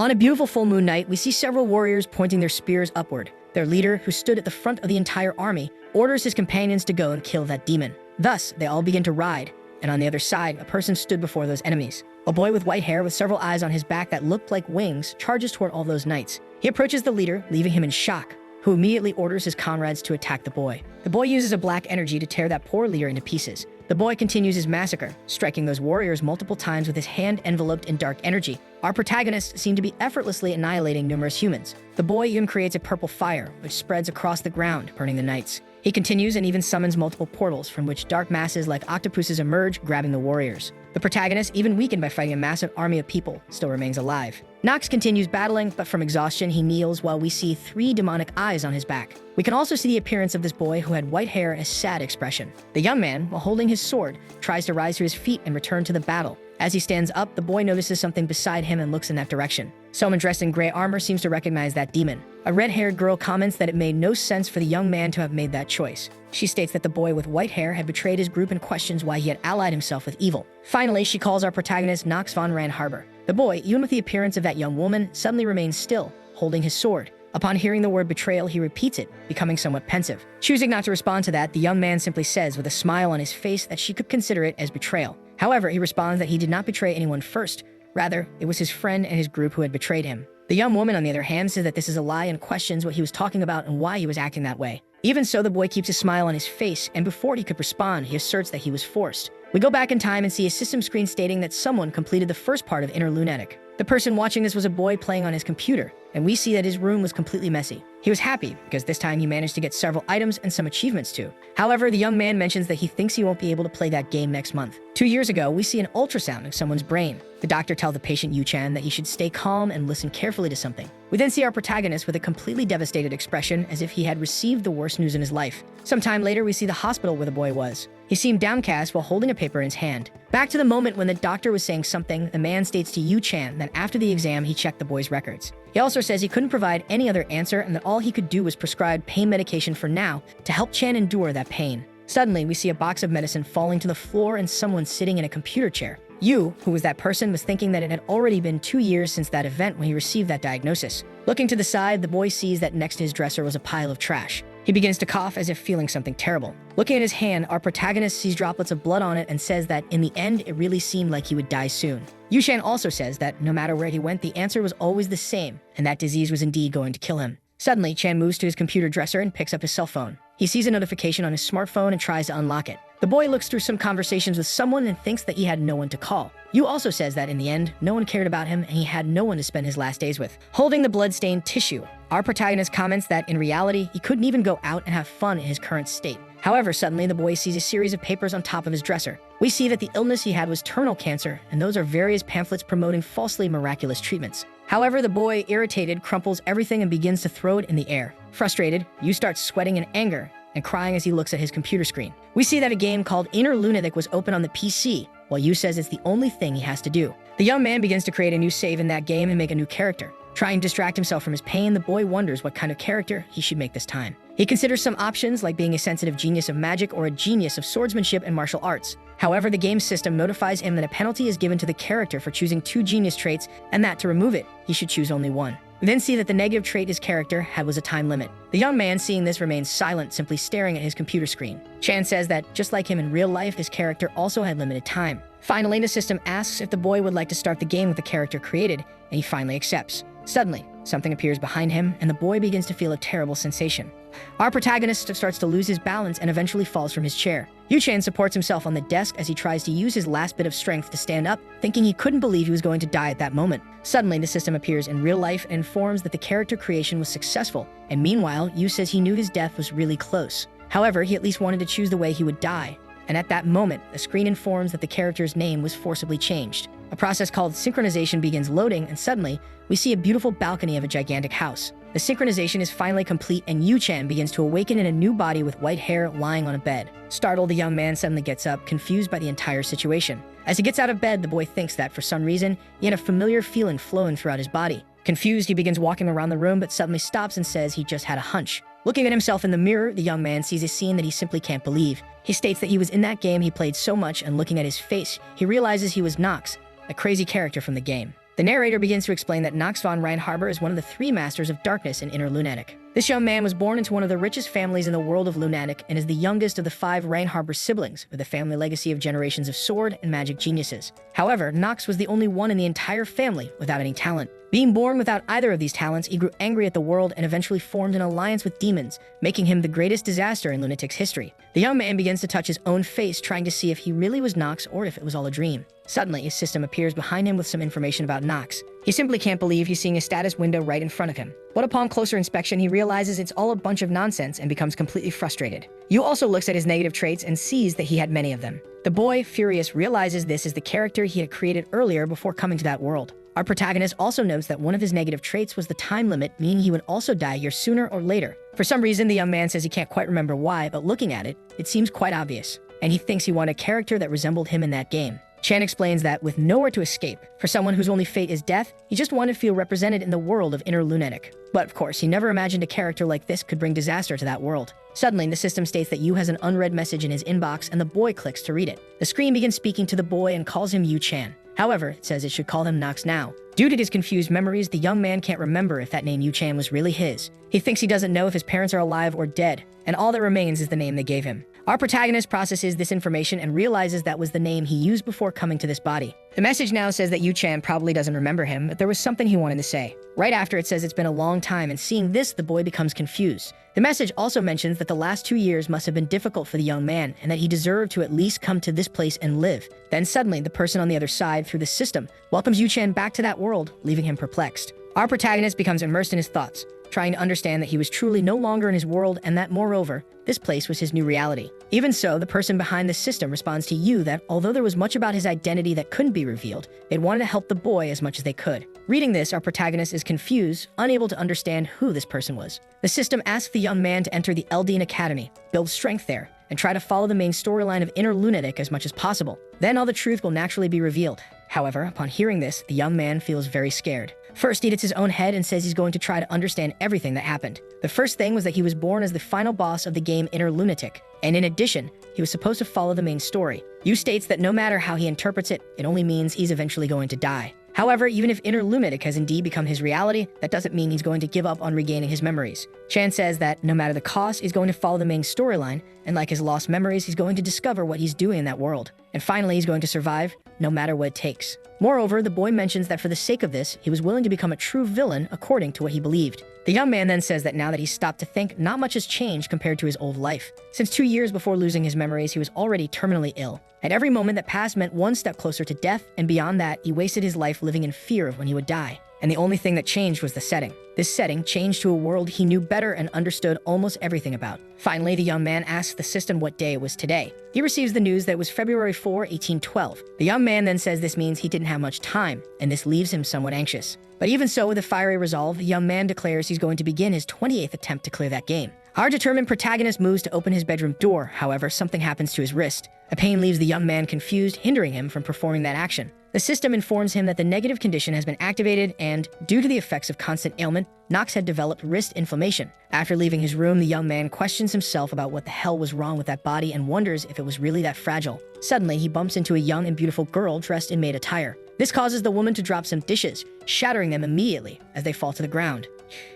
On a beautiful full moon night, we see several warriors pointing their spears upward. Their leader, who stood at the front of the entire army, orders his companions to go and kill that demon. Thus, they all begin to ride, and on the other side, a person stood before those enemies. A boy with white hair with several eyes on his back that looked like wings charges toward all those knights. He approaches the leader, leaving him in shock, who immediately orders his comrades to attack the boy. The boy uses a black energy to tear that poor leader into pieces. The boy continues his massacre, striking those warriors multiple times with his hand enveloped in dark energy. Our protagonists seem to be effortlessly annihilating numerous humans. The boy even creates a purple fire, which spreads across the ground, burning the knights. He continues and even summons multiple portals from which dark masses like octopuses emerge, grabbing the warriors. The protagonist, even weakened by fighting a massive army of people, still remains alive. Nox continues battling, but from exhaustion, he kneels while we see 3 demonic eyes on his back. We can also see the appearance of this boy who had white hair and a sad expression. The young man, while holding his sword, tries to rise to his feet and return to the battle. As he stands up, the boy notices something beside him and looks in that direction. Someone dressed in gray armor seems to recognize that demon. A red-haired girl comments that it made no sense for the young man to have made that choice. She states that the boy with white hair had betrayed his group and questions why he had allied himself with evil. Finally, she calls our protagonist Nox von Reinharber. The boy, even with the appearance of that young woman, suddenly remains still, holding his sword. Upon hearing the word betrayal, he repeats it, becoming somewhat pensive. Choosing not to respond to that, the young man simply says with a smile on his face that she could consider it as betrayal. However, he responds that he did not betray anyone first. Rather, it was his friend and his group who had betrayed him. The young woman, on the other hand, says that this is a lie and questions what he was talking about and why he was acting that way. Even so, the boy keeps a smile on his face, and before he could respond, he asserts that he was forced. We go back in time and see a system screen stating that someone completed the first part of Inner Lunatic. The person watching this was a boy playing on his computer, and we see that his room was completely messy. He was happy because this time he managed to get several items and some achievements too. However, the young man mentions that he thinks he won't be able to play that game next month. 2 years ago, we see an ultrasound of someone's brain. The doctor tells the patient Yu-chan that he should stay calm and listen carefully to something. We then see our protagonist with a completely devastated expression as if he had received the worst news in his life. Sometime later, we see the hospital where the boy was. He seemed downcast while holding a paper in his hand. Back to the moment when the doctor was saying something, the man states to Yu-chan that after the exam, he checked the boy's records. He also says he couldn't provide any other answer and that all he could do was prescribe pain medication for now to help Chan endure that pain. Suddenly, we see a box of medicine falling to the floor and someone sitting in a computer chair. Yu, who was that person, was thinking that it had already been 2 years since that event when he received that diagnosis. Looking to the side, the boy sees that next to his dresser was a pile of trash. He begins to cough as if feeling something terrible. Looking at his hand, our protagonist sees droplets of blood on it and says that in the end, it really seemed like he would die soon. Yu-chan also says that no matter where he went, the answer was always the same, and that disease was indeed going to kill him. Suddenly, Chan moves to his computer dresser and picks up his cell phone. He sees a notification on his smartphone and tries to unlock it. The boy looks through some conversations with someone and thinks that he had no one to call. Yu also says that in the end, no one cared about him and he had no one to spend his last days with. Holding the blood-stained tissue, our protagonist comments that in reality, he couldn't even go out and have fun in his current state. However, suddenly the boy sees a series of papers on top of his dresser. We see that the illness he had was terminal cancer, and those are various pamphlets promoting falsely miraculous treatments. However, the boy, irritated, crumples everything and begins to throw it in the air. Frustrated, Yu starts sweating in anger and crying as he looks at his computer screen. We see that a game called Inner Lunatic was open on the PC, while Yu says it's the only thing he has to do. The young man begins to create a new save in that game and make a new character. Trying to distract himself from his pain, the boy wonders what kind of character he should make this time. He considers some options like being a sensitive genius of magic or a genius of swordsmanship and martial arts. However, the game system notifies him that a penalty is given to the character for choosing 2 genius traits and that to remove it, he should choose only 1. We then see that the negative trait his character had was a time limit. The young man, seeing this, remains silent, simply staring at his computer screen. Chan says that, just like him in real life, his character also had limited time. Finally, the system asks if the boy would like to start the game with the character created, and he finally accepts. Suddenly, something appears behind him, and the boy begins to feel a terrible sensation. Our protagonist starts to lose his balance and eventually falls from his chair. Yu-chan supports himself on the desk as he tries to use his last bit of strength to stand up, thinking he couldn't believe he was going to die at that moment. Suddenly, the system appears in real life and informs that the character creation was successful, and meanwhile, Yu says he knew his death was really close. However, he at least wanted to choose the way he would die. And at that moment, the screen informs that the character's name was forcibly changed. A process called synchronization begins loading, and suddenly, we see a beautiful balcony of a gigantic house. The synchronization is finally complete, and Yu-chan begins to awaken in a new body with white hair lying on a bed. Startled, the young man suddenly gets up, confused by the entire situation. As he gets out of bed, the boy thinks that, for some reason, he had a familiar feeling flowing throughout his body. Confused, he begins walking around the room, but suddenly stops and says he just had a hunch. Looking at himself in the mirror, the young man sees a scene that he simply can't believe. He states that he was in that game he played so much, and looking at his face, he realizes he was Nox, a crazy character from the game. The narrator begins to explain that Nox von Reinharber is one of the 3 masters of darkness in Inner Lunatic. This young man was born into one of the richest families in the world of Lunatic and is the youngest of the 5 Reinharber siblings, with a family legacy of generations of sword and magic geniuses. However, Nox was the only one in the entire family without any talent. Being born without either of these talents, he grew angry at the world and eventually formed an alliance with demons, making him the greatest disaster in Lunatic's history. The young man begins to touch his own face, trying to see if he really was Nox or if it was all a dream. Suddenly, his system appears behind him with some information about Nox. He simply can't believe he's seeing a status window right in front of him. But upon closer inspection, he realizes it's all a bunch of nonsense and becomes completely frustrated. Yu also looks at his negative traits and sees that he had many of them. The boy, furious, realizes this is the character he had created earlier before coming to that world. Our protagonist also notes that one of his negative traits was the time limit, meaning he would also die a year sooner or later. For some reason, the young man says he can't quite remember why, but looking at it, it seems quite obvious. And he thinks he wanted a character that resembled him in that game. Chan explains that with nowhere to escape, for someone whose only fate is death, he just wanted to feel represented in the world of Inner Lunatic. But of course, he never imagined a character like this could bring disaster to that world. Suddenly, the system states that Yu has an unread message in his inbox and the boy clicks to read it. The screen begins speaking to the boy and calls him Yu Chan. However, it says it should call him Nox now. Due to his confused memories, the young man can't remember if that name Yu Chan was really his. He thinks he doesn't know if his parents are alive or dead, and all that remains is the name they gave him. Our protagonist processes this information and realizes that was the name he used before coming to this body. The message now says that Yu Chan probably doesn't remember him, but there was something he wanted to say. Right after, it says it's been a long time, and seeing this, the boy becomes confused. The message also mentions that the last 2 years must have been difficult for the young man, and that he deserved to at least come to this place and live. Then suddenly, the person on the other side, through the system, welcomes Yu Chan back to that world, leaving him perplexed. Our protagonist becomes immersed in his thoughts, trying to understand that he was truly no longer in his world and that, moreover, this place was his new reality. Even so, the person behind the system responds to Yu that although there was much about his identity that couldn't be revealed, they wanted to help the boy as much as they could. Reading this, our protagonist is confused, unable to understand who this person was. The system asks the young man to enter the Eldine Academy, build strength there, and try to follow the main storyline of Inner Lunatic as much as possible. Then all the truth will naturally be revealed. However, upon hearing this, the young man feels very scared. First, he hits his own head and says he's going to try to understand everything that happened. The first thing was that he was born as the final boss of the game Inner Lunatic, and in addition, he was supposed to follow the main story. Yu states that no matter how he interprets it, it only means he's eventually going to die. However, even if Inner Lunatic has indeed become his reality, that doesn't mean he's going to give up on regaining his memories. Chan says that no matter the cost, he's going to follow the main storyline, and like his lost memories, he's going to discover what he's doing in that world. And finally, he's going to survive, no matter what it takes. Moreover, the boy mentions that for the sake of this, he was willing to become a true villain according to what he believed. The young man then says that now that he's stopped to think, not much has changed compared to his old life. Since 2 years before losing his memories, he was already terminally ill. At every moment that passed meant one step closer to death, and beyond that, he wasted his life living in fear of when he would die. And the only thing that changed was the setting. This setting changed to a world he knew better and understood almost everything about. Finally, the young man asks the system what day it was today. He receives the news that it was February 4, 1812. The young man then says this means he didn't have much time, and this leaves him somewhat anxious. But even so, with a fiery resolve, the young man declares he's going to begin his 28th attempt to clear that game. Our determined protagonist moves to open his bedroom door. However, something happens to his wrist. A pain leaves the young man confused, hindering him from performing that action. The system informs him that the negative condition has been activated and, due to the effects of constant ailment, Nox had developed wrist inflammation. After leaving his room, the young man questions himself about what the hell was wrong with that body and wonders if it was really that fragile. Suddenly, he bumps into a young and beautiful girl dressed in maid attire. This causes the woman to drop some dishes, shattering them immediately as they fall to the ground.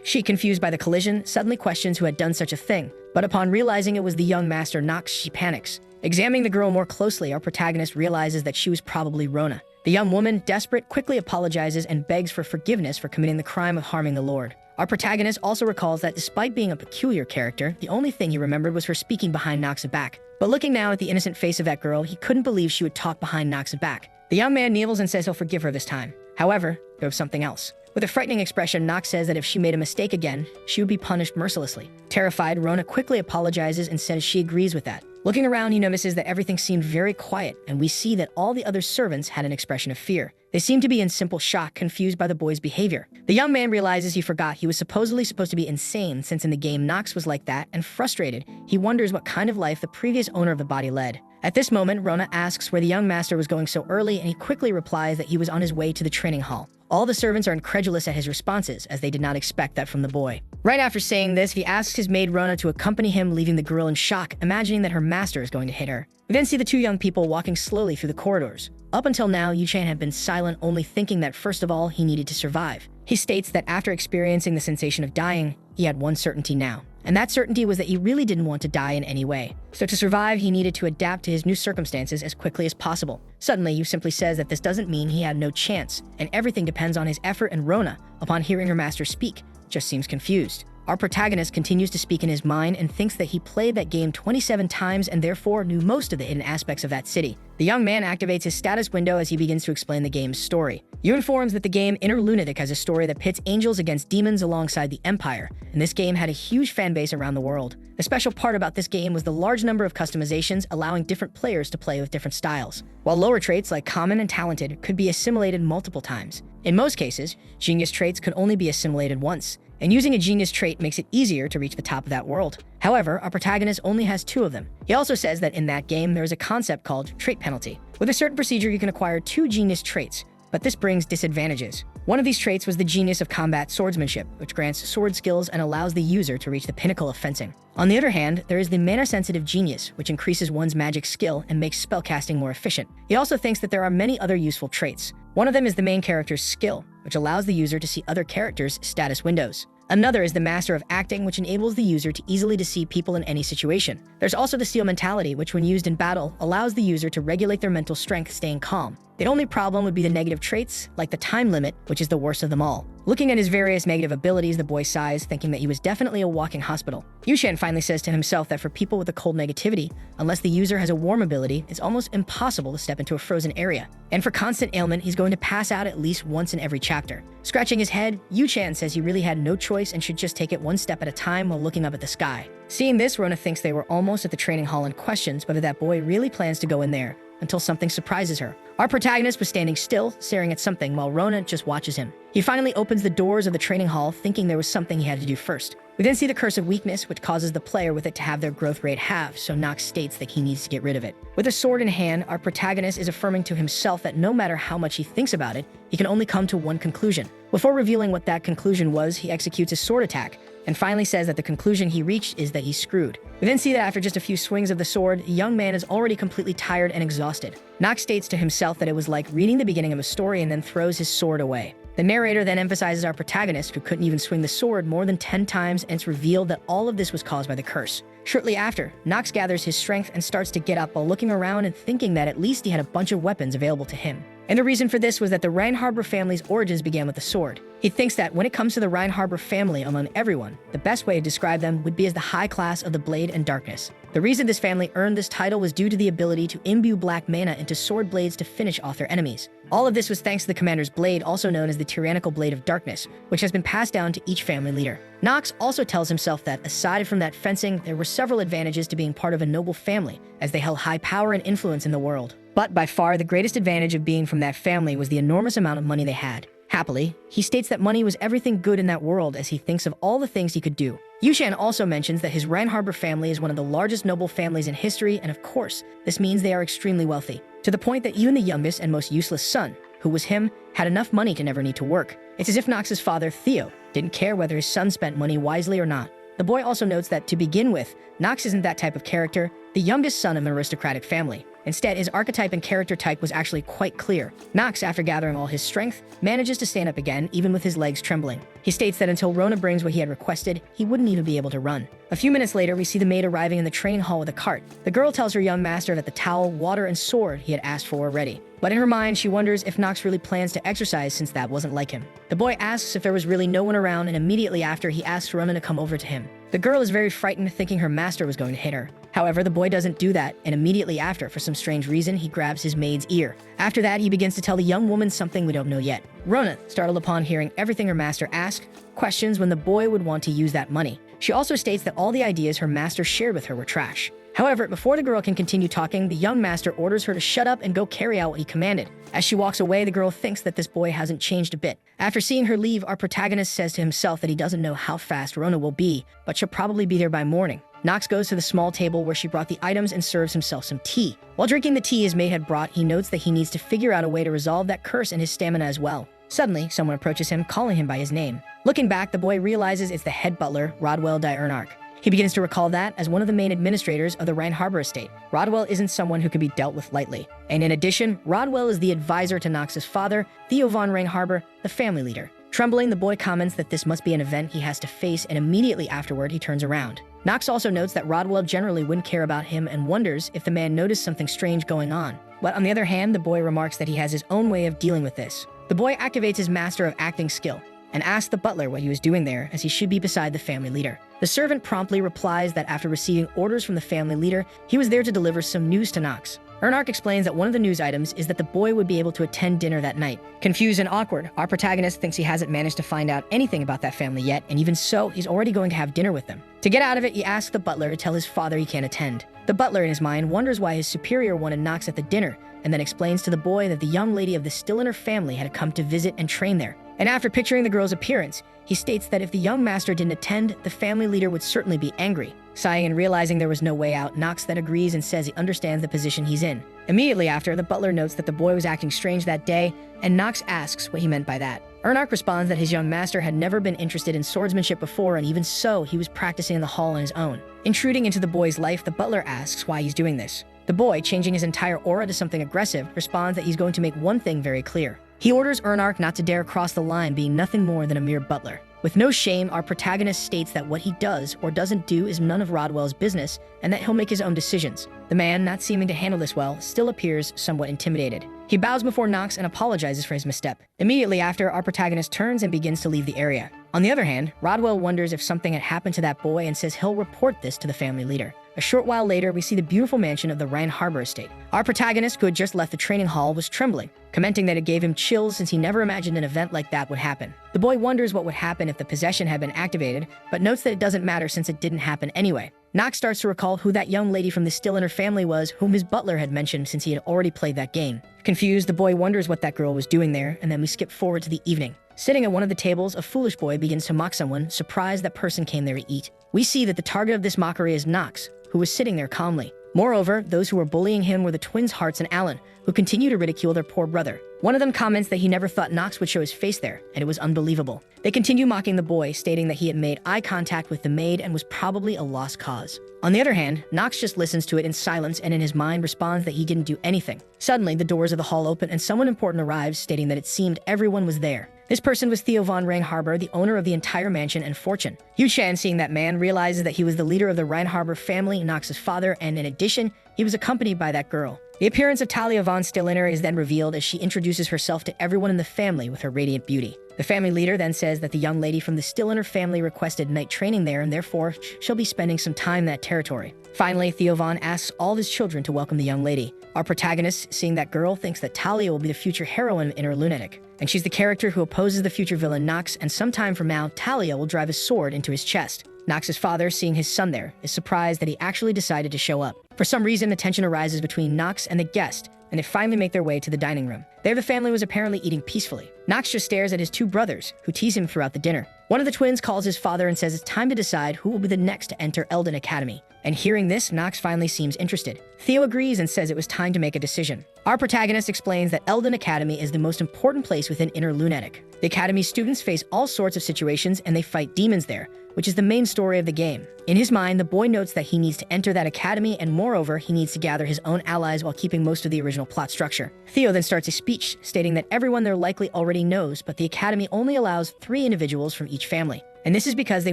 She, confused by the collision, suddenly questions who had done such a thing, but upon realizing it was the young master Nox, she panics. Examining the girl more closely, our protagonist realizes that she was probably Rona. The young woman, desperate, quickly apologizes and begs for forgiveness for committing the crime of harming the Lord. Our protagonist also recalls that despite being a peculiar character, the only thing he remembered was her speaking behind Nox's back. But looking now at the innocent face of that girl, he couldn't believe she would talk behind Nox's back. The young man kneels and says he'll forgive her this time. However, there was something else. With a frightening expression, Nox says that if she made a mistake again, she would be punished mercilessly. Terrified, Rona quickly apologizes and says she agrees with that. Looking around, he notices that everything seemed very quiet, and we see that all the other servants had an expression of fear. They seemed to be in simple shock, confused by the boy's behavior. The young man realizes he forgot he was supposedly supposed to be insane, since in the game Nox was like that, and frustrated, he wonders what kind of life the previous owner of the body led. At this moment, Rona asks where the young master was going so early, and he quickly replies that he was on his way to the training hall. All the servants are incredulous at his responses, as they did not expect that from the boy. Right after saying this, he asks his maid Rona to accompany him, leaving the girl in shock, imagining that her master is going to hit her. We then see the two young people walking slowly through the corridors. Up until now, Yu-chan had been silent, only thinking that first of all, he needed to survive. He states that after experiencing the sensation of dying, he had one certainty now. And that certainty was that he really didn't want to die in any way. So to survive, he needed to adapt to his new circumstances as quickly as possible. Suddenly, Yu simply says that this doesn't mean he had no chance, and everything depends on his effort, and Rona, upon hearing her master speak, just seems confused. Our protagonist continues to speak in his mind and thinks that he played that game 27 times and therefore knew most of the hidden aspects of that city. The young man activates his status window as he begins to explain the game's story. Yu informs that the game Inner Lunatic has a story that pits angels against demons alongside the Empire, and this game had a huge fan base around the world. The special part about this game was the large number of customizations, allowing different players to play with different styles, while lower traits like common and talented could be assimilated multiple times. In most cases, genius traits could only be assimilated once, and using a genius trait makes it easier to reach the top of that world. However, our protagonist only has 2 of them. He also says that in that game, there is a concept called trait penalty. With a certain procedure, you can acquire 2 genius traits, but this brings disadvantages. One of these traits was the genius of combat swordsmanship, which grants sword skills and allows the user to reach the pinnacle of fencing. On the other hand, there is the mana-sensitive genius, which increases one's magic skill and makes spellcasting more efficient. He also thinks that there are many other useful traits. One of them is the main character's skill, which allows the user to see other characters' status windows. Another is the Master of Acting, which enables the user to easily deceive people in any situation. There's also the Seal Mentality, which when used in battle, allows the user to regulate their mental strength staying calm. The only problem would be the negative traits, like the Time Limit, which is the worst of them all. Looking at his various negative abilities, the boy sighs, thinking that he was definitely a walking hospital. Yu-chan finally says to himself that for people with a cold negativity, unless the user has a warm ability, it's almost impossible to step into a frozen area. And for constant ailment, he's going to pass out at least once in every chapter. Scratching his head, Yu-chan says he really had no choice and should just take it one step at a time while looking up at the sky. Seeing this, Rona thinks they were almost at the training hall and questions whether that boy really plans to go in there, until something surprises her. Our protagonist was standing still, staring at something while Rona just watches him. He finally opens the doors of the training hall, thinking there was something he had to do first. We then see the Curse of Weakness, which causes the player with it to have their growth rate halved, so Nox states that he needs to get rid of it. With a sword in hand, our protagonist is affirming to himself that no matter how much he thinks about it, he can only come to one conclusion. Before revealing what that conclusion was, he executes a sword attack, and finally says that the conclusion he reached is that he's screwed. We then see that after just a few swings of the sword, the young man is already completely tired and exhausted. Nox states to himself that it was like reading the beginning of a story and then throws his sword away. The narrator then emphasizes our protagonist, who couldn't even swing the sword more than 10 times, and it's revealed that all of this was caused by the curse. Shortly after, Nox gathers his strength and starts to get up while looking around and thinking that at least he had a bunch of weapons available to him. And the reason for this was that the Reinhardt family's origins began with a sword. He thinks that when it comes to the Reinhardt family among everyone, the best way to describe them would be as the high class of the blade and darkness. The reason this family earned this title was due to the ability to imbue black mana into sword blades to finish off their enemies. All of this was thanks to the commander's blade, also known as the Tyrannical Blade of Darkness, which has been passed down to each family leader. Nox also tells himself that, aside from that fencing, there were several advantages to being part of a noble family, as they held high power and influence in the world. But by far, the greatest advantage of being from that family was the enormous amount of money they had. Happily, he states that money was everything good in that world as he thinks of all the things he could do. Yu-chan also mentions that his Reinhardt family is one of the largest noble families in history, and of course, this means they are extremely wealthy, to the point that even the youngest and most useless son, who was him, had enough money to never need to work. It's as if Nox's father, Theo, didn't care whether his son spent money wisely or not. The boy also notes that, to begin with, Nox isn't that type of character, the youngest son of an aristocratic family. Instead, his archetype and character type was actually quite clear. Nox, after gathering all his strength, manages to stand up again, even with his legs trembling. He states that until Rona brings what he had requested, he wouldn't even be able to run. A few minutes later, we see the maid arriving in the training hall with a cart. The girl tells her young master that the towel, water, and sword he had asked for were ready. But in her mind, she wonders if Nox really plans to exercise since that wasn't like him. The boy asks if there was really no one around, and immediately after, he asks Rona to come over to him. The girl is very frightened, thinking her master was going to hit her. However, the boy doesn't do that, and immediately after, for some strange reason, he grabs his maid's ear. After that, he begins to tell the young woman something we don't know yet. Rona, startled upon hearing everything her master asked, questions when the boy would want to use that money. She also states that all the ideas her master shared with her were trash. However, before the girl can continue talking, the young master orders her to shut up and go carry out what he commanded. As she walks away, the girl thinks that this boy hasn't changed a bit. After seeing her leave, our protagonist says to himself that he doesn't know how fast Rona will be, but she'll probably be there by morning. Nox goes to the small table where she brought the items and serves himself some tea. While drinking the tea his maid had brought, he notes that he needs to figure out a way to resolve that curse and his stamina as well. Suddenly, someone approaches him, calling him by his name. Looking back, the boy realizes it's the head butler, Rodwell Diurnarch. He begins to recall that, as one of the main administrators of the Rhine Harbor estate, Rodwell isn't someone who can be dealt with lightly. And in addition, Rodwell is the advisor to Knox's father, Theo von Reinharber, the family leader. Trembling, the boy comments that this must be an event he has to face, and immediately afterward he turns around. Knox also notes that Rodwell generally wouldn't care about him and wonders if the man noticed something strange going on. But on the other hand, the boy remarks that he has his own way of dealing with this. The boy activates his master of acting skill and asks the butler what he was doing there, as he should be beside the family leader. The servant promptly replies that after receiving orders from the family leader, he was there to deliver some news to Knox. Ernark explains that one of the news items is that the boy would be able to attend dinner that night. Confused and awkward, our protagonist thinks he hasn't managed to find out anything about that family yet, and even so, he's already going to have dinner with them. To get out of it, he asks the butler to tell his father he can't attend. The butler, in his mind, wonders why his superior wanted Knox at the dinner, and then explains to the boy that the young lady of the Stilliner family had come to visit and train there. And after picturing the girl's appearance, he states that if the young master didn't attend, the family leader would certainly be angry. Sighing and realizing there was no way out, Knox then agrees and says he understands the position he's in. Immediately after, the butler notes that the boy was acting strange that day, and Knox asks what he meant by that. Ernark responds that his young master had never been interested in swordsmanship before, and even so, he was practicing in the hall on his own. Intruding into the boy's life, the butler asks why he's doing this. The boy, changing his entire aura to something aggressive, responds that he's going to make one thing very clear. He orders Ernark not to dare cross the line, being nothing more than a mere butler. With no shame, our protagonist states that what he does or doesn't do is none of Rodwell's business, and that he'll make his own decisions. The man, not seeming to handle this well, still appears somewhat intimidated. He bows before Knox and apologizes for his misstep. Immediately after, our protagonist turns and begins to leave the area. On the other hand, Rodwell wonders if something had happened to that boy and says he'll report this to the family leader. A short while later, we see the beautiful mansion of the Rhine Harbor estate. Our protagonist, who had just left the training hall, was trembling, commenting that it gave him chills since he never imagined an event like that would happen. The boy wonders what would happen if the possession had been activated, but notes that it doesn't matter since it didn't happen anyway. Knox starts to recall who that young lady from the Stilliner family was, whom his butler had mentioned since he had already played that game. Confused, the boy wonders what that girl was doing there, and then we skip forward to the evening. Sitting at one of the tables, a foolish boy begins to mock someone, surprised that person came there to eat. We see that the target of this mockery is Knox, who was sitting there calmly. Moreover, those who were bullying him were the twins Hartz and Alan, who continue to ridicule their poor brother. One of them comments that he never thought Knox would show his face there, and it was unbelievable. They continue mocking the boy, stating that he had made eye contact with the maid and was probably a lost cause. On the other hand, Knox just listens to it in silence and in his mind responds that he didn't do anything. Suddenly, the doors of the hall open and someone important arrives, stating that it seemed everyone was there. This person was Theo von Reinharber, the owner of the entire mansion and fortune. Yu Chan, seeing that man, realizes that he was the leader of the Reinharber family, Knox's father, and in addition, he was accompanied by that girl. The appearance of Talia von Stilliner is then revealed as she introduces herself to everyone in the family with her radiant beauty. The family leader then says that the young lady from the Stilliner family requested night training there and therefore she'll be spending some time in that territory. Finally, Theo von asks all his children to welcome the young lady. Our protagonist, seeing that girl, thinks that Talia will be the future heroine of Interlunatic, and she's the character who opposes the future villain Knox, and sometime from now, Talia will drive a sword into his chest. Knox's father, seeing his son there, is surprised that he actually decided to show up. For some reason, the tension arises between Knox and the guest, and they finally make their way to the dining room. There, the family was apparently eating peacefully. Knox just stares at his two brothers, who tease him throughout the dinner. One of the twins calls his father and says it's time to decide who will be the next to enter Eldon Academy. And hearing this, Knox finally seems interested. Theo agrees and says it was time to make a decision. Our protagonist explains that Eldon Academy is the most important place within Interlunatic. The Academy's students face all sorts of situations and they fight demons there, which is the main story of the game. In his mind, the boy notes that he needs to enter that academy, and moreover, he needs to gather his own allies while keeping most of the original plot structure. Theo then starts a speech, stating that everyone there likely already knows, but the academy only allows 3 individuals from each family. And this is because they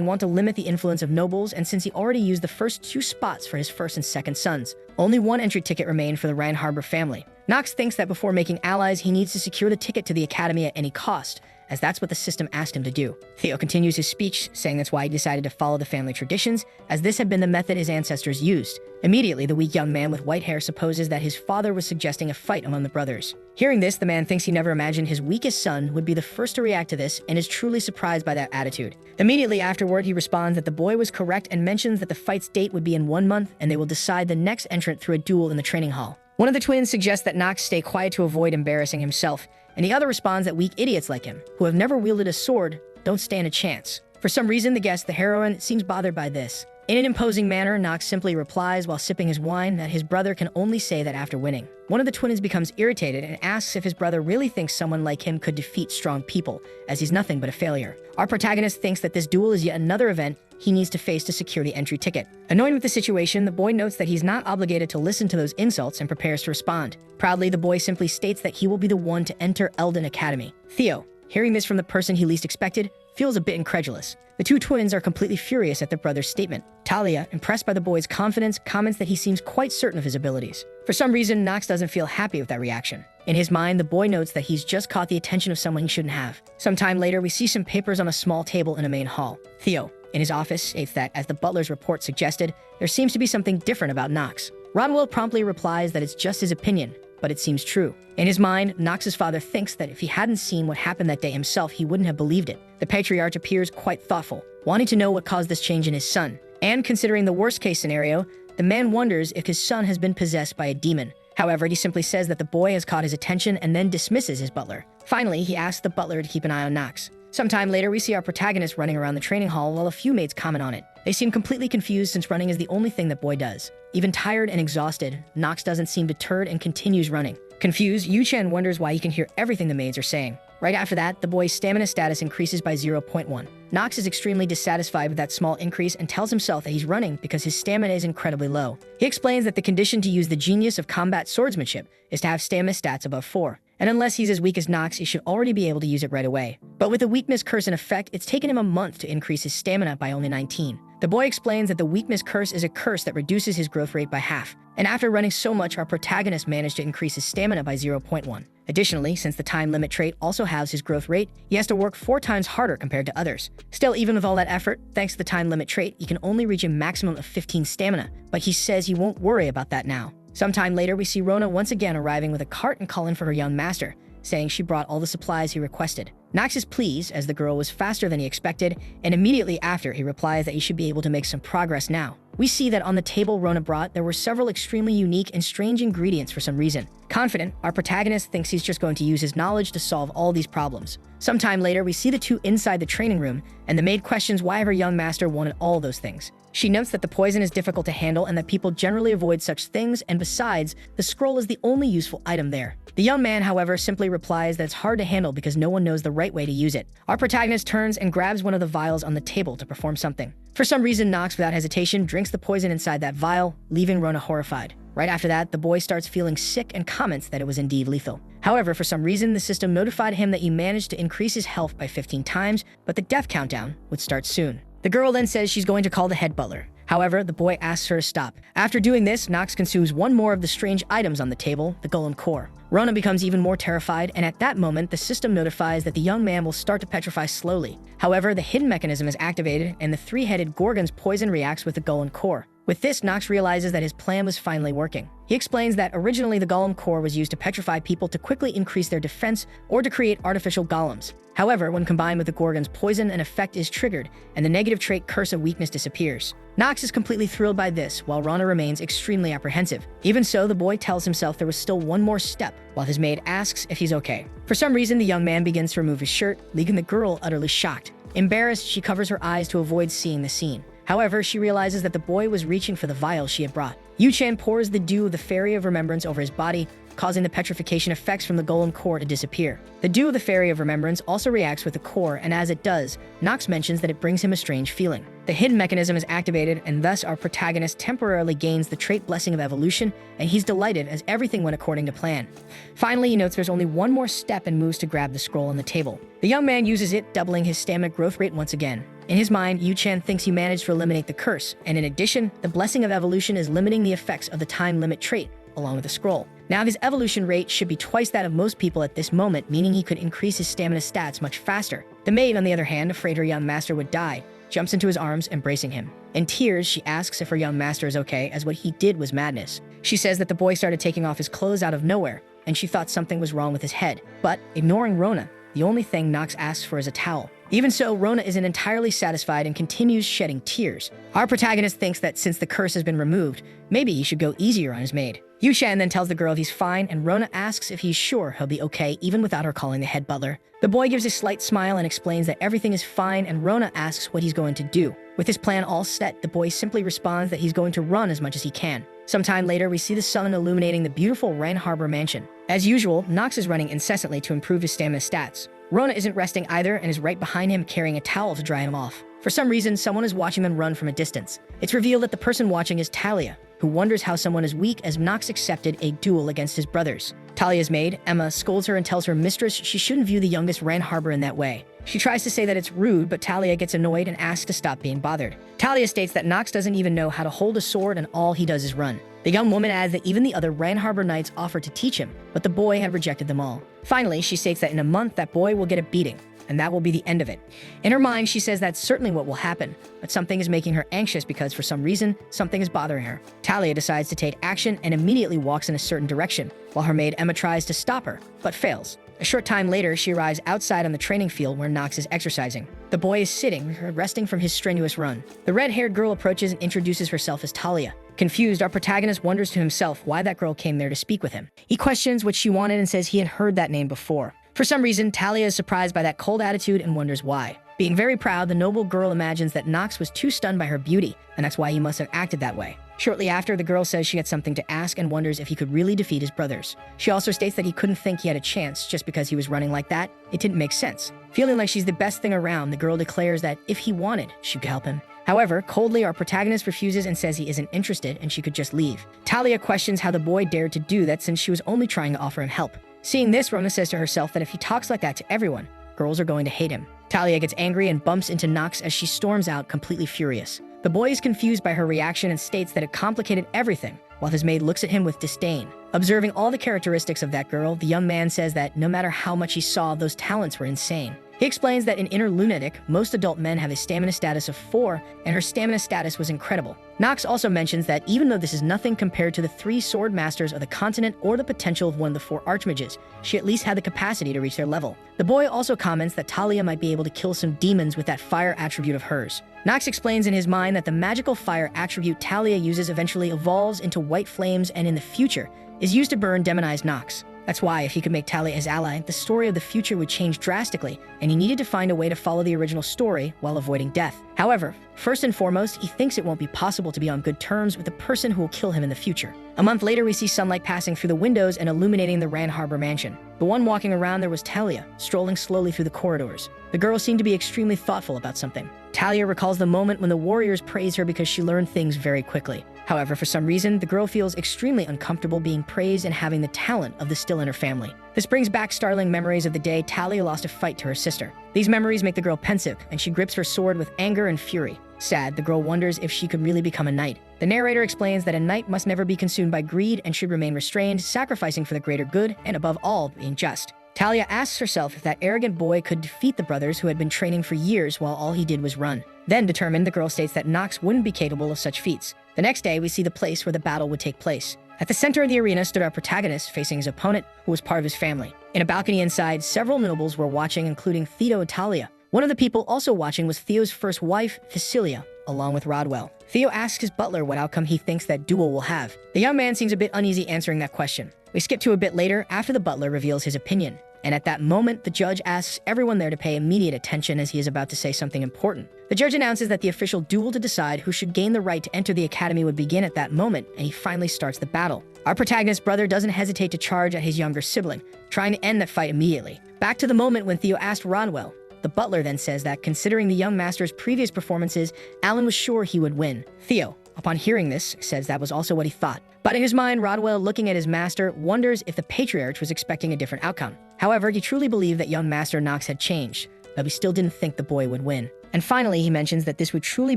want to limit the influence of nobles, and since he already used the first 2 spots for his first and second sons, only 1 entry ticket remained for the Rhine Harbor family. Knox thinks that before making allies, he needs to secure the ticket to the academy at any cost, as that's what the system asked him to do. Theo continues his speech, saying that's why he decided to follow the family traditions, as this had been the method his ancestors used. Immediately, the weak young man with white hair supposes that his father was suggesting a fight among the brothers. Hearing this, the man thinks he never imagined his weakest son would be the first to react to this and is truly surprised by that attitude. Immediately afterward, he responds that the boy was correct and mentions that the fight's date would be in 1 month and they will decide the next entrant through a duel in the training hall. One of the twins suggests that Knox stay quiet to avoid embarrassing himself, and the other responds that weak idiots like him, who have never wielded a sword, don't stand a chance. For some reason, the guest, the heroine, seems bothered by this. In an imposing manner, Nox simply replies while sipping his wine that his brother can only say that after winning. One of the twins becomes irritated and asks if his brother really thinks someone like him could defeat strong people, as he's nothing but a failure. Our protagonist thinks that this duel is yet another event he needs to face to secure the entry ticket. Annoyed with the situation, the boy notes that he's not obligated to listen to those insults and prepares to respond. Proudly, the boy simply states that he will be the one to enter Elden Academy. Theo, hearing this from the person he least expected, feels a bit incredulous. The two twins are completely furious at their brother's statement. Talia, impressed by the boy's confidence, comments that he seems quite certain of his abilities. For some reason, Nox doesn't feel happy with that reaction. In his mind, the boy notes that he's just caught the attention of someone he shouldn't have. Sometime later, we see some papers on a small table in a main hall. Theo, in his office, states that, as the butler's report suggested, there seems to be something different about Nox. Rodwell promptly replies that it's just his opinion, but it seems true. In his mind, Nox's father thinks that if he hadn't seen what happened that day himself, he wouldn't have believed it. The patriarch appears quite thoughtful, wanting to know what caused this change in his son. And considering the worst-case scenario, the man wonders if his son has been possessed by a demon. However, he simply says that the boy has caught his attention and then dismisses his butler. Finally, he asks the butler to keep an eye on Nox. Sometime later, we see our protagonist running around the training hall while a few mates comment on it. They seem completely confused since running is the only thing that boy does. Even tired and exhausted, Nox doesn't seem deterred and continues running. Confused, Yu-Chen wonders why he can hear everything the maids are saying. Right after that, the boy's stamina status increases by 0.1. Nox is extremely dissatisfied with that small increase and tells himself that he's running because his stamina is incredibly low. He explains that the condition to use the genius of combat swordsmanship is to have stamina stats above 4. And unless he's as weak as Nox, he should already be able to use it right away. But with the weakness curse in effect, it's taken him a month to increase his stamina by only 19. The boy explains that the weakness curse is a curse that reduces his growth rate by half. And after running so much, our protagonist managed to increase his stamina by 0.1. Additionally, since the time limit trait also halves his growth rate, he has to work 4 times harder compared to others. Still, even with all that effort, thanks to the time limit trait, he can only reach a maximum of 15 stamina, but he says he won't worry about that now. Sometime later, we see Rona once again arriving with a cart and calling for her young master, saying she brought all the supplies he requested. Nox is pleased, as the girl was faster than he expected, and immediately after, he replies that he should be able to make some progress now. We see that on the table Rona brought, there were several extremely unique and strange ingredients for some reason. Confident, our protagonist thinks he's just going to use his knowledge to solve all these problems. Sometime later, we see the two inside the training room, and the maid questions why her young master wanted all those things. She notes that the poison is difficult to handle and that people generally avoid such things, and besides, the scroll is the only useful item there. The young man, however, simply replies that it's hard to handle because no one knows the right way to use it. Our protagonist turns and grabs one of the vials on the table to perform something. For some reason, Nox, without hesitation, drinks the poison inside that vial, leaving Rona horrified. Right after that, the boy starts feeling sick and comments that it was indeed lethal. However, for some reason, the system notified him that he managed to increase his health by 15 times, but the death countdown would start soon. The girl then says she's going to call the head butler. However, the boy asks her to stop. After doing this, Nox consumes one more of the strange items on the table, the golem core. Rona becomes even more terrified, and at that moment, the system notifies that the young man will start to petrify slowly. However, the hidden mechanism is activated, and the three-headed Gorgon's poison reacts with the golem core. With this, Nox realizes that his plan was finally working. He explains that originally the golem core was used to petrify people to quickly increase their defense or to create artificial golems. However, when combined with the Gorgon's poison, an effect is triggered, and the negative trait Curse of Weakness disappears. Nox is completely thrilled by this, while Rona remains extremely apprehensive. Even so, the boy tells himself there was still one more step, while his maid asks if he's okay. For some reason, the young man begins to remove his shirt, leaving the girl utterly shocked. Embarrassed, she covers her eyes to avoid seeing the scene. However, she realizes that the boy was reaching for the vial she had brought. Yu-Chan pours the dew of the Fairy of Remembrance over his body, causing the petrification effects from the golem core to disappear. The dew of the Fairy of Remembrance also reacts with the core, and as it does, Nox mentions that it brings him a strange feeling. The hidden mechanism is activated, and thus our protagonist temporarily gains the trait Blessing of Evolution, and he's delighted as everything went according to plan. Finally, he notes there's only one more step and moves to grab the scroll on the table. The young man uses it, doubling his stamina growth rate once again. In his mind, Yu-Chan thinks he managed to eliminate the curse, and in addition, the Blessing of Evolution is limiting the effects of the time limit trait, along with the scroll. Now his evolution rate should be twice that of most people at this moment, meaning he could increase his stamina stats much faster. The maid, on the other hand, afraid her young master would die, jumps into his arms, embracing him. In tears, she asks if her young master is okay, as what he did was madness. She says that the boy started taking off his clothes out of nowhere, and she thought something was wrong with his head. But, ignoring Rona, the only thing Nox asks for is a towel. Even so, Rona isn't entirely satisfied and continues shedding tears. Our protagonist thinks that since the curse has been removed, maybe he should go easier on his maid. Yushan then tells the girl he's fine, and Rona asks if he's sure he'll be okay even without her calling the head butler. The boy gives a slight smile and explains that everything is fine, and Rona asks what he's going to do. With his plan all set, the boy simply responds that he's going to run as much as he can. Sometime later, we see the sun illuminating the beautiful Ren Harbor mansion. As usual, Nox is running incessantly to improve his stamina stats. Rona isn't resting either and is right behind him carrying a towel to dry him off. For some reason, someone is watching them run from a distance. It's revealed that the person watching is Talia, who wonders how someone is weak as Nox accepted a duel against his brothers. Talia's maid, Emma, scolds her and tells her mistress she shouldn't view the youngest Ren Harbor in that way. She tries to say that it's rude, but Talia gets annoyed and asks to stop being bothered. Talia states that Nox doesn't even know how to hold a sword and all he does is run. The young woman adds that even the other Ren Harbor knights offered to teach him, but the boy had rejected them all. Finally, she states that in a month that boy will get a beating, and that will be the end of it. In her mind, she says that's certainly what will happen, but something is making her anxious because for some reason, something is bothering her. Talia decides to take action and immediately walks in a certain direction, while her maid Emma tries to stop her, but fails. A short time later, she arrives outside on the training field where Nox is exercising. The boy is sitting, resting from his strenuous run. The red-haired girl approaches and introduces herself as Talia. Confused, our protagonist wonders to himself why that girl came there to speak with him. He questions what she wanted and says he had heard that name before. For some reason, Talia is surprised by that cold attitude and wonders why. Being very proud, the noble girl imagines that Nox was too stunned by her beauty, and that's why he must have acted that way. Shortly after, the girl says she had something to ask and wonders if he could really defeat his brothers. She also states that he couldn't think he had a chance just because he was running like that. It didn't make sense. Feeling like she's the best thing around, the girl declares that if he wanted, she could help him. However, coldly, our protagonist refuses and says he isn't interested and she could just leave. Talia questions how the boy dared to do that since she was only trying to offer him help. Seeing this, Rona says to herself that if he talks like that to everyone, girls are going to hate him. Talia gets angry and bumps into Nox as she storms out, completely furious. The boy is confused by her reaction and states that it complicated everything, while his maid looks at him with disdain. Observing all the characteristics of that girl, the young man says that no matter how much he saw, those talents were insane. He explains that in Inner Lunatic, most adult men have a stamina status of 4, and her stamina status was incredible. Nox also mentions that even though this is nothing compared to the 3 sword masters of the continent or the potential of one of the 4 archmages, she at least had the capacity to reach their level. The boy also comments that Talia might be able to kill some demons with that fire attribute of hers. Nox explains in his mind that the magical fire attribute Talia uses eventually evolves into white flames and in the future is used to burn demonized Nox. That's why, if he could make Talia his ally, the story of the future would change drastically, and he needed to find a way to follow the original story while avoiding death. However, first and foremost, he thinks it won't be possible to be on good terms with the person who will kill him in the future. A month later, we see sunlight passing through the windows and illuminating the Ren Harbor mansion. The one walking around there was Talia, strolling slowly through the corridors. The girl seemed to be extremely thoughtful about something. Talia recalls the moment when the warriors praised her because she learned things very quickly. However, for some reason, the girl feels extremely uncomfortable being praised and having the talent of the still in her family. This brings back startling memories of the day Talia lost a fight to her sister. These memories make the girl pensive, and she grips her sword with anger and fury. Sad, the girl wonders if she could really become a knight. The narrator explains that a knight must never be consumed by greed and should remain restrained, sacrificing for the greater good, and above all, being just. Talia asks herself if that arrogant boy could defeat the brothers who had been training for years while all he did was run. Then, determined, the girl states that Nox wouldn't be capable of such feats. The next day, we see the place where the battle would take place. At the center of the arena stood our protagonist, facing his opponent, who was part of his family. In a balcony inside, several nobles were watching, including Theo and Talia. One of the people also watching was Theo's first wife, Thecilia, along with Rodwell. Theo asks his butler what outcome he thinks that duel will have. The young man seems a bit uneasy answering that question. We skip to a bit later, after the butler reveals his opinion. And at that moment, the judge asks everyone there to pay immediate attention as he is about to say something important. The judge announces that the official duel to decide who should gain the right to enter the academy would begin at that moment, and he finally starts the battle. Our protagonist's brother doesn't hesitate to charge at his younger sibling, trying to end that fight immediately. Back to the moment when Theo asked Rodwell. The butler then says that, considering the young master's previous performances, Alan was sure he would win. Theo, upon hearing this, says that was also what he thought. But in his mind, Rodwell, looking at his master, wonders if the patriarch was expecting a different outcome. However, he truly believed that young Master Nox had changed, but he still didn't think the boy would win. And finally, he mentions that this would truly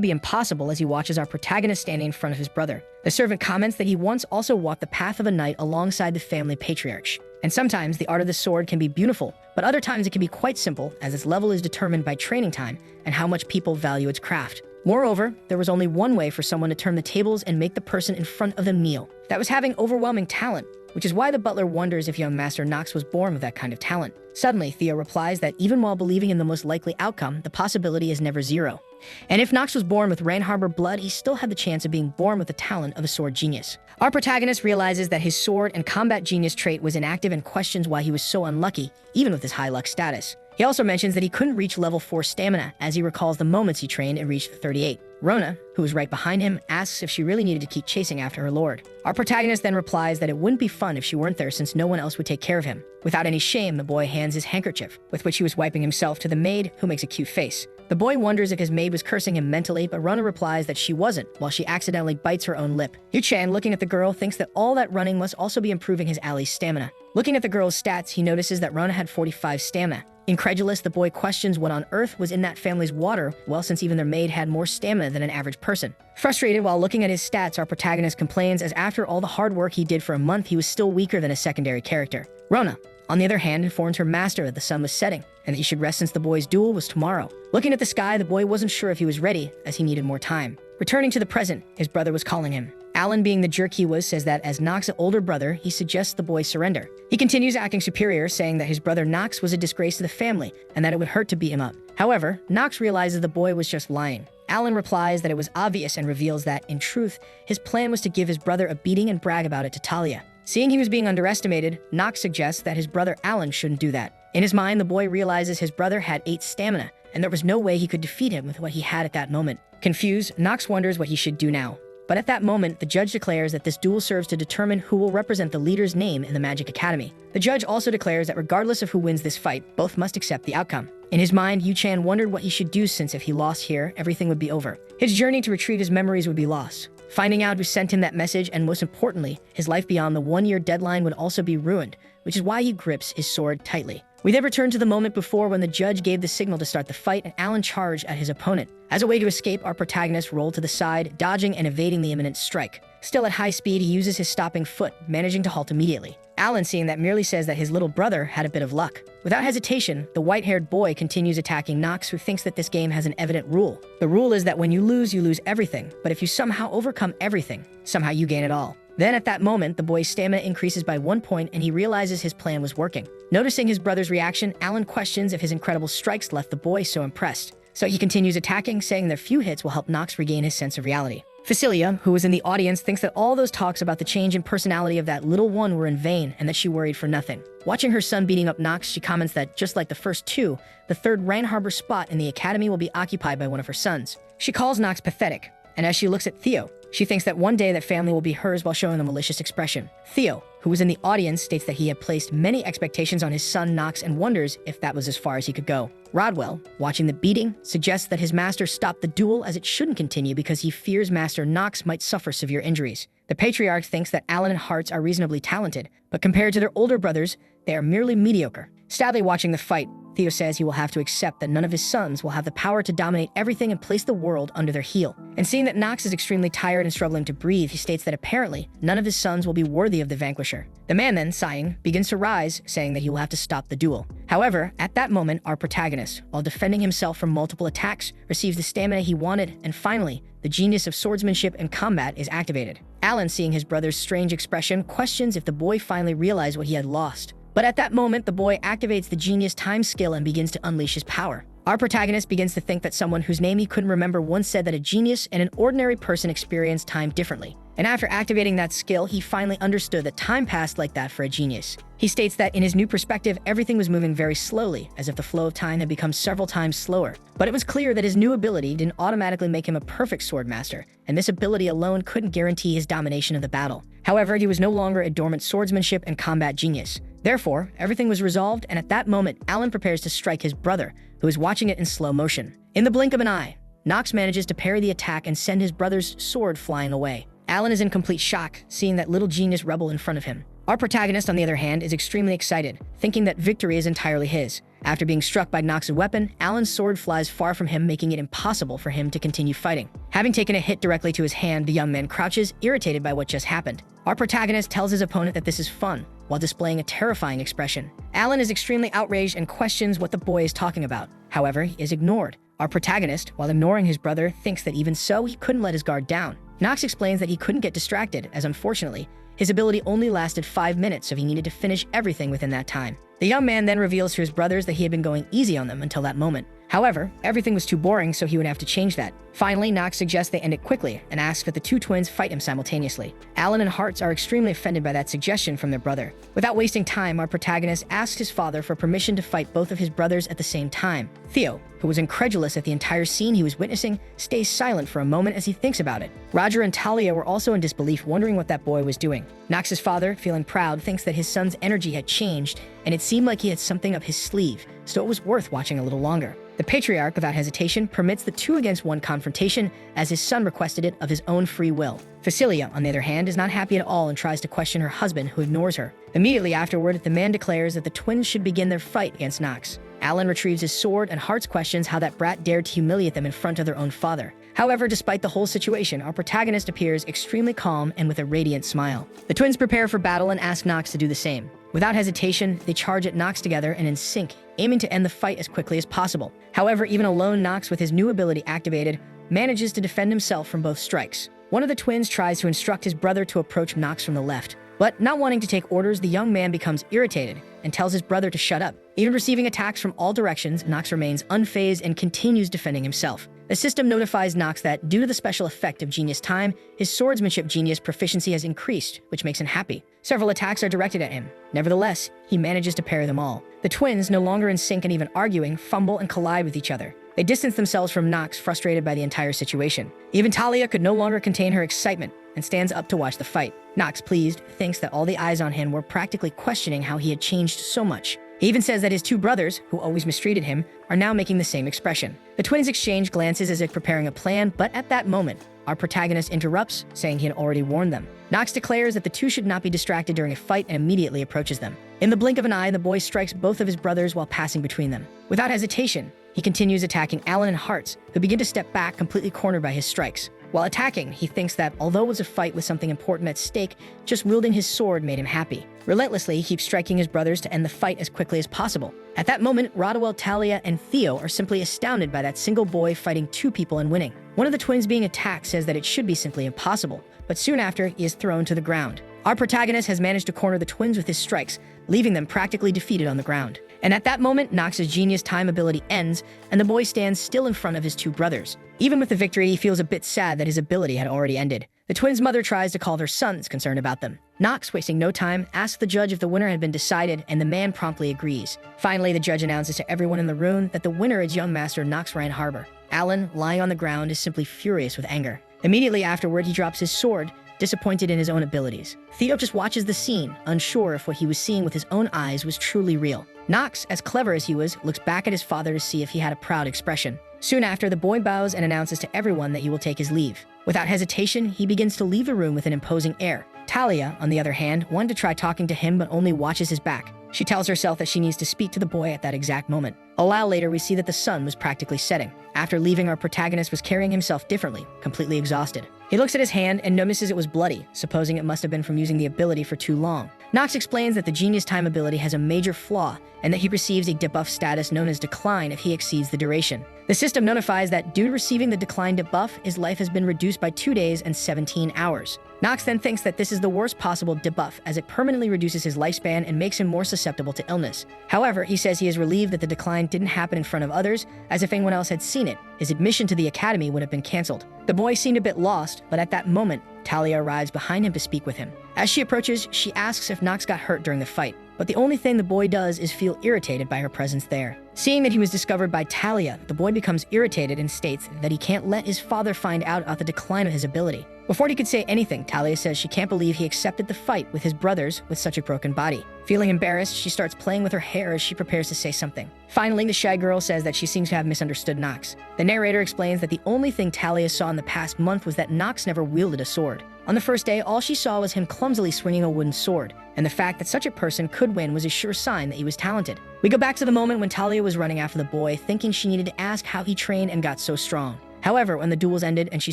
be impossible as he watches our protagonist standing in front of his brother. The servant comments that he once also walked the path of a knight alongside the family patriarch. And sometimes the art of the sword can be beautiful, but other times it can be quite simple, as its level is determined by training time and how much people value its craft. Moreover, there was only one way for someone to turn the tables and make the person in front of them kneel. That was having overwhelming talent, which is why the butler wonders if young Master Nox was born with that kind of talent. Suddenly, Theo replies that even while believing in the most likely outcome, the possibility is never zero. And if Nox was born with Rain Harbor blood, he still had the chance of being born with the talent of a sword genius. Our protagonist realizes that his sword and combat genius trait was inactive and questions why he was so unlucky, even with his high luck status. He also mentions that he couldn't reach level 4 stamina, as he recalls the moments he trained and reached 38. Rona, who was right behind him, asks if she really needed to keep chasing after her lord. Our protagonist then replies that it wouldn't be fun if she weren't there since no one else would take care of him. Without any shame, the boy hands his handkerchief, with which he was wiping himself, to the maid, who makes a cute face. The boy wonders if his maid was cursing him mentally, but Rona replies that she wasn't, while she accidentally bites her own lip. Yu-chan, looking at the girl, thinks that all that running must also be improving his ally's stamina. Looking at the girl's stats, he notices that Rona had 45 stamina. Incredulous, the boy questions what on earth was in that family's water, well, since even their maid had more stamina than an average person. Frustrated while looking at his stats, our protagonist complains as after all the hard work he did for a month, he was still weaker than a secondary character. Rona, on the other hand, informs her master that the sun was setting and that he should rest since the boy's duel was tomorrow. Looking at the sky, the boy wasn't sure if he was ready, as he needed more time. Returning to the present, his brother was calling him. Alan, being the jerk he was, says that as Nox's older brother, he suggests the boy surrender. He continues acting superior, saying that his brother Nox was a disgrace to the family and that it would hurt to beat him up. However, Nox realizes the boy was just lying. Alan replies that it was obvious and reveals that, in truth, his plan was to give his brother a beating and brag about it to Talia. Seeing he was being underestimated, Nox suggests that his brother Alan shouldn't do that. In his mind, the boy realizes his brother had 8 stamina, and there was no way he could defeat him with what he had at that moment. Confused, Nox wonders what he should do now. But at that moment, the judge declares that this duel serves to determine who will represent the leader's name in the Magic Academy. The judge also declares that regardless of who wins this fight, both must accept the outcome. In his mind, Yu-chan wondered what he should do since if he lost here, everything would be over. His journey to retrieve his memories would be lost. Finding out who sent him that message, and most importantly, his life beyond the 1-year deadline would also be ruined, which is why he grips his sword tightly. We then return to the moment before when the judge gave the signal to start the fight and Alan charged at his opponent. As a way to escape, our protagonist rolled to the side, dodging and evading the imminent strike. Still at high speed, he uses his stopping foot, managing to halt immediately. Alan, seeing that, merely says that his little brother had a bit of luck. Without hesitation, the white-haired boy continues attacking Nox, who thinks that this game has an evident rule. The rule is that when you lose everything, but if you somehow overcome everything, somehow you gain it all. Then at that moment, the boy's stamina increases by 1 point and he realizes his plan was working. Noticing his brother's reaction, Alan questions if his incredible strikes left the boy so impressed. So he continues attacking, saying that few hits will help Nox regain his sense of reality. Facilia, who was in the audience, thinks that all those talks about the change in personality of that little one were in vain and that she worried for nothing. Watching her son beating up Nox, she comments that just like the first 2, the 3rd Rain Harbor spot in the academy will be occupied by one of her sons. She calls Nox pathetic, and as she looks at Theo, she thinks that one day that family will be hers while showing a malicious expression. Theo, who was in the audience, states that he had placed many expectations on his son Nox and wonders if that was as far as he could go. Rodwell, watching the beating, suggests that his master stop the duel as it shouldn't continue because he fears Master Nox might suffer severe injuries. The patriarch thinks that Alan and Hearts are reasonably talented, but compared to their older brothers, they are merely mediocre. Sadly, watching the fight, Theo says he will have to accept that none of his sons will have the power to dominate everything and place the world under their heel. And seeing that Nox is extremely tired and struggling to breathe, he states that apparently none of his sons will be worthy of the vanquisher. The man then, sighing, begins to rise, saying that he will have to stop the duel. However, at that moment, our protagonist, while defending himself from multiple attacks, receives the stamina he wanted, and finally, the genius of swordsmanship and combat is activated. Alan, seeing his brother's strange expression, questions if the boy finally realized what he had lost. But at that moment, the boy activates the genius time skill and begins to unleash his power. Our protagonist begins to think that someone whose name he couldn't remember once said that a genius and an ordinary person experience time differently. And after activating that skill, he finally understood that time passed like that for a genius. He states that in his new perspective, everything was moving very slowly, as if the flow of time had become several times slower. But it was clear that his new ability didn't automatically make him a perfect sword master, and this ability alone couldn't guarantee his domination of the battle. However, he was no longer a dormant swordsmanship and combat genius. Therefore, everything was resolved, and at that moment, Alan prepares to strike his brother, who is watching it in slow motion. In the blink of an eye, Nox manages to parry the attack and send his brother's sword flying away. Alan is in complete shock, seeing that little genius rebel in front of him. Our protagonist, on the other hand, is extremely excited, thinking that victory is entirely his. After being struck by Nox's weapon, Alan's sword flies far from him, making it impossible for him to continue fighting. Having taken a hit directly to his hand, the young man crouches, irritated by what just happened. Our protagonist tells his opponent that this is fun, while displaying a terrifying expression. Alan is extremely outraged and questions what the boy is talking about. However, he is ignored. Our protagonist, while ignoring his brother, thinks that even so, he couldn't let his guard down. Nox explains that he couldn't get distracted, as unfortunately, his ability only lasted 5 minutes, so he needed to finish everything within that time. The young man then reveals to his brothers that he had been going easy on them until that moment. However, everything was too boring, so he would have to change that. Finally, Nox suggests they end it quickly and asks that the two twins fight him simultaneously. Alan and Hearts are extremely offended by that suggestion from their brother. Without wasting time, our protagonist asks his father for permission to fight both of his brothers at the same time. Theo, who was incredulous at the entire scene he was witnessing, stays silent for a moment as he thinks about it. Roger and Talia were also in disbelief, wondering what that boy was doing. Nox's father, feeling proud, thinks that his son's energy had changed, and it seemed like he had something up his sleeve, so it was worth watching a little longer. The patriarch, without hesitation, permits the 2-against-1 confrontation as his son requested it of his own free will. Facilia, on the other hand, is not happy at all and tries to question her husband, who ignores her. Immediately afterward, the man declares that the twins should begin their fight against Nox. Alan retrieves his sword, and Hearts questions how that brat dared to humiliate them in front of their own father. However, despite the whole situation, our protagonist appears extremely calm and with a radiant smile. The twins prepare for battle and ask Nox to do the same. Without hesitation, they charge at Nox together and in sync, aiming to end the fight as quickly as possible. However, even alone, Nox, with his new ability activated, manages to defend himself from both strikes. One of the twins tries to instruct his brother to approach Nox from the left, but not wanting to take orders, the young man becomes irritated and tells his brother to shut up. Even receiving attacks from all directions, Nox remains unfazed and continues defending himself. The system notifies Nox that, due to the special effect of Genius Time, his swordsmanship genius proficiency has increased, which makes him happy. Several attacks are directed at him. Nevertheless, he manages to parry them all. The twins, no longer in sync and even arguing, fumble and collide with each other. They distance themselves from Nox, frustrated by the entire situation. Even Talia could no longer contain her excitement and stands up to watch the fight. Nox, pleased, thinks that all the eyes on him were practically questioning how he had changed so much. He even says that his two brothers, who always mistreated him, are now making the same expression. The twins exchange glances as if preparing a plan, but at that moment, our protagonist interrupts, saying he had already warned them. Nox declares that the two should not be distracted during a fight and immediately approaches them. In the blink of an eye, the boy strikes both of his brothers while passing between them. Without hesitation, he continues attacking Alan and Hearts, who begin to step back, completely cornered by his strikes. While attacking, he thinks that, although it was a fight with something important at stake, just wielding his sword made him happy. Relentlessly, he keeps striking his brothers to end the fight as quickly as possible. At that moment, Rodwell, Talia, and Theo are simply astounded by that single boy fighting two people and winning. One of the twins being attacked says that it should be simply impossible, but soon after, he is thrown to the ground. Our protagonist has managed to corner the twins with his strikes, leaving them practically defeated on the ground. And at that moment, Nox's Genius Time ability ends, and the boy stands still in front of his two brothers. Even with the victory, he feels a bit sad that his ability had already ended. The twins' mother tries to call their sons, concerned about them. Nox, wasting no time, asks the judge if the winner had been decided, and the man promptly agrees. Finally, the judge announces to everyone in the room that the winner is young master Nox Reinharber. Alan, lying on the ground, is simply furious with anger. Immediately afterward, he drops his sword, disappointed in his own abilities. Theo just watches the scene, unsure if what he was seeing with his own eyes was truly real. Nox, as clever as he was, looks back at his father to see if he had a proud expression. Soon after, the boy bows and announces to everyone that he will take his leave. Without hesitation, he begins to leave the room with an imposing air. Talia, on the other hand, wanted to try talking to him but only watches his back. She tells herself that she needs to speak to the boy at that exact moment. A while later, we see that the sun was practically setting. After leaving, our protagonist was carrying himself differently, completely exhausted. He looks at his hand and notices it was bloody, supposing it must have been from using the ability for too long. Nox explains that the Genius Time ability has a major flaw, and that he receives a debuff status known as Decline if he exceeds the duration. The system notifies that due to receiving the Decline debuff, his life has been reduced by 2 days and 17 hours. Nox then thinks that this is the worst possible debuff, as it permanently reduces his lifespan and makes him more susceptible to illness. However, he says he is relieved that the decline didn't happen in front of others, as if anyone else had seen it, his admission to the academy would have been cancelled. The boy seemed a bit lost, but at that moment, Talia arrives behind him to speak with him. As she approaches, she asks if Nox got hurt during the fight, but the only thing the boy does is feel irritated by her presence there. Seeing that he was discovered by Talia, the boy becomes irritated and states that he can't let his father find out about the decline of his ability. Before he could say anything, Talia says she can't believe he accepted the fight with his brothers with such a broken body. Feeling embarrassed, she starts playing with her hair as she prepares to say something. Finally, the shy girl says that she seems to have misunderstood Nox. The narrator explains that the only thing Talia saw in the past month was that Nox never wielded a sword. On the first day, all she saw was him clumsily swinging a wooden sword, and the fact that such a person could win was a sure sign that he was talented. We go back to the moment when Talia was running after the boy, thinking she needed to ask how he trained and got so strong. However, when the duels ended and she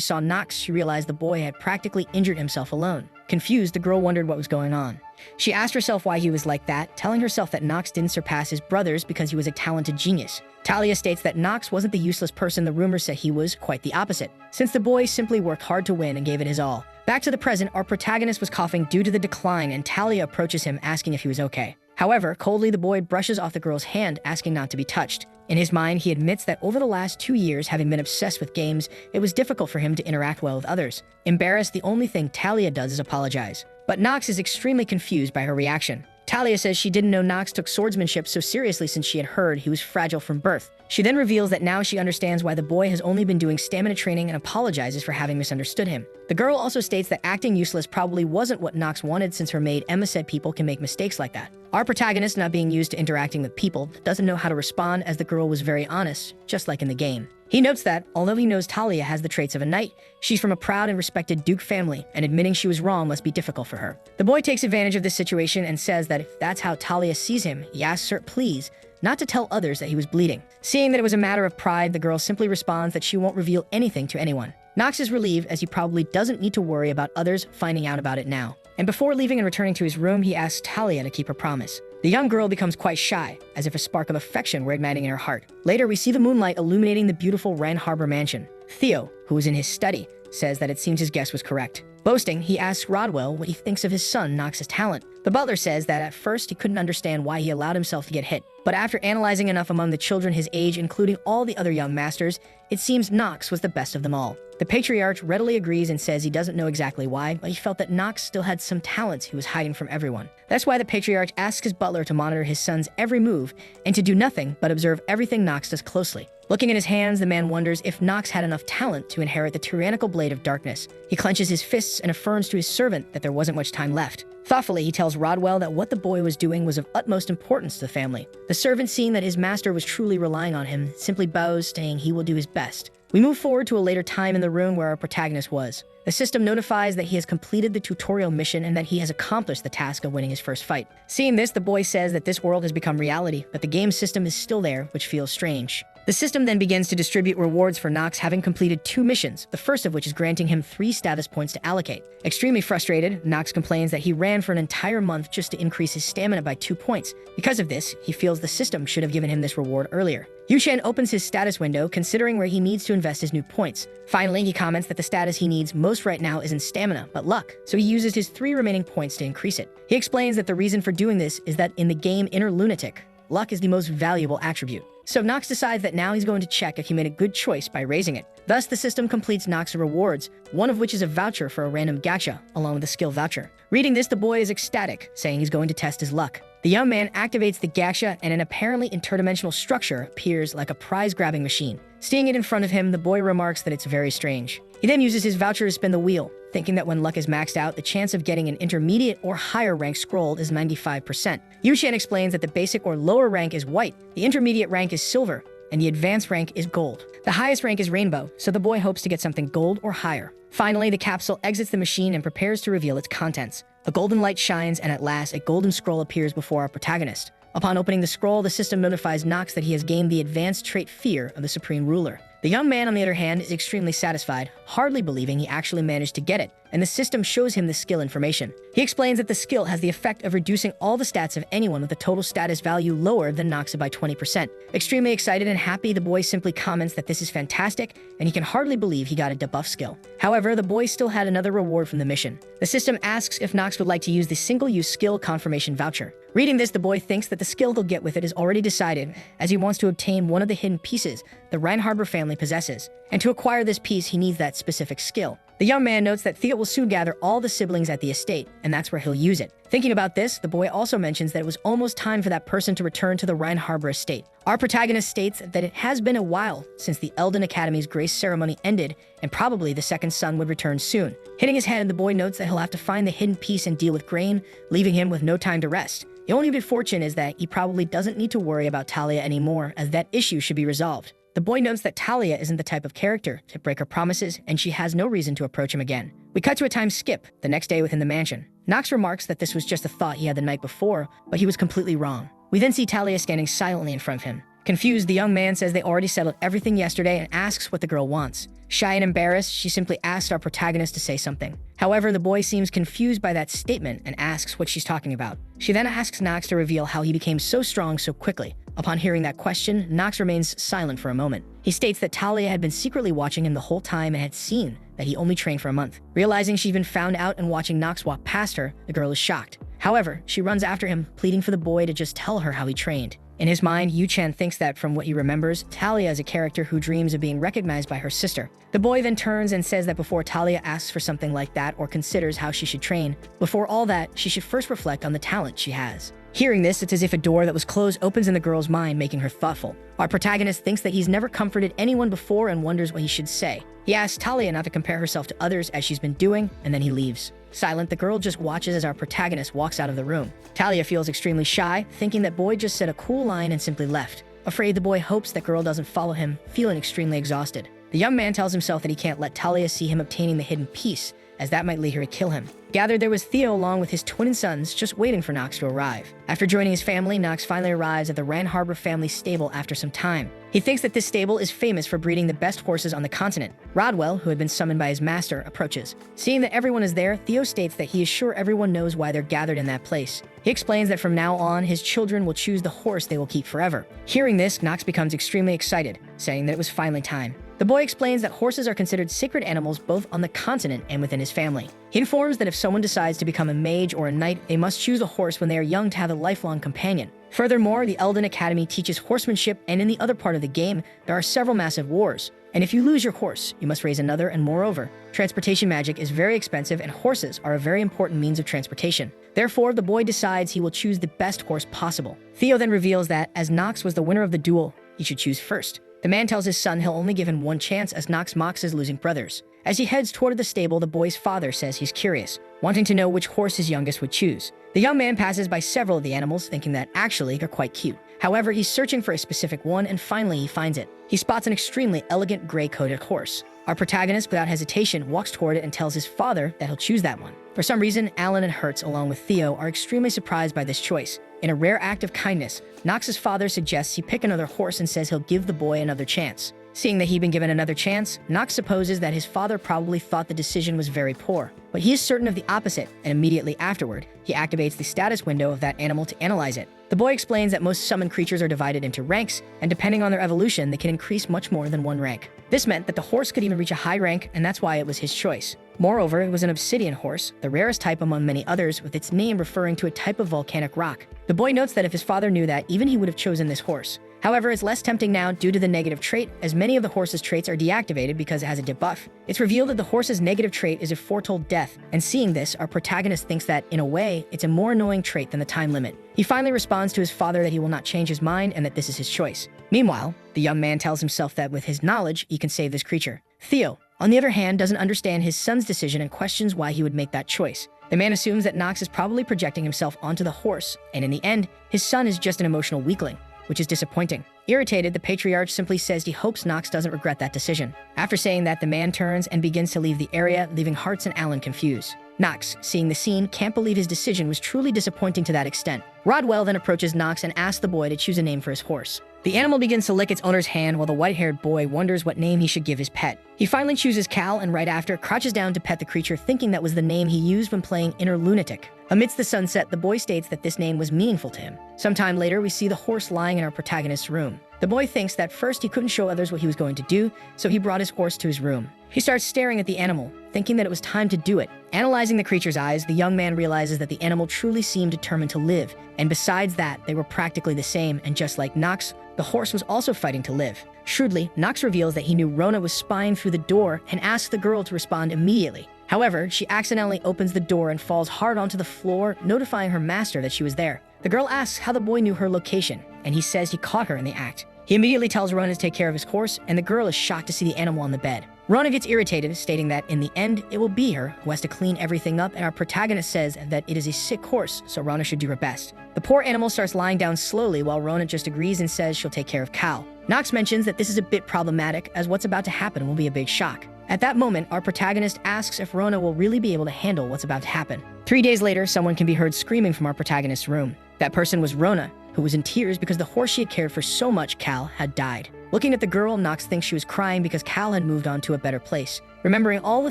saw Nox, she realized the boy had practically injured himself alone. Confused, the girl wondered what was going on. She asked herself why he was like that, telling herself that Nox didn't surpass his brothers because he was a talented genius. Talia states that Nox wasn't the useless person the rumors said he was, quite the opposite, since the boy simply worked hard to win and gave it his all. Back to the present, our protagonist was coughing due to the decline, and Talia approaches him asking if he was okay. However, coldly the boy brushes off the girl's hand, asking not to be touched. In his mind, he admits that over the last 2 years, having been obsessed with games, it was difficult for him to interact well with others. Embarrassed, the only thing Talia does is apologize. But Nox is extremely confused by her reaction. Talia says she didn't know Nox took swordsmanship so seriously since she had heard he was fragile from birth. She then reveals that now she understands why the boy has only been doing stamina training and apologizes for having misunderstood him. The girl also states that acting useless probably wasn't what Nox wanted, since her maid Emma said people can make mistakes like that. Our protagonist, not being used to interacting with people, doesn't know how to respond, as the girl was very honest, just like in the game. He notes that, although he knows Talia has the traits of a knight, she's from a proud and respected Duke family, and admitting she was wrong must be difficult for her. The boy takes advantage of this situation and says that if that's how Talia sees him, he asks her, please, not to tell others that he was bleeding. Seeing that it was a matter of pride, the girl simply responds that she won't reveal anything to anyone. Nox is relieved, as he probably doesn't need to worry about others finding out about it now. And before leaving and returning to his room, he asks Talia to keep her promise. The young girl becomes quite shy, as if a spark of affection were igniting in her heart. Later, we see the moonlight illuminating the beautiful Rhine Harbor mansion. Theo, who was in his study, says that it seems his guess was correct. Boasting, he asks Rodwell what he thinks of his son Nox's talent. The butler says that at first he couldn't understand why he allowed himself to get hit, but after analyzing enough among the children his age, including all the other young masters, it seems Nox was the best of them all. The patriarch readily agrees and says he doesn't know exactly why, but he felt that Nox still had some talents he was hiding from everyone. That's why the patriarch asks his butler to monitor his son's every move and to do nothing but observe everything Nox does closely. Looking at his hands, the man wonders if Nox had enough talent to inherit the tyrannical blade of darkness. He clenches his fists and affirms to his servant that there wasn't much time left. Thoughtfully, he tells Rodwell that what the boy was doing was of utmost importance to the family. The servant, seeing that his master was truly relying on him, simply bows, saying he will do his best. We move forward to a later time in the room where our protagonist was. The system notifies that he has completed the tutorial mission and that he has accomplished the task of winning his first fight. Seeing this, the boy says that this world has become reality, but the game system is still there, which feels strange. The system then begins to distribute rewards for Nox having completed 2 missions, the first of which is granting him 3 status points to allocate. Extremely frustrated, Nox complains that he ran for an entire month just to increase his stamina by 2 points. Because of this, he feels the system should have given him this reward earlier. Yushen opens his status window, considering where he needs to invest his new points. Finally, he comments that the status he needs most right now isn't stamina, but luck, so he uses his 3 remaining points to increase it. He explains that the reason for doing this is that in the game Inner Lunatic, luck is the most valuable attribute. So Nox decides that now he's going to check if he made a good choice by raising it. Thus, the system completes Nox's rewards, one of which is a voucher for a random gacha, along with a skill voucher. Reading this, the boy is ecstatic, saying he's going to test his luck. The young man activates the gacha, and an apparently interdimensional structure appears like a prize-grabbing machine. Seeing it in front of him, the boy remarks that it's very strange. He then uses his voucher to spin the wheel, thinking that when luck is maxed out, the chance of getting an intermediate or higher rank scrolled is 95%. Yushen explains that the basic or lower rank is white, the intermediate rank is silver, and the advanced rank is gold. The highest rank is rainbow, so the boy hopes to get something gold or higher. Finally, the capsule exits the machine and prepares to reveal its contents. A golden light shines, and at last, a golden scroll appears before our protagonist. Upon opening the scroll, the system notifies Nox that he has gained the advanced trait Fear of the Supreme Ruler. The young man, on the other hand, is extremely satisfied, hardly believing he actually managed to get it, and the system shows him the skill information. He explains that the skill has the effect of reducing all the stats of anyone with a total status value lower than Nox by 20%. Extremely excited and happy, the boy simply comments that this is fantastic, and he can hardly believe he got a debuff skill. However, the boy still had another reward from the mission. The system asks if Nox would like to use the single-use skill confirmation voucher. Reading this, the boy thinks that the skill he'll get with it is already decided, as he wants to obtain one of the hidden pieces the Rhine Harbor family possesses, and to acquire this piece he needs that specific skill. The young man notes that Theo will soon gather all the siblings at the estate, and that's where he'll use it. Thinking about this, the boy also mentions that it was almost time for that person to return to the Rhine Harbor estate. Our protagonist states that it has been a while since the Elden Academy's grace ceremony ended, and probably the second son would return soon. Hitting his head, the boy notes that he'll have to find the hidden piece and deal with Grain, leaving him with no time to rest. The only good fortune is that he probably doesn't need to worry about Talia anymore, as that issue should be resolved. The boy notes that Talia isn't the type of character to break her promises, and she has no reason to approach him again. We cut to a time skip, the next day within the mansion. Nox remarks that this was just a thought he had the night before, but he was completely wrong. We then see Talia standing silently in front of him. Confused, the young man says they already settled everything yesterday and asks what the girl wants. Shy and embarrassed, she simply asks our protagonist to say something. However, the boy seems confused by that statement and asks what she's talking about. She then asks Nox to reveal how he became so strong so quickly. Upon hearing that question, Nox remains silent for a moment. He states that Talia had been secretly watching him the whole time and had seen that he only trained for a month. Realizing she'd been found out and watching Nox walk past her, the girl is shocked. However, she runs after him, pleading for the boy to just tell her how he trained. In his mind, Yu-chan thinks that from what he remembers, Talia is a character who dreams of being recognized by her sister. The boy then turns and says that before Talia asks for something like that or considers how she should train, before all that, she should first reflect on the talent she has. Hearing this, it's as if a door that was closed opens in the girl's mind, making her thoughtful. Our protagonist thinks that he's never comforted anyone before and wonders what he should say. He asks Talia not to compare herself to others as she's been doing, and then he leaves. Silent, the girl just watches as our protagonist walks out of the room. Talia feels extremely shy, thinking that boy just said a cool line and simply left. Afraid, the boy hopes that girl doesn't follow him, feeling extremely exhausted. The young man tells himself that he can't let Talia see him obtaining the hidden piece, as that might lead her to kill him. Gathered there was Theo along with his twin sons, just waiting for Nox to arrive. After joining his family, Nox finally arrives at the Ran Harbor family stable after some time. He thinks that this stable is famous for breeding the best horses on the continent. Rodwell, who had been summoned by his master, approaches. Seeing that everyone is there, Theo states that he is sure everyone knows why they're gathered in that place. He explains that from now on, his children will choose the horse they will keep forever. Hearing this, Nox becomes extremely excited, saying that it was finally time. The boy explains that horses are considered sacred animals both on the continent and within his family. He informs that if someone decides to become a mage or a knight, they must choose a horse when they are young to have a lifelong companion. Furthermore, the Elden Academy teaches horsemanship, and in the other part of the game, there are several massive wars. And if you lose your horse, you must raise another, and moreover, transportation magic is very expensive and horses are a very important means of transportation. Therefore, the boy decides he will choose the best horse possible. Theo then reveals that, as Nox was the winner of the duel, he should choose first. The man tells his son he'll only give him one chance as Nox mocks his losing brothers. As he heads toward the stable, the boy's father says he's curious, wanting to know which horse his youngest would choose. The young man passes by several of the animals, thinking that actually they're quite cute. However, he's searching for a specific one, and finally he finds it. He spots an extremely elegant gray-coated horse. Our protagonist, without hesitation, walks toward it and tells his father that he'll choose that one. For some reason, Alan and Hertz, along with Theo, are extremely surprised by this choice. In a rare act of kindness, Nox's father suggests he pick another horse and says he'll give the boy another chance. Seeing that he'd been given another chance, Nox supposes that his father probably thought the decision was very poor. But he is certain of the opposite, and immediately afterward, he activates the status window of that animal to analyze it. The boy explains that most summoned creatures are divided into ranks, and depending on their evolution, they can increase much more than one rank. This meant that the horse could even reach a high rank, and that's why it was his choice. Moreover, it was an obsidian horse, the rarest type among many others, with its name referring to a type of volcanic rock. The boy notes that if his father knew that, even he would have chosen this horse. However, it's less tempting now due to the negative trait, as many of the horse's traits are deactivated because it has a debuff. It's revealed that the horse's negative trait is a foretold death, and seeing this, our protagonist thinks that, in a way, it's a more annoying trait than the time limit. He finally responds to his father that he will not change his mind and that this is his choice. Meanwhile, the young man tells himself that with his knowledge, he can save this creature. Theo, on the other hand, doesn't understand his son's decision and questions why he would make that choice. The man assumes that Nox is probably projecting himself onto the horse, and in the end, his son is just an emotional weakling, which is disappointing. Irritated, the patriarch simply says he hopes Nox doesn't regret that decision. After saying that, the man turns and begins to leave the area, leaving Hertz and Alan confused. Nox, seeing the scene, can't believe his decision was truly disappointing to that extent. Rodwell then approaches Nox and asks the boy to choose a name for his horse. The animal begins to lick its owner's hand while the white-haired boy wonders what name he should give his pet. He finally chooses Cal and right after crouches down to pet the creature, thinking that was the name he used when playing Inner Lunatic. Amidst the sunset, the boy states that this name was meaningful to him. Sometime later, we see the horse lying in our protagonist's room. The boy thinks that first he couldn't show others what he was going to do, so he brought his horse to his room. He starts staring at the animal, thinking that it was time to do it. Analyzing the creature's eyes, the young man realizes that the animal truly seemed determined to live, and besides that, they were practically the same, and just like Nox, the horse was also fighting to live. Shrewdly, Nox reveals that he knew Rona was spying through the door and asks the girl to respond immediately. However, she accidentally opens the door and falls hard onto the floor, notifying her master that she was there. The girl asks how the boy knew her location, and he says he caught her in the act. He immediately tells Rona to take care of his horse, and the girl is shocked to see the animal on the bed. Rona gets irritated, stating that in the end, it will be her who has to clean everything up, and our protagonist says that it is a sick horse, so Rona should do her best. The poor animal starts lying down slowly while Rona just agrees and says she'll take care of Cal. Nox mentions that this is a bit problematic as what's about to happen will be a big shock. At that moment, our protagonist asks if Rona will really be able to handle what's about to happen. 3 days later, someone can be heard screaming from our protagonist's room. That person was Rona, who was in tears because the horse she had cared for so much, Cal, had died. Looking at the girl, Nox thinks she was crying because Cal had moved on to a better place. Remembering all the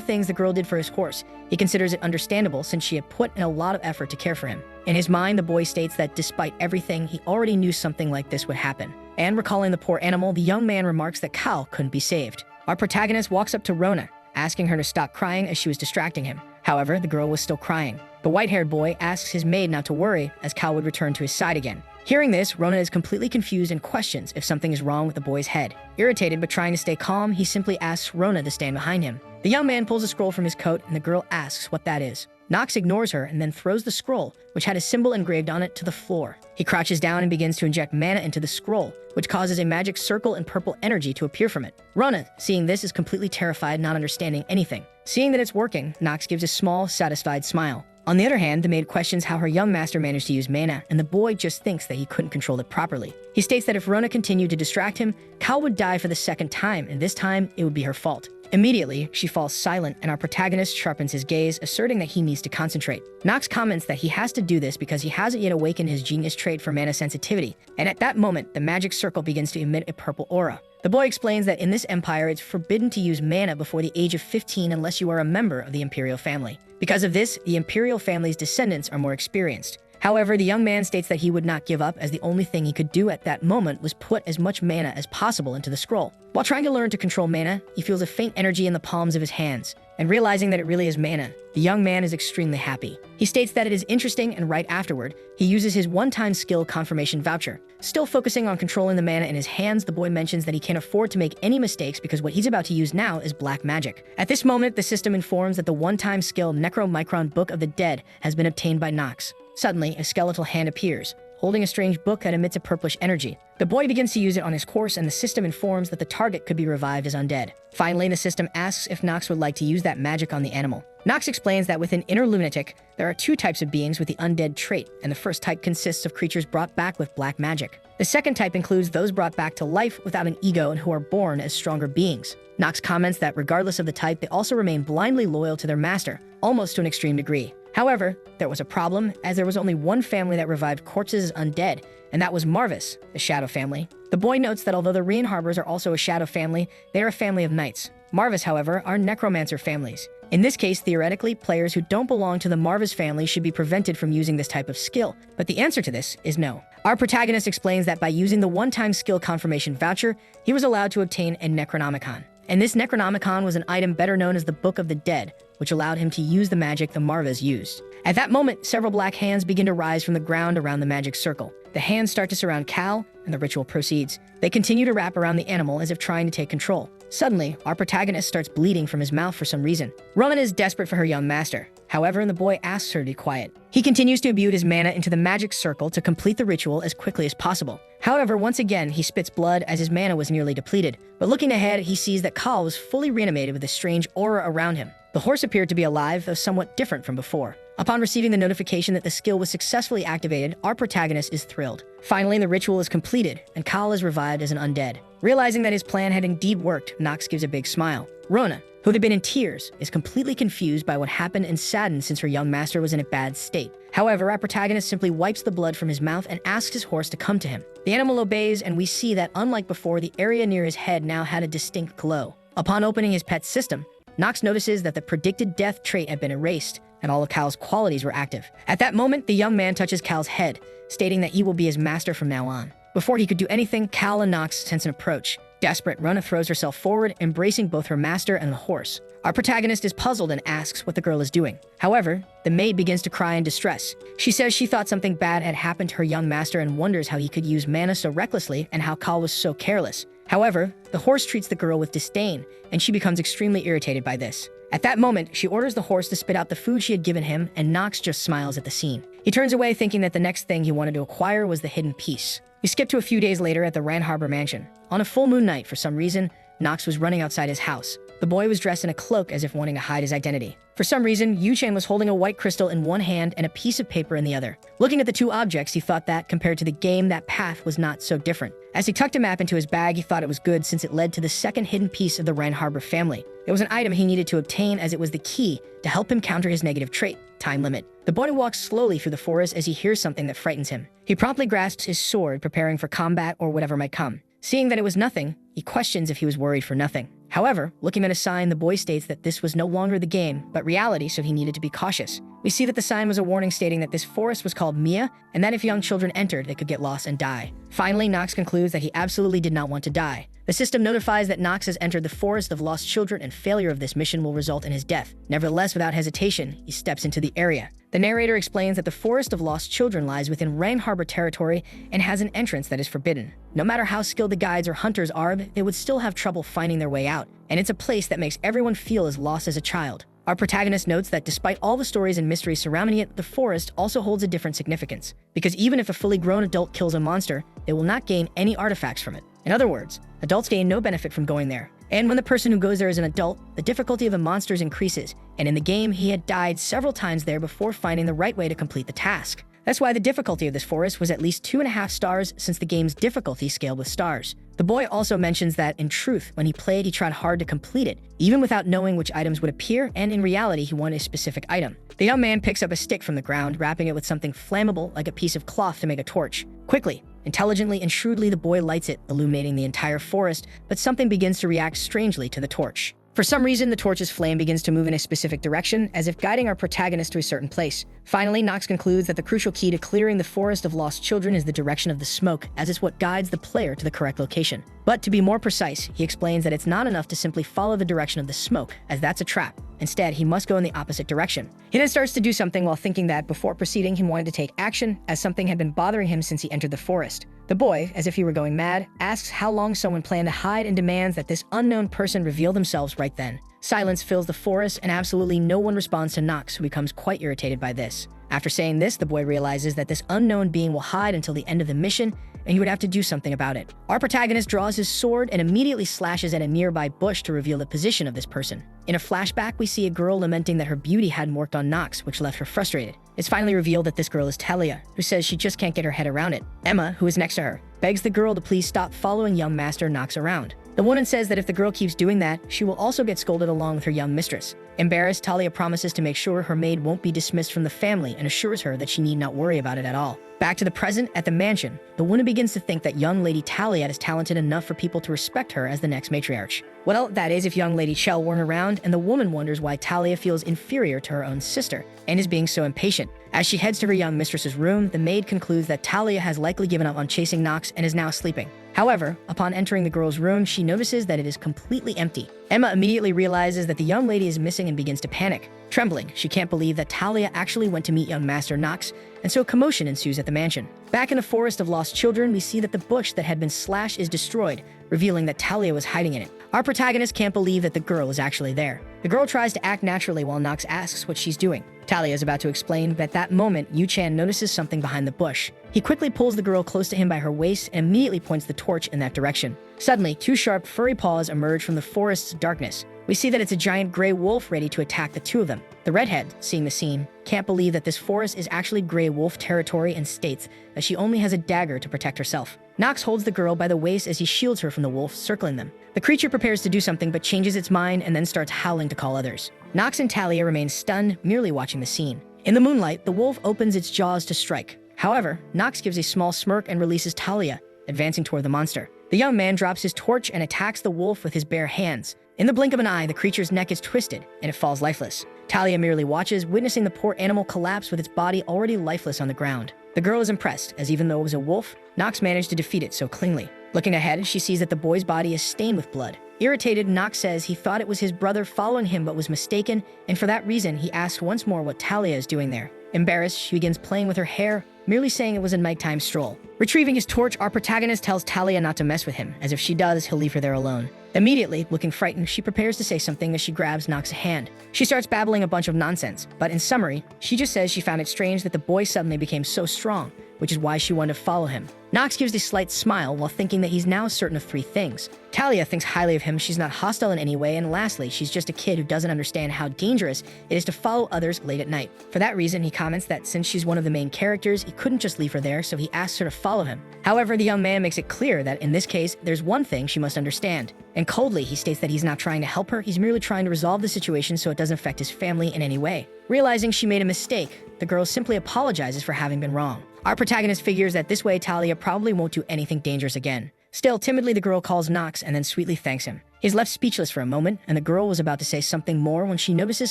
things the girl did for his horse, he considers it understandable since she had put in a lot of effort to care for him. In his mind, the boy states that despite everything, he already knew something like this would happen. And recalling the poor animal, the young man remarks that Cal couldn't be saved. Our protagonist walks up to Rona, asking her to stop crying as she was distracting him. However, the girl was still crying. The white-haired boy asks his maid not to worry as Cal would return to his side again. Hearing this, Rona is completely confused and questions if something is wrong with the boy's head. Irritated but trying to stay calm, he simply asks Rona to stand behind him. The young man pulls a scroll from his coat and the girl asks what that is. Nox ignores her and then throws the scroll, which had a symbol engraved on it, to the floor. He crouches down and begins to inject mana into the scroll, which causes a magic circle and purple energy to appear from it. Rona, seeing this, is completely terrified, not understanding anything. Seeing that it's working, Nox gives a small, satisfied smile. On the other hand, the maid questions how her young master managed to use mana, and the boy just thinks that he couldn't control it properly. He states that if Rona continued to distract him, Cal would die for the second time, and this time, it would be her fault. Immediately, she falls silent, and our protagonist sharpens his gaze, asserting that he needs to concentrate. Nox comments that he has to do this because he hasn't yet awakened his genius trait for mana sensitivity, and at that moment, the magic circle begins to emit a purple aura. The boy explains that in this empire, it's forbidden to use mana before the age of 15 unless you are a member of the imperial family. Because of this, the imperial family's descendants are more experienced. However, the young man states that he would not give up as the only thing he could do at that moment was put as much mana as possible into the scroll. While trying to learn to control mana, he feels a faint energy in the palms of his hands, and realizing that it really is mana, the young man is extremely happy. He states that it is interesting, and right afterward, he uses his one-time skill confirmation voucher. Still focusing on controlling the mana in his hands, the boy mentions that he can't afford to make any mistakes because what he's about to use now is black magic. At this moment, the system informs that the one-time skill Necromicron Book of the Dead has been obtained by Nox. Suddenly, a skeletal hand appears, holding a strange book that emits a purplish energy. The boy begins to use it on his horse, and the system informs that the target could be revived as undead. Finally, the system asks if Nox would like to use that magic on the animal. Nox explains that within Inner Lunatic, there are 2 types of beings with the undead trait, and the first type consists of creatures brought back with black magic. The second type includes those brought back to life without an ego and who are born as stronger beings. Nox comments that regardless of the type, they also remain blindly loyal to their master, almost to an extreme degree. However, there was a problem, as there was only one family that revived corpses as undead, and that was Marvis, the Shadow family. The boy notes that although the Reen Harbors are also a Shadow family, they are a family of knights. Marvis, however, are Necromancer families. In this case, theoretically, players who don't belong to the Marvis family should be prevented from using this type of skill, but the answer to this is no. Our protagonist explains that by using the one-time skill confirmation voucher, he was allowed to obtain a Necronomicon. And this Necronomicon was an item better known as the Book of the Dead, which allowed him to use the magic the Marvas used. At that moment, several black hands begin to rise from the ground around the magic circle. The hands start to surround Cal, and the ritual proceeds. They continue to wrap around the animal as if trying to take control. Suddenly, our protagonist starts bleeding from his mouth for some reason. Roman is desperate for her young master. However, the boy asks her to be quiet. He continues to imbue his mana into the magic circle to complete the ritual as quickly as possible. However, once again, he spits blood as his mana was nearly depleted. But looking ahead, he sees that Cal was fully reanimated with a strange aura around him. The horse appeared to be alive, though somewhat different from before. Upon receiving the notification that the skill was successfully activated, our protagonist is thrilled. Finally, the ritual is completed, and Cal is revived as an undead. Realizing that his plan had indeed worked, Nox gives a big smile. Rona, who had been in tears, is completely confused by what happened and saddened since her young master was in a bad state. However, our protagonist simply wipes the blood from his mouth and asks his horse to come to him. The animal obeys, and we see that, unlike before, the area near his head now had a distinct glow. Upon opening his pet's system, Nox notices that the predicted death trait had been erased, and all of Cal's qualities were active. At that moment, the young man touches Cal's head, stating that he will be his master from now on. Before he could do anything, Cal and Nox sense an approach. Desperate, Rona throws herself forward, embracing both her master and the horse. Our protagonist is puzzled and asks what the girl is doing. However, the maid begins to cry in distress. She says she thought something bad had happened to her young master and wonders how he could use mana so recklessly and how Cal was so careless. However, the horse treats the girl with disdain, and she becomes extremely irritated by this. At that moment, she orders the horse to spit out the food she had given him, and Nox just smiles at the scene. He turns away thinking that the next thing he wanted to acquire was the hidden piece. We skip to a few days later at the Ran Harbor mansion. On a full moon night, for some reason, Nox was running outside his house. The boy was dressed in a cloak as if wanting to hide his identity. For some reason, Yu-chan was holding a white crystal in one hand and a piece of paper in the other. Looking at the two objects, he thought that, compared to the game, that path was not so different. As he tucked a map into his bag, he thought it was good since it led to the second hidden piece of the Ren Harbor family. It was an item he needed to obtain as it was the key to help him counter his negative trait, time limit. The boy walks slowly through the forest as he hears something that frightens him. He promptly grasps his sword, preparing for combat or whatever might come. Seeing that it was nothing, he questions if he was worried for nothing. However, looking at a sign, the boy states that this was no longer the game, but reality, so he needed to be cautious. We see that the sign was a warning stating that this forest was called Mia, and that if young children entered, they could get lost and die. Finally, Nox concludes that he absolutely did not want to die. The system notifies that Nox has entered the Forest of Lost Children, and failure of this mission will result in his death. Nevertheless, without hesitation, he steps into the area. The narrator explains that the Forest of Lost Children lies within Ren Harbor territory and has an entrance that is forbidden. No matter how skilled the guides or hunters are, they would still have trouble finding their way out, and it's a place that makes everyone feel as lost as a child. Our protagonist notes that despite all the stories and mysteries surrounding it, the forest also holds a different significance, because even if a fully grown adult kills a monster, they will not gain any artifacts from it. In other words, adults gain no benefit from going there. And when the person who goes there is an adult, the difficulty of the monsters increases, and in the game, he had died several times there before finding the right way to complete the task. That's why the difficulty of this forest was at least 2.5 stars, since the game's difficulty scaled with stars. The boy also mentions that, in truth, when he played, he tried hard to complete it, even without knowing which items would appear, and in reality, he wanted a specific item. The young man picks up a stick from the ground, wrapping it with something flammable like a piece of cloth to make a torch. Quickly, intelligently, and shrewdly, the boy lights it, illuminating the entire forest, but something begins to react strangely to the torch. For some reason, the torch's flame begins to move in a specific direction, as if guiding our protagonist to a certain place. Finally, Nox concludes that the crucial key to clearing the Forest of Lost Children is the direction of the smoke, as it's what guides the player to the correct location. But to be more precise, he explains that it's not enough to simply follow the direction of the smoke, as that's a trap. Instead, he must go in the opposite direction. He then starts to do something while thinking that, before proceeding, he wanted to take action, as something had been bothering him since he entered the forest. The boy, as if he were going mad, asks how long someone planned to hide and demands that this unknown person reveal themselves right then. Silence fills the forest, and absolutely no one responds to Nox, who becomes quite irritated by this. After saying this, the boy realizes that this unknown being will hide until the end of the mission, and he would have to do something about it. Our protagonist draws his sword and immediately slashes at a nearby bush to reveal the position of this person. In a flashback, we see a girl lamenting that her beauty hadn't worked on Nox, which left her frustrated. It's finally revealed that this girl is Talia, who says she just can't get her head around it. Emma, who is next to her, begs the girl to please stop following young Master Nox around. The woman says that if the girl keeps doing that, she will also get scolded along with her young mistress. Embarrassed, Talia promises to make sure her maid won't be dismissed from the family and assures her that she need not worry about it at all. Back to the present, at the mansion, the woman begins to think that young Lady Talia is talented enough for people to respect her as the next matriarch. Well, that is if young Lady Chell weren't around, and the woman wonders why Talia feels inferior to her own sister and is being so impatient. As she heads to her young mistress's room, the maid concludes that Talia has likely given up on chasing Nox and is now sleeping. However, upon entering the girl's room, she notices that it is completely empty. Emma immediately realizes that the young lady is missing and begins to panic. Trembling, she can't believe that Talia actually went to meet young Master Nox, and so commotion ensues at the mansion. Back in the Forest of Lost Children, we see that the bush that had been slashed is destroyed, revealing that Talia was hiding in it. Our protagonist can't believe that the girl is actually there. The girl tries to act naturally while Nox asks what she's doing. Talia is about to explain, but at that moment, Yu-chan notices something behind the bush. He quickly pulls the girl close to him by her waist and immediately points the torch in that direction. Suddenly, two sharp, furry paws emerge from the forest's darkness. We see that it's a giant gray wolf ready to attack the two of them. The redhead, seeing the scene, can't believe that this forest is actually gray wolf territory and states that she only has a dagger to protect herself. Nox holds the girl by the waist as he shields her from the wolf circling them. The creature prepares to do something but changes its mind and then starts howling to call others. Nox and Talia remain stunned, merely watching the scene. In the moonlight, the wolf opens its jaws to strike. However, Nox gives a small smirk and releases Talia, advancing toward the monster. The young man drops his torch and attacks the wolf with his bare hands. In the blink of an eye, the creature's neck is twisted, and it falls lifeless. Talia merely watches, witnessing the poor animal collapse with its body already lifeless on the ground. The girl is impressed, as even though it was a wolf, Nox managed to defeat it so cleanly. Looking ahead, she sees that the boy's body is stained with blood. Irritated, Nox says he thought it was his brother following him but was mistaken, and for that reason, he asks once more what Talia is doing there. Embarrassed, she begins playing with her hair, merely saying it was a nighttime stroll. Retrieving his torch, our protagonist tells Talia not to mess with him, as if she does, he'll leave her there alone. Immediately, looking frightened, she prepares to say something as she grabs Nox's hand. She starts babbling a bunch of nonsense, but in summary, she just says she found it strange that the boy suddenly became so strong, which is why she wanted to follow him. Nox gives a slight smile while thinking that he's now certain of 3 things. Talia thinks highly of him, she's not hostile in any way, and lastly, she's just a kid who doesn't understand how dangerous it is to follow others late at night. For that reason, he comments that since she's one of the main characters, he couldn't just leave her there, so he asks her to follow him. However, the young man makes it clear that in this case, there's one thing she must understand. And coldly, he states that he's not trying to help her, he's merely trying to resolve the situation so it doesn't affect his family in any way. Realizing she made a mistake, the girl simply apologizes for having been wrong. Our protagonist figures that this way Talia probably won't do anything dangerous again. Still, timidly the girl calls Nox and then sweetly thanks him. He's left speechless for a moment, and the girl was about to say something more when she notices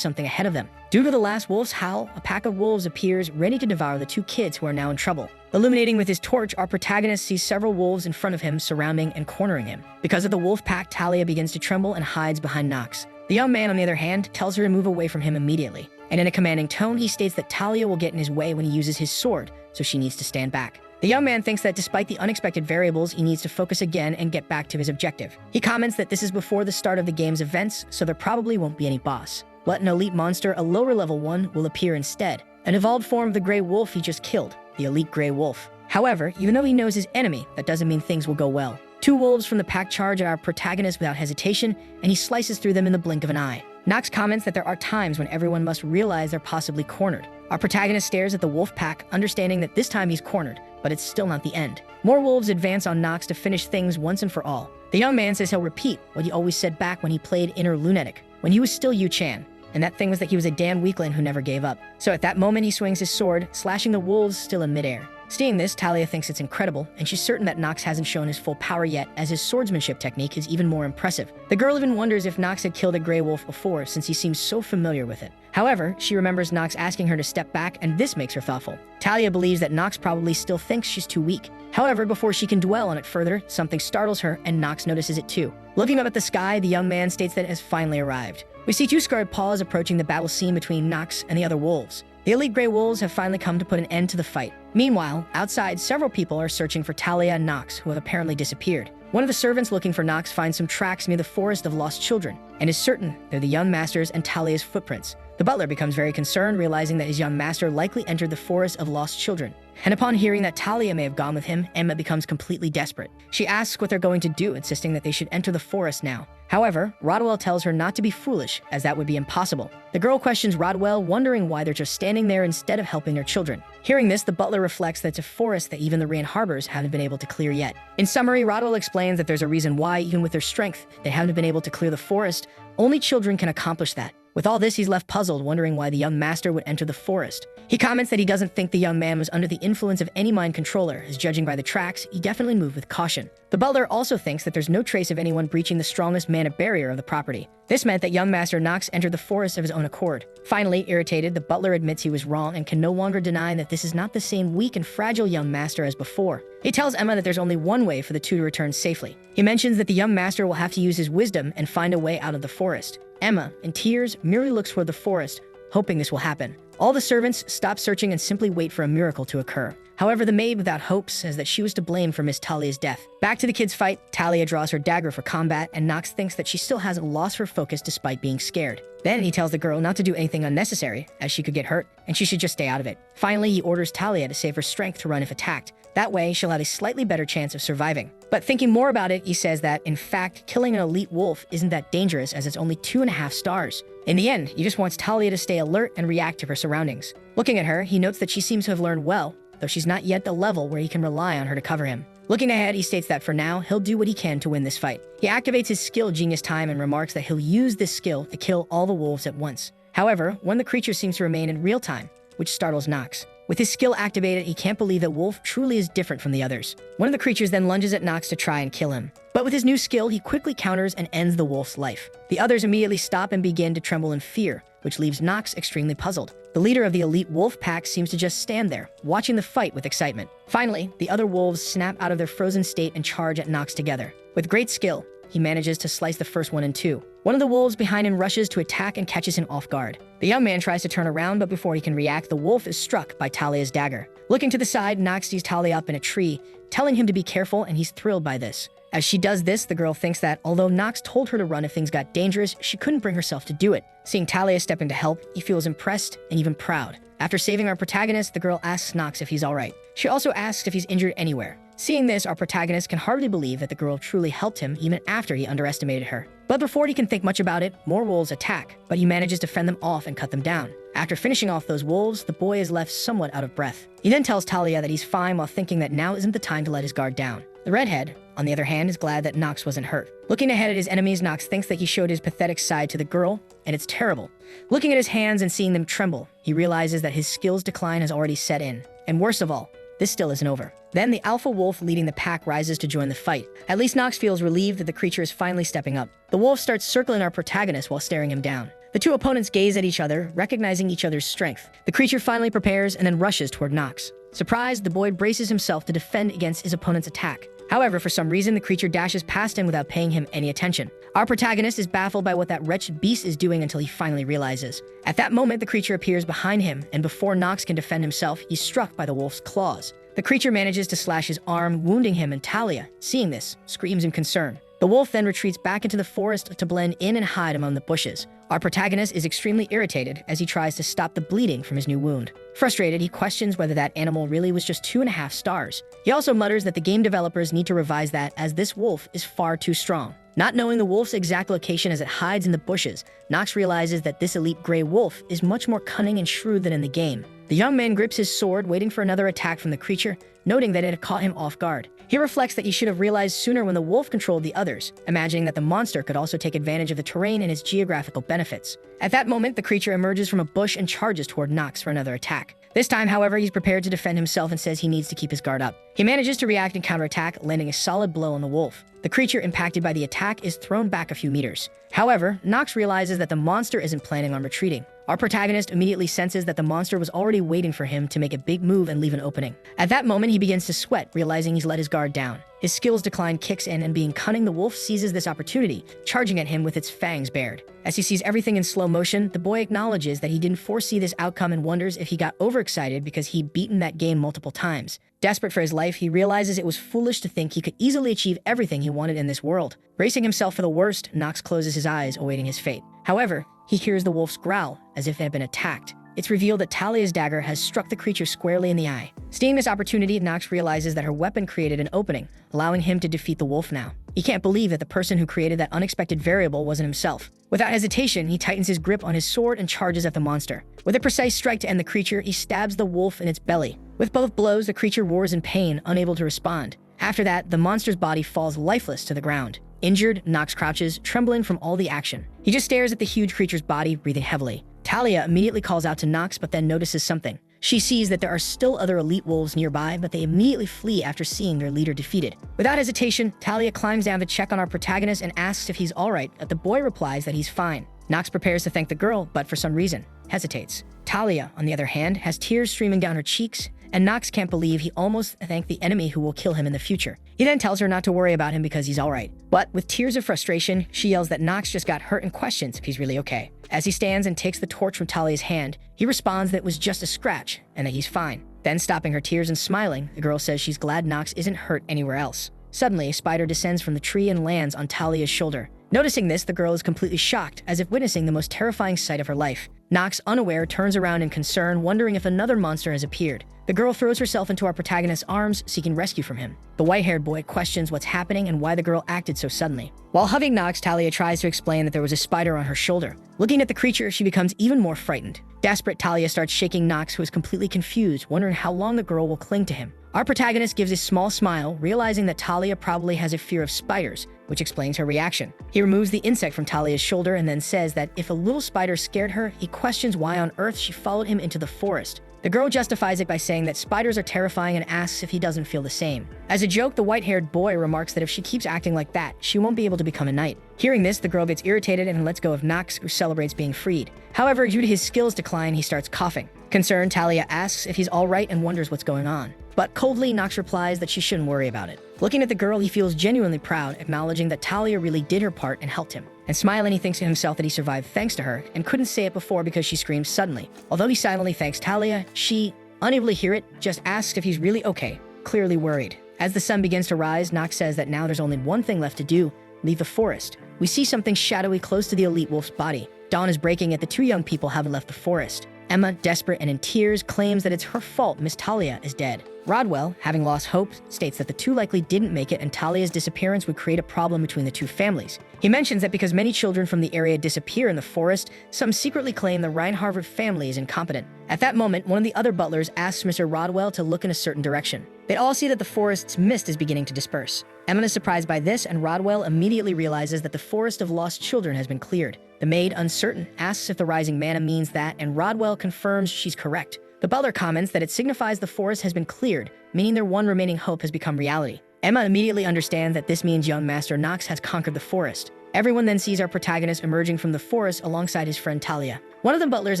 something ahead of them. Due to the last wolf's howl, a pack of wolves appears, ready to devour the 2 kids who are now in trouble. Illuminating with his torch, our protagonist sees several wolves in front of him, surrounding and cornering him. Because of the wolf pack, Talia begins to tremble and hides behind Nox. The young man, on the other hand, tells her to move away from him immediately. And in a commanding tone, he states that Talia will get in his way when he uses his sword, so she needs to stand back. The young man thinks that despite the unexpected variables, he needs to focus again and get back to his objective. He comments that this is before the start of the game's events, so there probably won't be any boss. But an elite monster, a lower level one, will appear instead. An evolved form of the Grey Wolf he just killed, the elite Grey Wolf. However, even though he knows his enemy, that doesn't mean things will go well. 2 wolves from the pack charge at our protagonist without hesitation, and he slices through them in the blink of an eye. Nox comments that there are times when everyone must realize they're possibly cornered. Our protagonist stares at the wolf pack, understanding that this time he's cornered, but it's still not the end. More wolves advance on Nox to finish things once and for all. The young man says he'll repeat what he always said back when he played Inner Lunatic, when he was still Yu-chan, and that thing was that he was a damn weakling who never gave up. So at that moment he swings his sword, slashing the wolves still in midair. Seeing this, Talia thinks it's incredible, and she's certain that Nox hasn't shown his full power yet, as his swordsmanship technique is even more impressive. The girl even wonders if Nox had killed a Grey Wolf before, since he seems so familiar with it. However, she remembers Nox asking her to step back, and this makes her thoughtful. Talia believes that Nox probably still thinks she's too weak. However, before she can dwell on it further, something startles her, and Nox notices it too. Looking up at the sky, the young man states that it has finally arrived. We see 2 scarred paws approaching the battle scene between Nox and the other wolves. The elite Grey Wolves have finally come to put an end to the fight. Meanwhile, outside, several people are searching for Talia and Nox, who have apparently disappeared. One of the servants looking for Nox finds some tracks near the Forest of Lost Children, and is certain they're the young master's and Talia's footprints. The butler becomes very concerned, realizing that his young master likely entered the Forest of Lost Children. And upon hearing that Talia may have gone with him, Emma becomes completely desperate. She asks what they're going to do, insisting that they should enter the forest now. However, Rodwell tells her not to be foolish, as that would be impossible. The girl questions Rodwell, wondering why they're just standing there instead of helping their children. Hearing this, the butler reflects that it's a forest that even the Rain Harbors haven't been able to clear yet. In summary, Rodwell explains that there's a reason why, even with their strength, they haven't been able to clear the forest. Only children can accomplish that. With all this, he's left puzzled, wondering why the young master would enter the forest. He comments that he doesn't think the young man was under the influence of any mind controller, as judging by the tracks, he definitely moved with caution. The butler also thinks that there's no trace of anyone breaching the strongest mana barrier of the property. This meant that young Master Nox entered the forest of his own accord. Finally, irritated, the butler admits he was wrong and can no longer deny that this is not the same weak and fragile young master as before. He tells Emma that there's only one way for the 2 to return safely. He mentions that the young master will have to use his wisdom and find a way out of the forest. Emma, in tears, merely looks toward the forest, hoping this will happen. All the servants stop searching and simply wait for a miracle to occur. However, the maid without hope says that she was to blame for Miss Talia's death. Back to the kids' fight, Talia draws her dagger for combat, and Nox thinks that she still hasn't lost her focus despite being scared. Then he tells the girl not to do anything unnecessary, as she could get hurt, and she should just stay out of it. Finally, he orders Talia to save her strength to run if attacked. That way, she'll have a slightly better chance of surviving. But thinking more about it, he says that, in fact, killing an elite wolf isn't that dangerous, as it's only 2.5 stars. In the end, he just wants Talia to stay alert and react to her surroundings. Looking at her, he notes that she seems to have learned well, though she's not yet the level where he can rely on her to cover him. Looking ahead, he states that for now, he'll do what he can to win this fight. He activates his skill Genius Time and remarks that he'll use this skill to kill all the wolves at once. However, one of the creatures seems to remain in real time, which startles Nox. With his skill activated, he can't believe that Wolf truly is different from the others. One of the creatures then lunges at Nox to try and kill him. But with his new skill, he quickly counters and ends the wolf's life. The others immediately stop and begin to tremble in fear, which leaves Nox extremely puzzled. The leader of the elite wolf pack seems to just stand there, watching the fight with excitement. Finally, the other wolves snap out of their frozen state and charge at Nox together. With great skill, he manages to slice the first one in 2. One of the wolves behind him rushes to attack and catches him off guard. The young man tries to turn around, but before he can react, the wolf is struck by Talia's dagger. Looking to the side, Nox sees Talia up in a tree, telling him to be careful, and he's thrilled by this. As she does this, the girl thinks that, although Nox told her to run if things got dangerous, she couldn't bring herself to do it. Seeing Talia stepping to help, he feels impressed and even proud. After saving our protagonist, the girl asks Nox if he's alright. She also asks if he's injured anywhere. Seeing this, our protagonist can hardly believe that the girl truly helped him even after he underestimated her. But before he can think much about it, more wolves attack, but he manages to fend them off and cut them down. After finishing off those wolves, the boy is left somewhat out of breath. He then tells Talia that he's fine while thinking that now isn't the time to let his guard down. The redhead, on the other hand, is glad that Nox wasn't hurt. Looking ahead at his enemies, Nox thinks that he showed his pathetic side to the girl, and it's terrible. Looking at his hands and seeing them tremble, he realizes that his skills decline has already set in. And worst of all, this still isn't over. Then the alpha wolf leading the pack rises to join the fight. At least Nox feels relieved that the creature is finally stepping up. The wolf starts circling our protagonist while staring him down. The two opponents gaze at each other, recognizing each other's strength. The creature finally prepares and then rushes toward Nox. Surprised, the boy braces himself to defend against his opponent's attack. However, for some reason, the creature dashes past him without paying him any attention. Our protagonist is baffled by what that wretched beast is doing until he finally realizes. At that moment, the creature appears behind him, and before Nox can defend himself, he's struck by the wolf's claws. The creature manages to slash his arm, wounding him, and Talia, seeing this, screams in concern. The wolf then retreats back into the forest to blend in and hide among the bushes. Our protagonist is extremely irritated as he tries to stop the bleeding from his new wound. Frustrated, he questions whether that animal really was just 2.5 stars. He also mutters that the game developers need to revise that as this wolf is far too strong. Not knowing the wolf's exact location as it hides in the bushes, Nox realizes that this elite gray wolf is much more cunning and shrewd than in the game. The young man grips his sword, waiting for another attack from the creature, noting that it had caught him off guard. He reflects that he should have realized sooner when the wolf controlled the others, imagining that the monster could also take advantage of the terrain and its geographical benefits. At that moment, the creature emerges from a bush and charges toward Nox for another attack. This time, however, he's prepared to defend himself and says he needs to keep his guard up. He manages to react and counterattack, landing a solid blow on the wolf. The creature impacted by the attack is thrown back a few meters. However, Nox realizes that the monster isn't planning on retreating. Our protagonist immediately senses that the monster was already waiting for him to make a big move and leave an opening. At that moment, he begins to sweat, realizing he's let his guard down. His skills decline kicks in, and being cunning, the wolf seizes this opportunity, charging at him with its fangs bared. As he sees everything in slow motion, the boy acknowledges that he didn't foresee this outcome and wonders if he got overexcited because he'd beaten that game multiple times. Desperate for his life, he realizes it was foolish to think he could easily achieve everything he wanted in this world. Bracing himself for the worst, Nox closes his eyes, awaiting his fate. However, he hears the wolf's growl, as if it had been attacked. It's revealed that Talia's dagger has struck the creature squarely in the eye. Seeing this opportunity, Nox realizes that her weapon created an opening, allowing him to defeat the wolf now. He can't believe that the person who created that unexpected variable wasn't himself. Without hesitation, he tightens his grip on his sword and charges at the monster. With a precise strike to end the creature, he stabs the wolf in its belly. With both blows, the creature roars in pain, unable to respond. After that, the monster's body falls lifeless to the ground. Injured, Nox crouches, trembling from all the action. He just stares at the huge creature's body, breathing heavily. Talia immediately calls out to Nox, but then notices something. She sees that there are still other elite wolves nearby, but they immediately flee after seeing their leader defeated. Without hesitation, Talia climbs down to check on our protagonist and asks if he's alright, but the boy replies that he's fine. Nox prepares to thank the girl, but for some reason, hesitates. Talia, on the other hand, has tears streaming down her cheeks, and Nox can't believe he almost thanked the enemy who will kill him in the future. He then tells her not to worry about him because he's alright. But with tears of frustration, she yells that Nox just got hurt and questions if he's really okay. As he stands and takes the torch from Talia's hand, he responds that it was just a scratch and that he's fine. Then, stopping her tears and smiling, the girl says she's glad Nox isn't hurt anywhere else. Suddenly, a spider descends from the tree and lands on Talia's shoulder. Noticing this, the girl is completely shocked, as if witnessing the most terrifying sight of her life. Nox, unaware, turns around in concern, wondering if another monster has appeared. The girl throws herself into our protagonist's arms, seeking rescue from him. The white-haired boy questions what's happening and why the girl acted so suddenly. While hugging Nox, Talia tries to explain that there was a spider on her shoulder. Looking at the creature, she becomes even more frightened. Desperate, Talia starts shaking Nox, who is completely confused, wondering how long the girl will cling to him. Our protagonist gives a small smile, realizing that Talia probably has a fear of spiders, which explains her reaction. He removes the insect from Talia's shoulder and then says that if a little spider scared her, he questions why on earth she followed him into the forest. The girl justifies it by saying that spiders are terrifying and asks if he doesn't feel the same. As a joke, the white-haired boy remarks that if she keeps acting like that, she won't be able to become a knight. Hearing this, the girl gets irritated and lets go of Nox, who celebrates being freed. However, due to his skills decline, he starts coughing. Concerned, Talia asks if he's alright and wonders what's going on. But coldly, Nox replies that she shouldn't worry about it. Looking at the girl, he feels genuinely proud, acknowledging that Talia really did her part and helped him. And smiling, he thinks to himself that he survived thanks to her, and couldn't say it before because she screamed suddenly. Although he silently thanks Talia, she, unable to hear it, just asks if he's really okay, clearly worried. As the sun begins to rise, Nox says that now there's only one thing left to do: leave the forest. We see something shadowy close to the elite wolf's body. Dawn is breaking, yet the two young people haven't left the forest. Emma, desperate and in tears, claims that it's her fault Miss Talia is dead. Rodwell, having lost hope, states that the two likely didn't make it and Talia's disappearance would create a problem between the two families. He mentions that because many children from the area disappear in the forest, some secretly claim the Reinhardt family is incompetent. At that moment, one of the other butlers asks Mr. Rodwell to look in a certain direction. They all see that the forest's mist is beginning to disperse. Emma is surprised by this, and Rodwell immediately realizes that the forest of lost children has been cleared. The maid, uncertain, asks if the rising mana means that, and Rodwell confirms she's correct. The butler comments that it signifies the forest has been cleared, meaning their one remaining hope has become reality. Emma immediately understands that this means young Master Nox has conquered the forest. Everyone then sees our protagonist emerging from the forest alongside his friend Talia. One of the butlers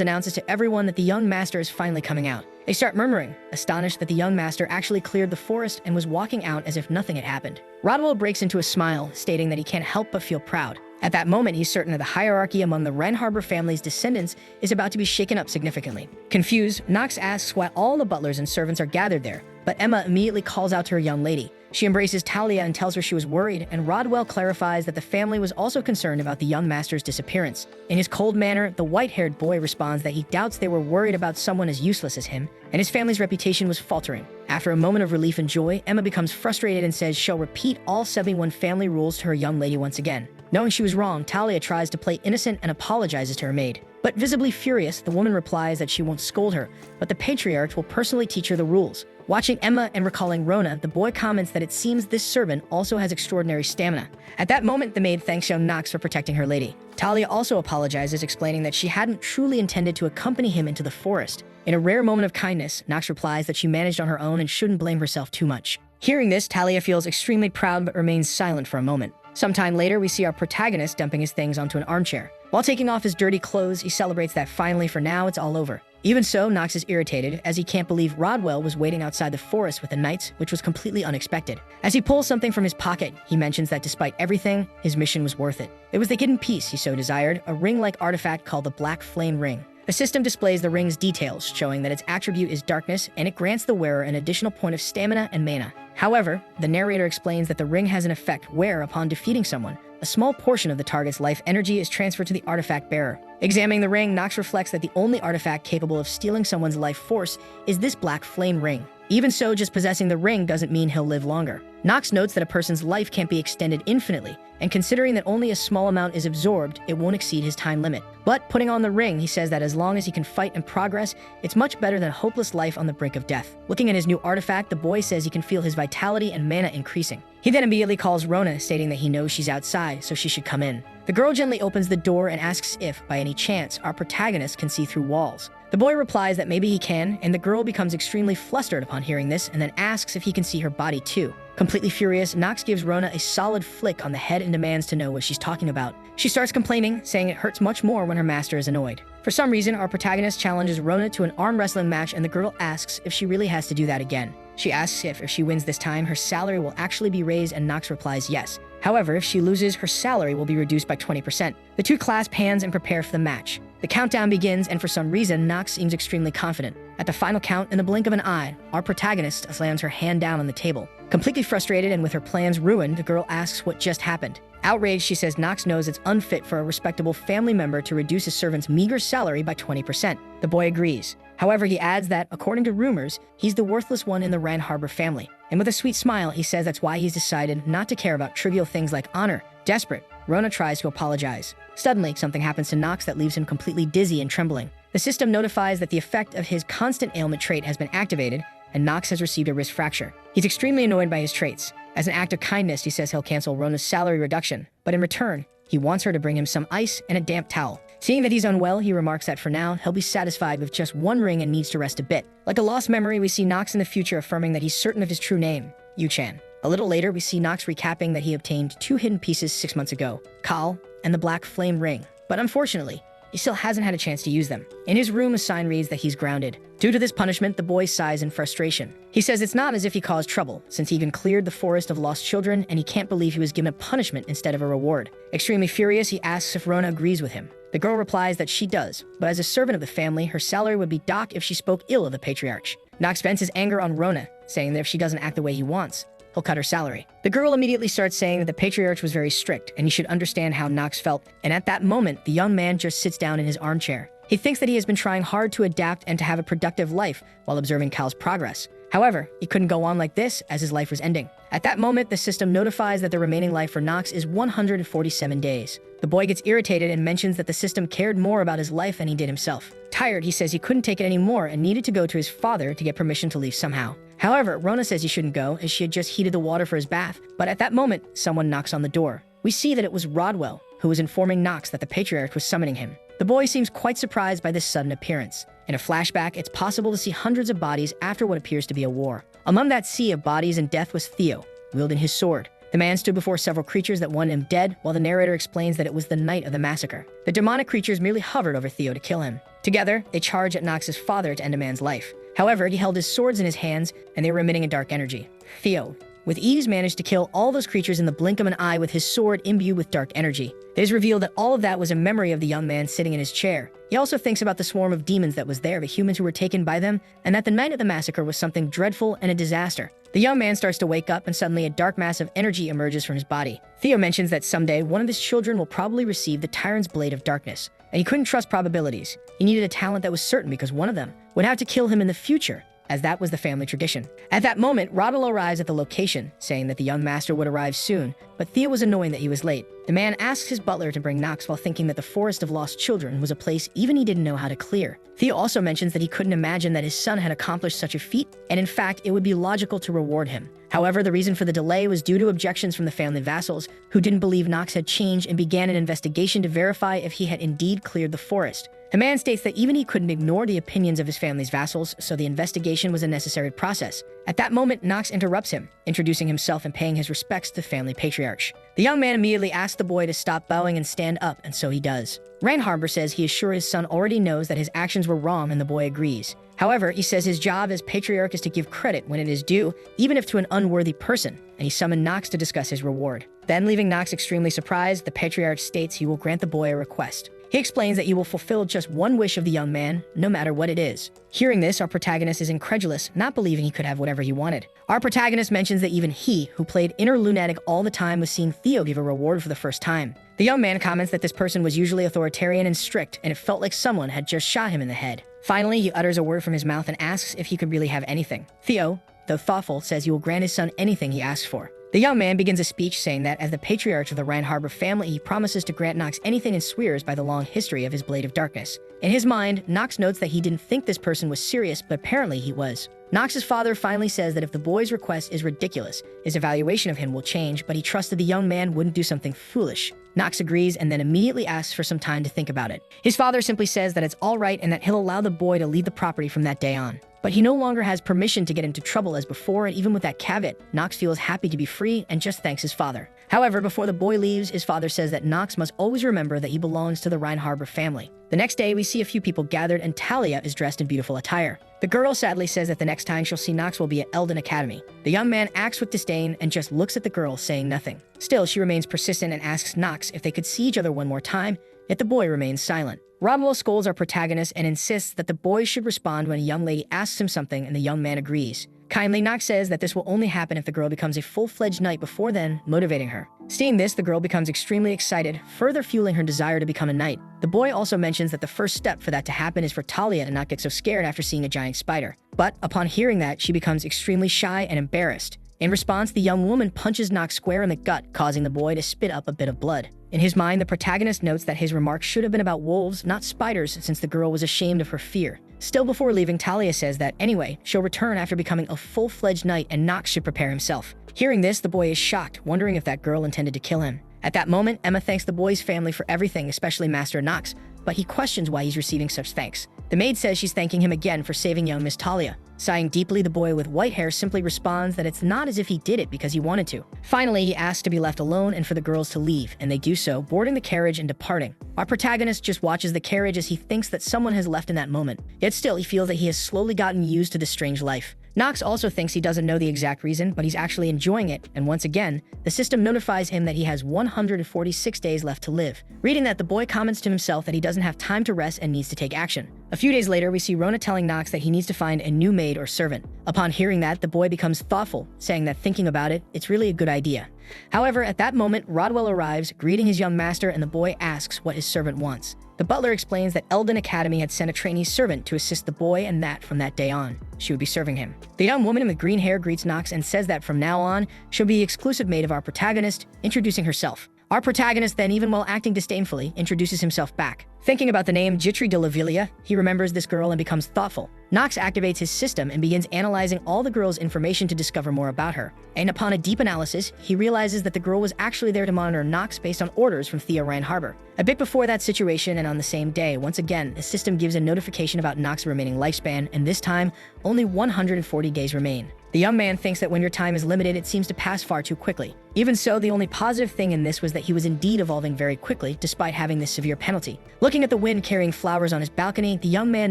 announces to everyone that the young master is finally coming out. They start murmuring, astonished that the young master actually cleared the forest and was walking out as if nothing had happened. Rodwell breaks into a smile, stating that he can't help but feel proud. At that moment, he's certain that the hierarchy among the Reinhardt family's descendants is about to be shaken up significantly. Confused, Nox asks why all the butlers and servants are gathered there, but Emma immediately calls out to her young lady. She embraces Talia and tells her she was worried, and Rodwell clarifies that the family was also concerned about the young master's disappearance. In his cold manner, the white-haired boy responds that he doubts they were worried about someone as useless as him, and his family's reputation was faltering. After a moment of relief and joy, Emma becomes frustrated and says she'll repeat all 71 family rules to her young lady once again. Knowing she was wrong, Talia tries to play innocent and apologizes to her maid. But visibly furious, the woman replies that she won't scold her, but the patriarch will personally teach her the rules. Watching Emma and recalling Rona, the boy comments that it seems this servant also has extraordinary stamina. At that moment, the maid thanks young Nox for protecting her lady. Talia also apologizes, explaining that she hadn't truly intended to accompany him into the forest. In a rare moment of kindness, Nox replies that she managed on her own and shouldn't blame herself too much. Hearing this, Talia feels extremely proud but remains silent for a moment. Sometime later, we see our protagonist dumping his things onto an armchair. While taking off his dirty clothes, he celebrates that finally, for now, it's all over. Even so, Nox is irritated, as he can't believe Rodwell was waiting outside the forest with the knights, which was completely unexpected. As he pulls something from his pocket, he mentions that despite everything, his mission was worth it. It was the hidden piece he so desired, a ring-like artifact called the Black Flame Ring. The system displays the ring's details, showing that its attribute is darkness, and it grants the wearer an additional point of stamina and mana. However, the narrator explains that the ring has an effect where, upon defeating someone, a small portion of the target's life energy is transferred to the artifact bearer. Examining the ring, Nox reflects that the only artifact capable of stealing someone's life force is this Black Flame Ring. Even so, just possessing the ring doesn't mean he'll live longer. Nox notes that a person's life can't be extended infinitely, and considering that only a small amount is absorbed, it won't exceed his time limit. But putting on the ring, he says that as long as he can fight and progress, it's much better than a hopeless life on the brink of death. Looking at his new artifact, the boy says he can feel his vitality and mana increasing. He then immediately calls Rona, stating that he knows she's outside, so she should come in. The girl gently opens the door and asks if, by any chance, our protagonist can see through walls. The boy replies that maybe he can, and the girl becomes extremely flustered upon hearing this and then asks if he can see her body too. Completely furious, Nox gives Rona a solid flick on the head and demands to know what she's talking about. She starts complaining, saying it hurts much more when her master is annoyed. For some reason, our protagonist challenges Rona to an arm wrestling match, and the girl asks if she really has to do that again. She asks if she wins this time, her salary will actually be raised, and Nox replies yes. However, if she loses, her salary will be reduced by 20%. The two clasp hands and prepare for the match. The countdown begins, and for some reason, Nox seems extremely confident. At the final count, in the blink of an eye, our protagonist slams her hand down on the table. Completely frustrated and with her plans ruined, the girl asks what just happened. Outraged, she says Nox knows it's unfit for a respectable family member to reduce a servant's meager salary by 20%. The boy agrees. However, he adds that, according to rumors, he's the worthless one in the Reinhardt family. And with a sweet smile, he says that's why he's decided not to care about trivial things like honor. Desperate, Rona tries to apologize. Suddenly, something happens to Nox that leaves him completely dizzy and trembling. The system notifies that the effect of his constant ailment trait has been activated, and Nox has received a wrist fracture. He's extremely annoyed by his traits. As an act of kindness, he says he'll cancel Rona's salary reduction, but in return, he wants her to bring him some ice and a damp towel. Seeing that he's unwell, he remarks that for now, he'll be satisfied with just one ring and needs to rest a bit. Like a lost memory, we see Nox in the future affirming that he's certain of his true name, Yu-chan. A little later, we see Nox recapping that he obtained 2 hidden pieces 6 months ago, Kal and the Black Flame Ring. But unfortunately, he still hasn't had a chance to use them. In his room, a sign reads that he's grounded. Due to this punishment, the boy sighs in frustration. He says it's not as if he caused trouble, since he even cleared the forest of lost children, and he can't believe he was given a punishment instead of a reward. Extremely furious, he asks if Rona agrees with him. The girl replies that she does, but as a servant of the family, her salary would be docked if she spoke ill of the patriarch. Nox vents his anger on Rona, saying that if she doesn't act the way he wants, he'll cut her salary. The girl immediately starts saying that the patriarch was very strict, and he should understand how Nox felt, and at that moment, the young man just sits down in his armchair. He thinks that he has been trying hard to adapt and to have a productive life while observing Kal's progress. However, he couldn't go on like this as his life was ending. At that moment, the system notifies that the remaining life for Nox is 147 days. The boy gets irritated and mentions that the system cared more about his life than he did himself. Tired, he says he couldn't take it anymore and needed to go to his father to get permission to leave somehow. However, Rona says he shouldn't go as she had just heated the water for his bath. But at that moment, someone knocks on the door. We see that it was Rodwell, who was informing Nox that the patriarch was summoning him. The boy seems quite surprised by this sudden appearance. In a flashback, it's possible to see hundreds of bodies after what appears to be a war. Among that sea of bodies and death was Theo, wielding his sword. The man stood before several creatures that wanted him dead, while the narrator explains that it was the night of the massacre. The demonic creatures merely hovered over Theo to kill him. Together, they charged at Nox's father to end a man's life. However, he held his swords in his hands, and they were emitting a dark energy. Theo, with ease, managed to kill all those creatures in the blink of an eye with his sword imbued with dark energy. It is revealed that all of that was a memory of the young man sitting in his chair. He also thinks about the swarm of demons that was there, the humans who were taken by them, and that the night of the massacre was something dreadful and a disaster. The young man starts to wake up, and suddenly a dark mass of energy emerges from his body. Theo mentions that someday one of his children will probably receive the Tyrant's Blade of Darkness, and he couldn't trust probabilities. He needed a talent that was certain because one of them would have to kill him in the future, as that was the family tradition. At that moment, Rodwell arrives at the location, saying that the young master would arrive soon, but Theo was annoying that he was late. The man asks his butler to bring Nox while thinking that the Forest of Lost Children was a place even he didn't know how to clear. Theo also mentions that he couldn't imagine that his son had accomplished such a feat, and in fact, it would be logical to reward him. However, the reason for the delay was due to objections from the family vassals, who didn't believe Nox had changed and began an investigation to verify if he had indeed cleared the forest. The man states that even he couldn't ignore the opinions of his family's vassals, so the investigation was a necessary process. At that moment, Nox interrupts him, introducing himself and paying his respects to the family patriarch. The young man immediately asks the boy to stop bowing and stand up, and so he does. Reinhardt says he is sure his son already knows that his actions were wrong, and the boy agrees. However, he says his job as patriarch is to give credit when it is due, even if to an unworthy person, and he summoned Nox to discuss his reward. Then, leaving Nox extremely surprised, the patriarch states he will grant the boy a request. He explains that he will fulfill just one wish of the young man, no matter what it is. Hearing this, our protagonist is incredulous, not believing he could have whatever he wanted. Our protagonist mentions that even he, who played inner lunatic all the time, was seeing Theo give a reward for the first time. The young man comments that this person was usually authoritarian and strict, and it felt like someone had just shot him in the head. Finally, he utters a word from his mouth and asks if he could really have anything. Theo, though thoughtful, says he will grant his son anything he asks for. The young man begins a speech saying that as the patriarch of the Reinhardt family, he promises to grant Nox anything and swears by the long history of his Blade of Darkness. In his mind, Nox notes that he didn't think this person was serious, but apparently he was. Nox's father finally says that if the boy's request is ridiculous, his evaluation of him will change, but he trusted the young man wouldn't do something foolish. Nox agrees and then immediately asks for some time to think about it. His father simply says that it's all right and that he'll allow the boy to leave the property from that day on. But he no longer has permission to get into trouble as before, and even with that caveat, Nox feels happy to be free and just thanks his father. However, before the boy leaves, his father says that Nox must always remember that he belongs to the Reinhardt family. The next day, we see a few people gathered and Talia is dressed in beautiful attire. The girl sadly says that the next time she'll see Nox will be at Elden Academy. The young man acts with disdain and just looks at the girl, saying nothing. Still, she remains persistent and asks Nox if they could see each other one more time, yet the boy remains silent. Rodwell scolds our protagonist and insists that the boy should respond when a young lady asks him something, and the young man agrees. Kindly, Nox says that this will only happen if the girl becomes a full-fledged knight before then, motivating her. Seeing this, the girl becomes extremely excited, further fueling her desire to become a knight. The boy also mentions that the first step for that to happen is for Talia to not get so scared after seeing a giant spider. But upon hearing that, she becomes extremely shy and embarrassed. In response, the young woman punches Nox square in the gut, causing the boy to spit up a bit of blood. In his mind, the protagonist notes that his remarks should have been about wolves, not spiders, since the girl was ashamed of her fear. Still, before leaving, Talia says that, anyway, she'll return after becoming a full-fledged knight and Nox should prepare himself. Hearing this, the boy is shocked, wondering if that girl intended to kill him. At that moment, Emma thanks the boy's family for everything, especially Master Nox, but he questions why he's receiving such thanks. The maid says she's thanking him again for saving young Miss Talia. Sighing deeply, the boy with white hair simply responds that it's not as if he did it because he wanted to. Finally, he asks to be left alone and for the girls to leave, and they do so, boarding the carriage and departing. Our protagonist just watches the carriage as he thinks that someone has left in that moment. Yet still, he feels that he has slowly gotten used to this strange life. Nox also thinks he doesn't know the exact reason, but he's actually enjoying it, and once again, the system notifies him that he has 146 days left to live. Reading that, the boy comments to himself that he doesn't have time to rest and needs to take action. A few days later, we see Rona telling Nox that he needs to find a new maid or servant. Upon hearing that, the boy becomes thoughtful, saying that thinking about it, it's really a good idea. However, at that moment, Rodwell arrives, greeting his young master, and the boy asks what his servant wants. The butler explains that Eldon Academy had sent a trainee servant to assist the boy and that from that day on, she would be serving him. The young woman with green hair greets Nox and says that from now on, she'll be the exclusive maid of our protagonist, introducing herself. Our protagonist then, even while acting disdainfully, introduces himself back. Thinking about the name Jitri de la Villa, he remembers this girl and becomes thoughtful. Nox activates his system and begins analyzing all the girl's information to discover more about her. And upon a deep analysis, he realizes that the girl was actually there to monitor Nox based on orders from Theo Reinharber. A bit before that situation and on the same day, once again, the system gives a notification about Nox's remaining lifespan, and this time, only 140 days remain. The young man thinks that when your time is limited, it seems to pass far too quickly. Even so, the only positive thing in this was that he was indeed evolving very quickly, despite having this severe penalty. Looking at the wind carrying flowers on his balcony, the young man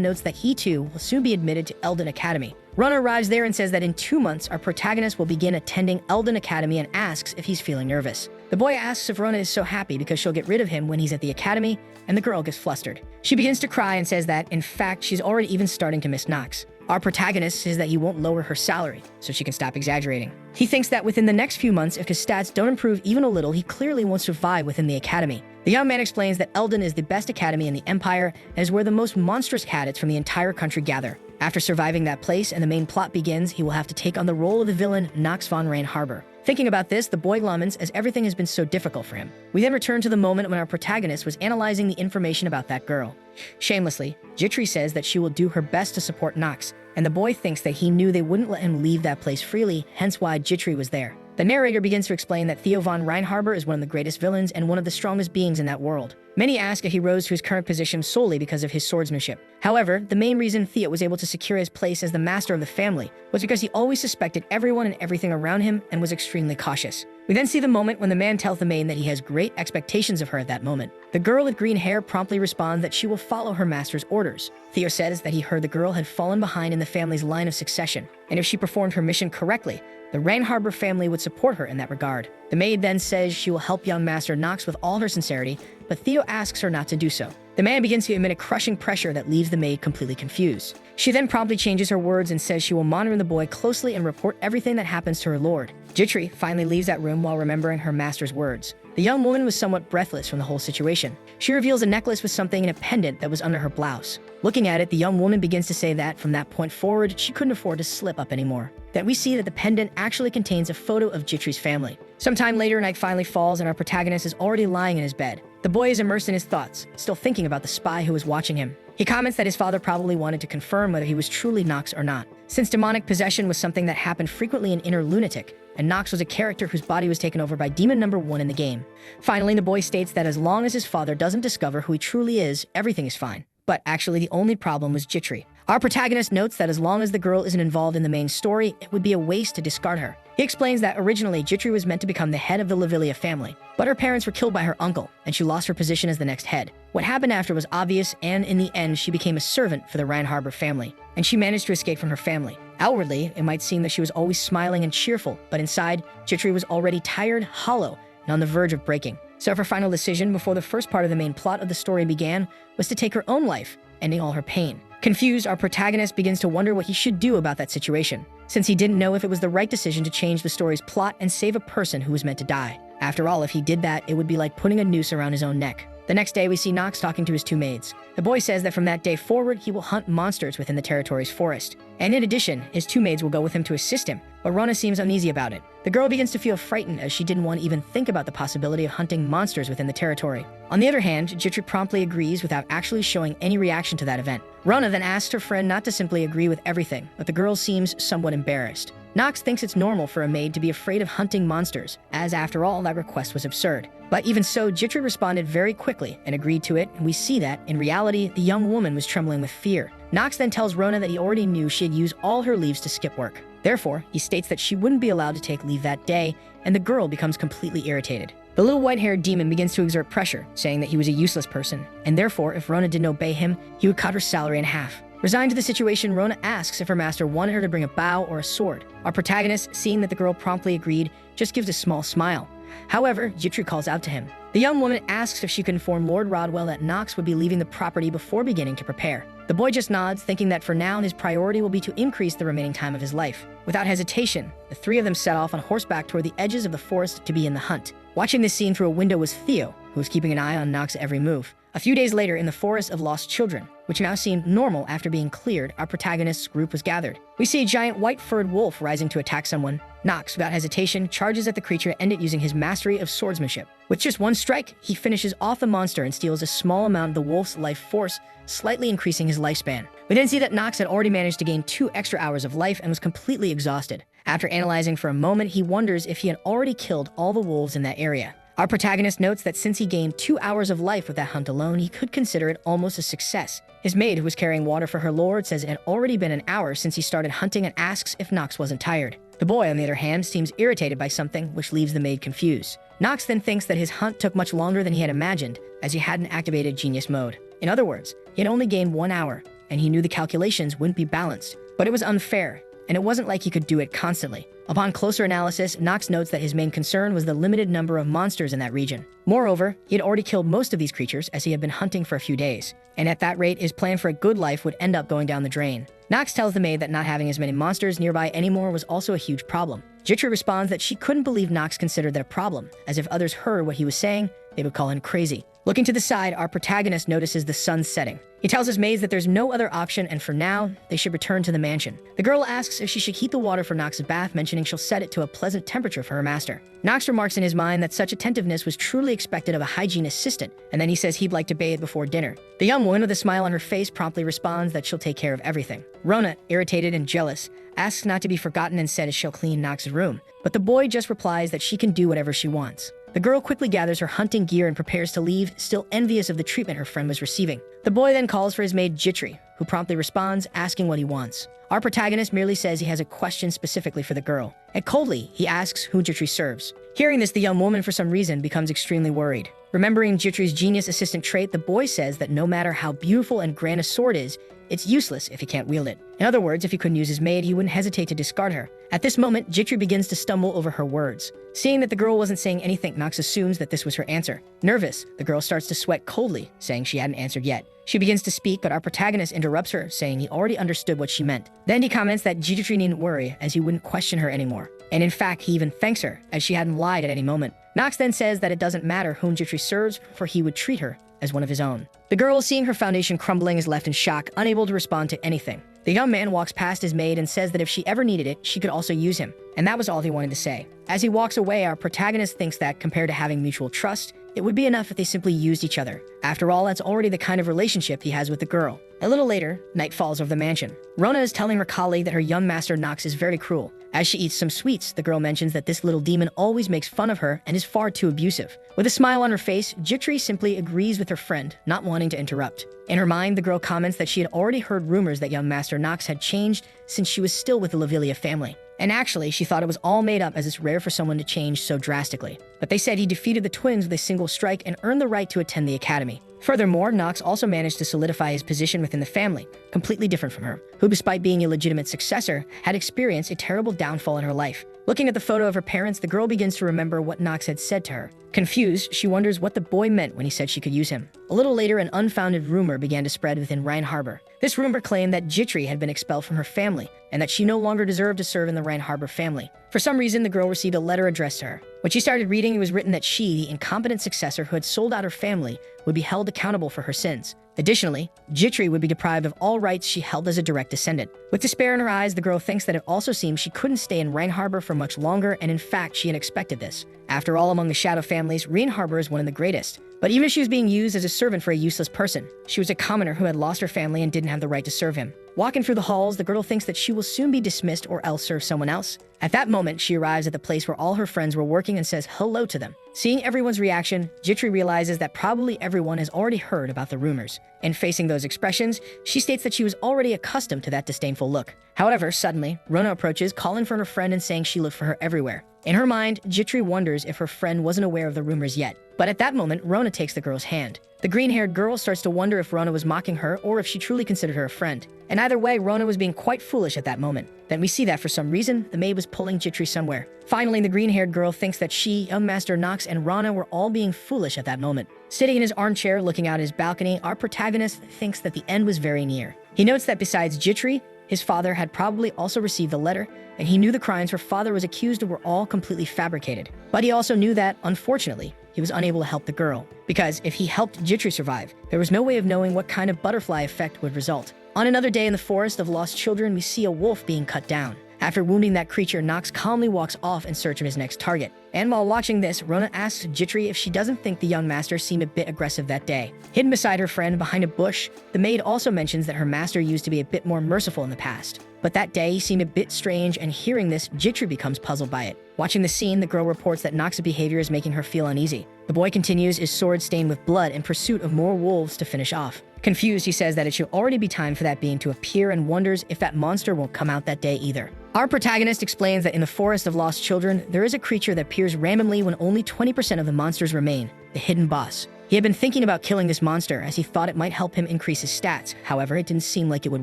notes that he too will soon be admitted to Eldon Academy. Rona arrives there and says that in 2 months, our protagonist will begin attending Eldon Academy and asks if he's feeling nervous. The boy asks if Rona is so happy because she'll get rid of him when he's at the academy, and the girl gets flustered. She begins to cry and says that, in fact, she's already even starting to miss Nox. Our protagonist says that he won't lower her salary, so she can stop exaggerating. He thinks that within the next few months, if his stats don't improve even a little, he clearly won't survive within the academy. The young man explains that Eldon is the best academy in the Empire and is where the most monstrous cadets from the entire country gather. After surviving that place and the main plot begins, he will have to take on the role of the villain Nox von Reinharber. Thinking about this, the boy laments as everything has been so difficult for him. We then return to the moment when our protagonist was analyzing the information about that girl. Shamelessly, Jitri says that she will do her best to support Nox, and the boy thinks that he knew they wouldn't let him leave that place freely, hence why Jitri was there. The narrator begins to explain that Theo von Reinharber is one of the greatest villains and one of the strongest beings in that world. Many ask if he rose to his current position solely because of his swordsmanship. However, the main reason Theo was able to secure his place as the master of the family was because he always suspected everyone and everything around him and was extremely cautious. We then see the moment when the man tells the maid that he has great expectations of her at that moment. The girl with green hair promptly responds that she will follow her master's orders. Theo says that he heard the girl had fallen behind in the family's line of succession, and if she performed her mission correctly, the Reinharber family would support her in that regard. The maid then says she will help young Master Nox with all her sincerity, but Theo asks her not to do so. The man begins to emit a crushing pressure that leaves the maid completely confused. She then promptly changes her words and says she will monitor the boy closely and report everything that happens to her lord. Jitri finally leaves that room while remembering her master's words. The young woman was somewhat breathless from the whole situation. She reveals a necklace with something in a pendant that was under her blouse. Looking at it, the young woman begins to say that from that point forward, she couldn't afford to slip up anymore. That we see that the pendant actually contains a photo of Jitri's family. Sometime later, night finally falls and our protagonist is already lying in his bed. The boy is immersed in his thoughts, still thinking about the spy who was watching him. He comments that his father probably wanted to confirm whether he was truly Nox or not, since demonic possession was something that happened frequently in Inner Lunatic, and Nox was a character whose body was taken over by demon number 1 in the game. Finally, the boy states that as long as his father doesn't discover who he truly is, everything is fine. But actually, the only problem was Jitri. Our protagonist notes that as long as the girl isn't involved in the main story, it would be a waste to discard her. He explains that originally Jitri was meant to become the head of the Lavilia family, but her parents were killed by her uncle, and she lost her position as the next head. What happened after was obvious, and in the end, she became a servant for the Reinharber family, and she managed to escape from her family. Outwardly, it might seem that she was always smiling and cheerful, but inside, Jitri was already tired, hollow, and on the verge of breaking. So her final decision before the first part of the main plot of the story began was to take her own life, ending all her pain. Confused, our protagonist begins to wonder what he should do about that situation, since he didn't know if it was the right decision to change the story's plot and save a person who was meant to die. After all, if he did that, it would be like putting a noose around his own neck. The next day, we see Nox talking to his 2 maids. The boy says that from that day forward, he will hunt monsters within the territory's forest. And in addition, his 2 maids will go with him to assist him, but Rona seems uneasy about it. The girl begins to feel frightened as she didn't want to even think about the possibility of hunting monsters within the territory. On the other hand, Jitri promptly agrees without actually showing any reaction to that event. Rona then asks her friend not to simply agree with everything, but the girl seems somewhat embarrassed. Nox thinks it's normal for a maid to be afraid of hunting monsters, as after all, that request was absurd. But even so, Jitri responded very quickly and agreed to it, and we see that, in reality, the young woman was trembling with fear. Nox then tells Rona that he already knew she had used all her leaves to skip work. Therefore, he states that she wouldn't be allowed to take leave that day, and the girl becomes completely irritated. The little white-haired demon begins to exert pressure, saying that he was a useless person, and therefore, if Rona didn't obey him, he would cut her salary in half. Resigned to the situation, Rona asks if her master wanted her to bring a bow or a sword. Our protagonist, seeing that the girl promptly agreed, just gives a small smile. However, Jitri calls out to him. The young woman asks if she could inform Lord Rodwell that Nox would be leaving the property before beginning to prepare. The boy just nods, thinking that for now his priority will be to increase the remaining time of his life. Without hesitation, the 3 of them set off on horseback toward the edges of the forest to be in the hunt. Watching this scene through a window was Theo, who was keeping an eye on Nox's every move. A few days later, in the Forest of Lost Children, which now seemed normal after being cleared, our protagonist's group was gathered. We see a giant white-furred wolf rising to attack someone. Nox, without hesitation, charges at the creature and it using his mastery of swordsmanship. With just one strike, he finishes off the monster and steals a small amount of the wolf's life force, slightly increasing his lifespan. We then see that Nox had already managed to gain 2 extra hours of life and was completely exhausted. After analyzing for a moment, he wonders if he had already killed all the wolves in that area. Our protagonist notes that since he gained 2 hours of life with that hunt alone, he could consider it almost a success. His maid, who was carrying water for her lord, says it had already been an hour since he started hunting and asks if Nox wasn't tired. The boy, on the other hand, seems irritated by something, which leaves the maid confused. Nox then thinks that his hunt took much longer than he had imagined, as he hadn't activated genius mode. In other words, he had only gained 1 hour, and he knew the calculations wouldn't be balanced. But it was unfair, and it wasn't like he could do it constantly. Upon closer analysis, Nox notes that his main concern was the limited number of monsters in that region. Moreover, he had already killed most of these creatures as he had been hunting for a few days, and at that rate, his plan for a good life would end up going down the drain. Nox tells the maid that not having as many monsters nearby anymore was also a huge problem. Jitri responds that she couldn't believe Nox considered that a problem, as if others heard what he was saying, they would call him crazy. Looking to the side, our protagonist notices the sun setting. He tells his maids that there's no other option, and for now, they should return to the mansion. The girl asks if she should heat the water for Nox's bath, mentioning she'll set it to a pleasant temperature for her master. Nox remarks in his mind that such attentiveness was truly expected of a hygiene assistant, and then he says he'd like to bathe before dinner. The young woman with a smile on her face promptly responds that she'll take care of everything. Rona, irritated and jealous, asks not to be forgotten and says she'll clean Nox's room, but the boy just replies that she can do whatever she wants. The girl quickly gathers her hunting gear and prepares to leave, still envious of the treatment her friend was receiving. The boy then calls for his maid Jitri, who promptly responds, asking what he wants. Our protagonist merely says he has a question specifically for the girl, and coldly, he asks who Jitri serves. Hearing this, the young woman, for some reason, becomes extremely worried. Remembering Jitri's genius assistant trait, the boy says that no matter how beautiful and grand a sword is, it's useless if he can't wield it. In other words, if he couldn't use his maid, he wouldn't hesitate to discard her. At this moment, Jitri begins to stumble over her words. Seeing that the girl wasn't saying anything, Nox assumes that this was her answer. Nervous, the girl starts to sweat coldly, saying she hadn't answered yet. She begins to speak, but our protagonist interrupts her, saying he already understood what she meant. Then he comments that Jitri needn't worry, as he wouldn't question her anymore. And in fact, he even thanks her, as she hadn't lied at any moment. Nox then says that it doesn't matter whom Jitri serves, for he would treat her as one of his own. The girl, seeing her foundation crumbling, is left in shock, unable to respond to anything. The young man walks past his maid and says that if she ever needed it, she could also use him. And that was all he wanted to say. As he walks away, our protagonist thinks that, compared to having mutual trust, it would be enough if they simply used each other. After all, that's already the kind of relationship he has with the girl. A little later, night falls over the mansion. Rona is telling her colleague that her young master Nox is very cruel. As she eats some sweets, the girl mentions that this little demon always makes fun of her and is far too abusive. With a smile on her face, Jitri simply agrees with her friend, not wanting to interrupt. In her mind, the girl comments that she had already heard rumors that young Master Nox had changed since she was still with the Lavilia family. And actually, she thought it was all made up, as it's rare for someone to change so drastically. But they said he defeated the twins with a single strike and earned the right to attend the academy. Furthermore, Nox also managed to solidify his position within the family, completely different from her, who, despite being a legitimate successor, had experienced a terrible downfall in her life. Looking at the photo of her parents, the girl begins to remember what Nox had said to her. Confused, she wonders what the boy meant when he said she could use him. A little later, an unfounded rumor began to spread within Rhine Harbor. This rumor claimed that Jitri had been expelled from her family, and that she no longer deserved to serve in the Rhine Harbor family. For some reason, the girl received a letter addressed to her. When she started reading, it was written that she, the incompetent successor who had sold out her family, would be held accountable for her sins. Additionally, Jitri would be deprived of all rights she held as a direct descendant. With despair in her eyes, the girl thinks that it also seems she couldn't stay in Rhine Harbor for much longer, and in fact, she had expected this. After all, among the shadow families, Rhine Harbor is one of the greatest. But even if she was being used as a servant for a useless person, she was a commoner who had lost her family and didn't have the right to serve him. Walking through the halls, the girl thinks that she will soon be dismissed or else serve someone else. At that moment, she arrives at the place where all her friends were working and says hello to them. Seeing everyone's reaction, Jitri realizes that probably everyone has already heard about the rumors. And facing those expressions, she states that she was already accustomed to that disdainful look. However, suddenly, Rona approaches, calling for her friend and saying she looked for her everywhere. In her mind, Jitri wonders if her friend wasn't aware of the rumors yet. But at that moment, Rona takes the girl's hand. The green-haired girl starts to wonder if Rona was mocking her or if she truly considered her a friend. And either way, Rona was being quite foolish at that moment. Then we see that for some reason, the maid was pulling Jitri somewhere. Finally, the green-haired girl thinks that she, young Master Nox, and Rana were all being foolish at that moment. Sitting in his armchair, looking out his balcony, our protagonist thinks that the end was very near. He notes that besides Jitri, his father had probably also received the letter, and he knew the crimes her father was accused of were all completely fabricated. But he also knew that, unfortunately, he was unable to help the girl. Because if he helped Jitri survive, there was no way of knowing what kind of butterfly effect would result. On another day in the Forest of Lost Children, we see a wolf being cut down. After wounding that creature, Nox calmly walks off in search of his next target. And while watching this, Rona asks Jitri if she doesn't think the young master seemed a bit aggressive that day. Hidden beside her friend behind a bush, the maid also mentions that her master used to be a bit more merciful in the past. But that day he seemed a bit strange, and hearing this, Jitri becomes puzzled by it. Watching the scene, the girl reports that Nox's behavior is making her feel uneasy. The boy continues, his sword stained with blood, in pursuit of more wolves to finish off. Confused, he says that it should already be time for that being to appear and wonders if that monster won't come out that day either. Our protagonist explains that in the Forest of Lost Children, there is a creature that appears randomly when only 20% of the monsters remain, the hidden boss. He had been thinking about killing this monster as he thought it might help him increase his stats. However, it didn't seem like it would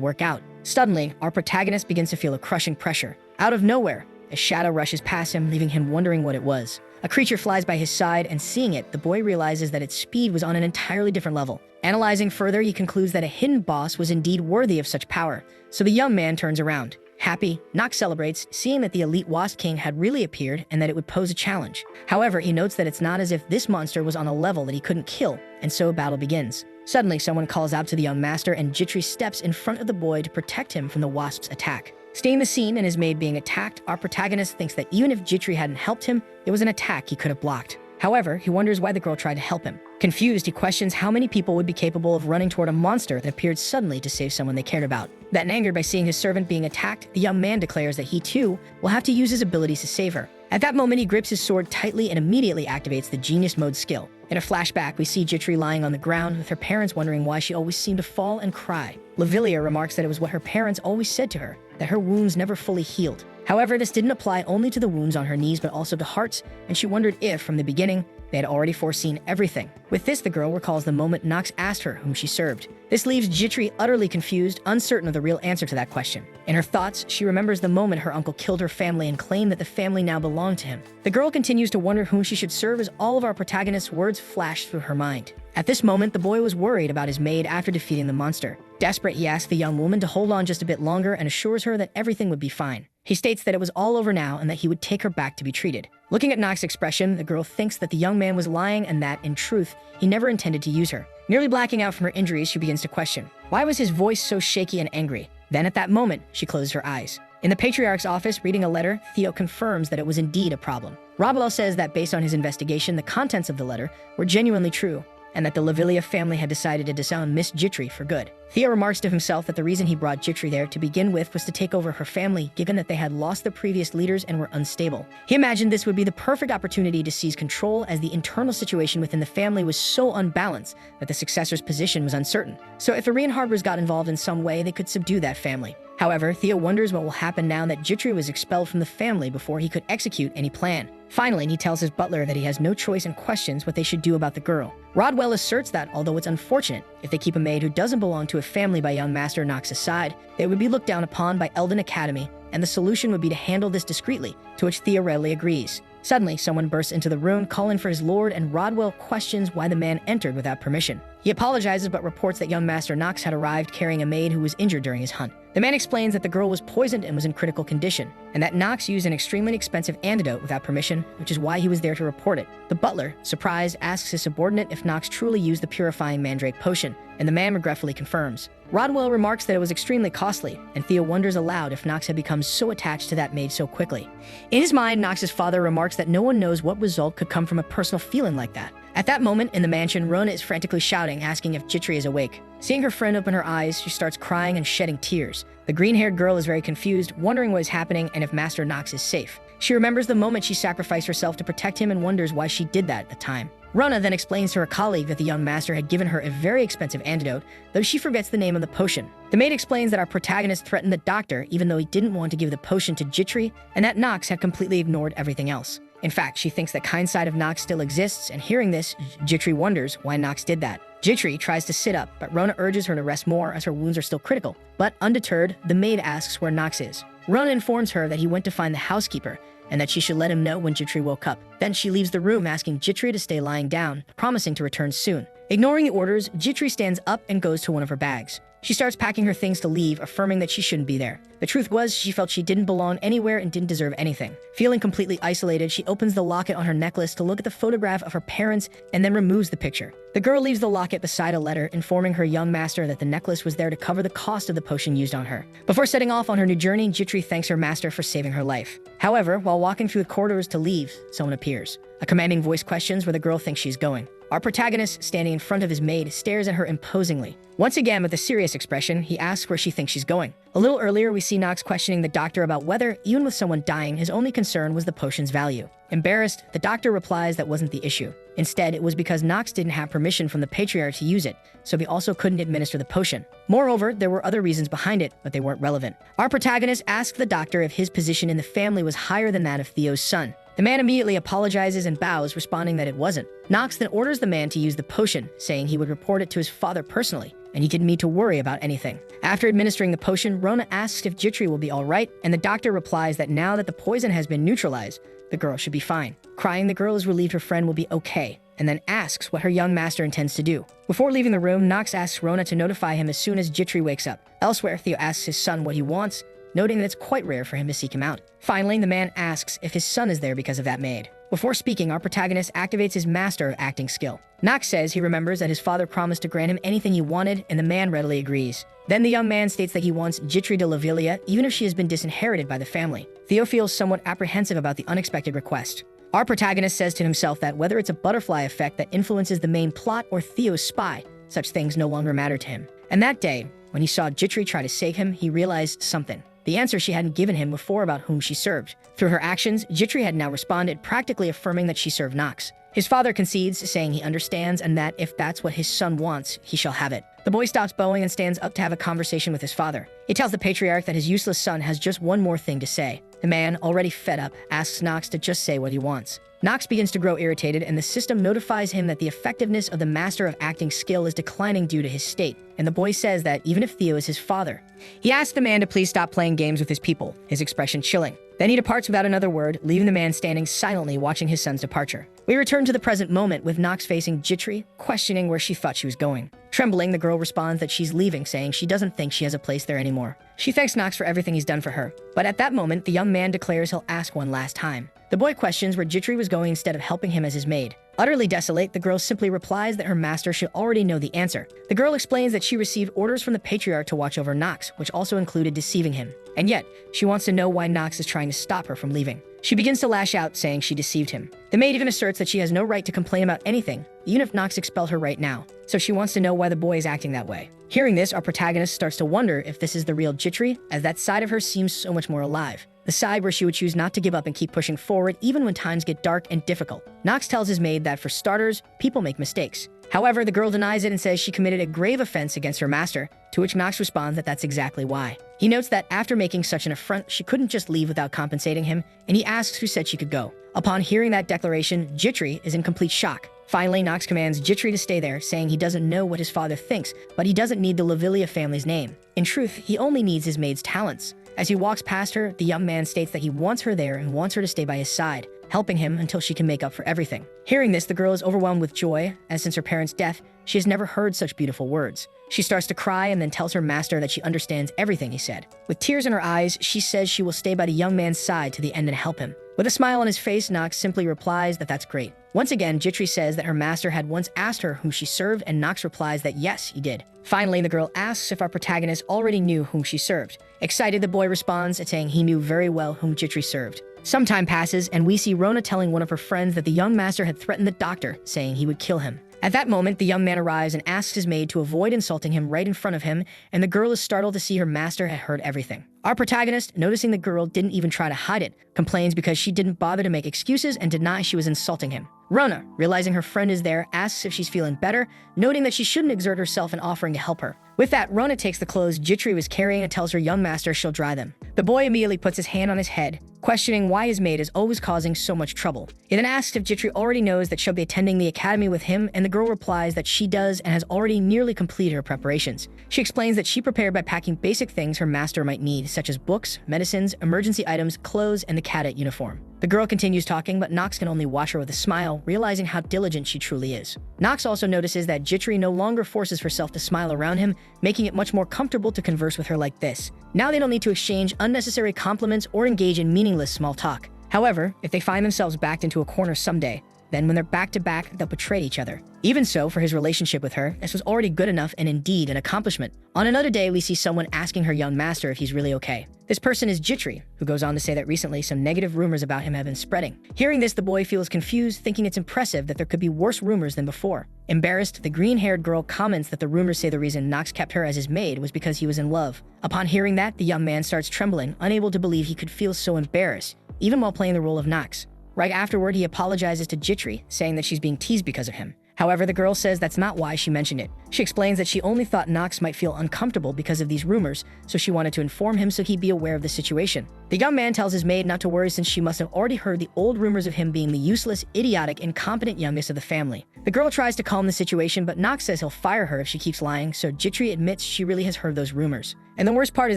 work out. Suddenly, our protagonist begins to feel a crushing pressure. Out of nowhere, a shadow rushes past him, leaving him wondering what it was. A creature flies by his side, and seeing it, the boy realizes that its speed was on an entirely different level. Analyzing further, he concludes that a hidden boss was indeed worthy of such power. So the young man turns around. Happy, Nox celebrates, seeing that the elite Wasp King had really appeared and that it would pose a challenge. However, he notes that it's not as if this monster was on a level that he couldn't kill, and so a battle begins. Suddenly, someone calls out to the young master, and Jitri steps in front of the boy to protect him from the wasp's attack. Staying the scene and his maid being attacked, our protagonist thinks that even if Jitri hadn't helped him, it was an attack he could have blocked. However, he wonders why the girl tried to help him. Confused, he questions how many people would be capable of running toward a monster that appeared suddenly to save someone they cared about. Then, angered by seeing his servant being attacked, the young man declares that he too will have to use his abilities to save her. At that moment, he grips his sword tightly and immediately activates the Genius Mode skill. In a flashback, we see Jitri lying on the ground with her parents wondering why she always seemed to fall and cry. Lavilia remarks that it was what her parents always said to her, that her wounds never fully healed. However, this didn't apply only to the wounds on her knees but also to Heart's, and she wondered if, from the beginning, they had already foreseen everything. With this, the girl recalls the moment Nox asked her whom she served. This leaves Jitri utterly confused, uncertain of the real answer to that question. In her thoughts, she remembers the moment her uncle killed her family and claimed that the family now belonged to him. The girl continues to wonder whom she should serve as all of our protagonist's words flash through her mind. At this moment, the boy was worried about his maid after defeating the monster. Desperate, he asks the young woman to hold on just a bit longer and assures her that everything would be fine. He states that it was all over now and that he would take her back to be treated. Looking at Nox's expression, the girl thinks that the young man was lying and that, in truth, he never intended to use her. Nearly blacking out from her injuries, she begins to question. Why was his voice so shaky and angry? Then at that moment, she closes her eyes. In the Patriarch's office, reading a letter, Theo confirms that it was indeed a problem. Rabalel says that based on his investigation, the contents of the letter were genuinely true, and that the Lavilia family had decided to disown Miss Jitri for good. Theo remarks to himself that the reason he brought Jitri there to begin with was to take over her family, given that they had lost the previous leaders and were unstable. He imagined this would be the perfect opportunity to seize control, as the internal situation within the family was so unbalanced that the successor's position was uncertain. So if the Reinharbors got involved in some way, they could subdue that family. However, Theo wonders what will happen now that Jitri was expelled from the family before he could execute any plan. Finally, he tells his butler that he has no choice and questions what they should do about the girl. Rodwell asserts that, although it's unfortunate, if they keep a maid who doesn't belong to a family by young Master Nox's side, they would be looked down upon by Elden Academy, and the solution would be to handle this discreetly, to which Theo readily agrees. Suddenly, someone bursts into the room, calling for his lord, and Rodwell questions why the man entered without permission. He apologizes but reports that young Master Nox had arrived carrying a maid who was injured during his hunt. The man explains that the girl was poisoned and was in critical condition, and that Nox used an extremely expensive antidote without permission, which is why he was there to report it. The butler, surprised, asks his subordinate if Nox truly used the purifying mandrake potion, and the man regretfully confirms. Rodwell remarks that it was extremely costly, and Theo wonders aloud if Nox had become so attached to that maid so quickly. In his mind, Nox's father remarks that no one knows what result could come from a personal feeling like that. At that moment, in the mansion, Rona is frantically shouting, asking if Jitri is awake. Seeing her friend open her eyes, she starts crying and shedding tears. The green-haired girl is very confused, wondering what is happening and if Master Nox is safe. She remembers the moment she sacrificed herself to protect him and wonders why she did that at the time. Rona then explains to her colleague that the young master had given her a very expensive antidote, though she forgets the name of the potion. The maid explains that our protagonist threatened the doctor even though he didn't want to give the potion to Jitri, and that Nox had completely ignored everything else. In fact, she thinks the kind side of Nox still exists, and hearing this, Jitri wonders why Nox did that. Jitri tries to sit up, but Rona urges her to rest more as her wounds are still critical. But undeterred, the maid asks where Nox is. Rona informs her that he went to find the housekeeper, and that she should let him know when Jitri woke up. Then she leaves the room asking Jitri to stay lying down, promising to return soon. Ignoring the orders, Jitri stands up and goes to one of her bags. She starts packing her things to leave, affirming that she shouldn't be there. The truth was, she felt she didn't belong anywhere and didn't deserve anything. Feeling completely isolated, she opens the locket on her necklace to look at the photograph of her parents and then removes the picture. The girl leaves the locket beside a letter, informing her young master that the necklace was there to cover the cost of the potion used on her. Before setting off on her new journey, Jitri thanks her master for saving her life. However, while walking through the corridors to leave, someone appears. A commanding voice questions where the girl thinks she's going. Our protagonist, standing in front of his maid, stares at her imposingly. Once again, with a serious expression, he asks where she thinks she's going. A little earlier, we see Nox questioning the doctor about whether, even with someone dying, his only concern was the potion's value. Embarrassed, the doctor replies that wasn't the issue. Instead, it was because Nox didn't have permission from the patriarch to use it, so he also couldn't administer the potion. Moreover, there were other reasons behind it, but they weren't relevant. Our protagonist asked the doctor if his position in the family was higher than that of Theo's son. The man immediately apologizes and bows, responding that it wasn't. Nox then orders the man to use the potion, saying he would report it to his father personally, and he didn't need to worry about anything. After administering the potion, Rona asks if Jitri will be alright, and the doctor replies that now that the poison has been neutralized, the girl should be fine. Crying, the girl is relieved her friend will be okay, and then asks what her young master intends to do. Before leaving the room, Nox asks Rona to notify him as soon as Jitri wakes up. Elsewhere, Theo asks his son what he wants, noting that it's quite rare for him to seek him out. Finally, the man asks if his son is there because of that maid. Before speaking, our protagonist activates his master of acting skill. Nox says he remembers that his father promised to grant him anything he wanted, and the man readily agrees. Then the young man states that he wants Jitri de Lavilia, even if she has been disinherited by the family. Theo feels somewhat apprehensive about the unexpected request. Our protagonist says to himself that whether it's a butterfly effect that influences the main plot or Theo's spy, such things no longer matter to him. And that day, when he saw Jitri try to save him, he realized something. The answer she hadn't given him before about whom she served. Through her actions, Jitri had now responded, practically affirming that she served Nox. His father concedes, saying he understands and that if that's what his son wants, he shall have it. The boy stops bowing and stands up to have a conversation with his father. He tells the patriarch that his useless son has just one more thing to say. The man, already fed up, asks Nox to just say what he wants. Nox begins to grow irritated, and the system notifies him that the effectiveness of the master of acting skill is declining due to his state, and the boy says that even if Theo is his father, he asks the man to please stop playing games with his people, his expression chilling. Then he departs without another word, leaving the man standing silently watching his son's departure. We return to the present moment with Nox facing Jitri, questioning where she thought she was going. Trembling, the girl responds that she's leaving, saying she doesn't think she has a place there anymore. She thanks Nox for everything he's done for her, but at that moment, the young man declares he'll ask one last time. The boy questions where Jitri was going instead of helping him as his maid. Utterly desolate, the girl simply replies that her master should already know the answer. The girl explains that she received orders from the patriarch to watch over Nox, which also included deceiving him. And yet, she wants to know why Nox is trying to stop her from leaving. She begins to lash out, saying she deceived him. The maid even asserts that she has no right to complain about anything, even if Nox expelled her right now. So she wants to know why the boy is acting that way. Hearing this, our protagonist starts to wonder if this is the real Jitri, as that side of her seems so much more alive. The side where she would choose not to give up and keep pushing forward even when times get dark and difficult. Nox tells his maid that for starters, people make mistakes. However, the girl denies it and says she committed a grave offense against her master, to which Nox responds that that's exactly why. He notes that after making such an affront, she couldn't just leave without compensating him, and he asks who said she could go. Upon hearing that declaration, Jitri is in complete shock. Finally, Nox commands Jitri to stay there, saying he doesn't know what his father thinks, but he doesn't need the Lavilia family's name. In truth, he only needs his maid's talents. As he walks past her, the young man states that he wants her there and wants her to stay by his side, helping him until she can make up for everything. Hearing this, the girl is overwhelmed with joy, as since her parents' death, she has never heard such beautiful words. She starts to cry and then tells her master that she understands everything he said. With tears in her eyes, she says she will stay by the young man's side to the end and help him. With a smile on his face, Nox simply replies that that's great. Once again, Jitri says that her master had once asked her whom she served, and Nox replies that yes, he did. Finally, the girl asks if our protagonist already knew whom she served. Excited, the boy responds, saying he knew very well whom Jitri served. Some time passes, and we see Rona telling one of her friends that the young master had threatened the doctor, saying he would kill him. At that moment, the young man arrives and asks his maid to avoid insulting him right in front of him, and the girl is startled to see her master had heard everything. Our protagonist, noticing the girl didn't even try to hide it, complains because she didn't bother to make excuses and deny she was insulting him. Rona, realizing her friend is there, asks if she's feeling better, noting that she shouldn't exert herself and offering to help her. With that, Rona takes the clothes Jitri was carrying and tells her young master she'll dry them. The boy immediately puts his hand on his head, questioning why his maid is always causing so much trouble. He then asks if Jitri already knows that she'll be attending the academy with him, and the girl replies that she does and has already nearly completed her preparations. She explains that she prepared by packing basic things her master might need, such as books, medicines, emergency items, clothes, and the cadet uniform. The girl continues talking, but Nox can only watch her with a smile, realizing how diligent she truly is. Nox also notices that Jitri no longer forces herself to smile around him, making it much more comfortable to converse with her like this. Now they don't need to exchange unnecessary compliments or engage in meaningless small talk. However, if they find themselves backed into a corner someday, then when they're back to back, they'll betray each other. Even so, for his relationship with her, this was already good enough and indeed an accomplishment. On another day, we see someone asking her young master if he's really okay. This person is Jitri, who goes on to say that recently some negative rumors about him have been spreading. Hearing this, the boy feels confused, thinking it's impressive that there could be worse rumors than before. Embarrassed, the green-haired girl comments that the rumors say the reason Nox kept her as his maid was because he was in love. Upon hearing that, the young man starts trembling, unable to believe he could feel so embarrassed, even while playing the role of Nox. Right afterward, he apologizes to Jitri, saying that she's being teased because of him. However, the girl says that's not why she mentioned it. She explains that she only thought Nox might feel uncomfortable because of these rumors, so she wanted to inform him so he'd be aware of the situation. The young man tells his maid not to worry since she must have already heard the old rumors of him being the useless, idiotic, incompetent youngest of the family. The girl tries to calm the situation, but Nox says he'll fire her if she keeps lying, so Jitri admits she really has heard those rumors. And the worst part is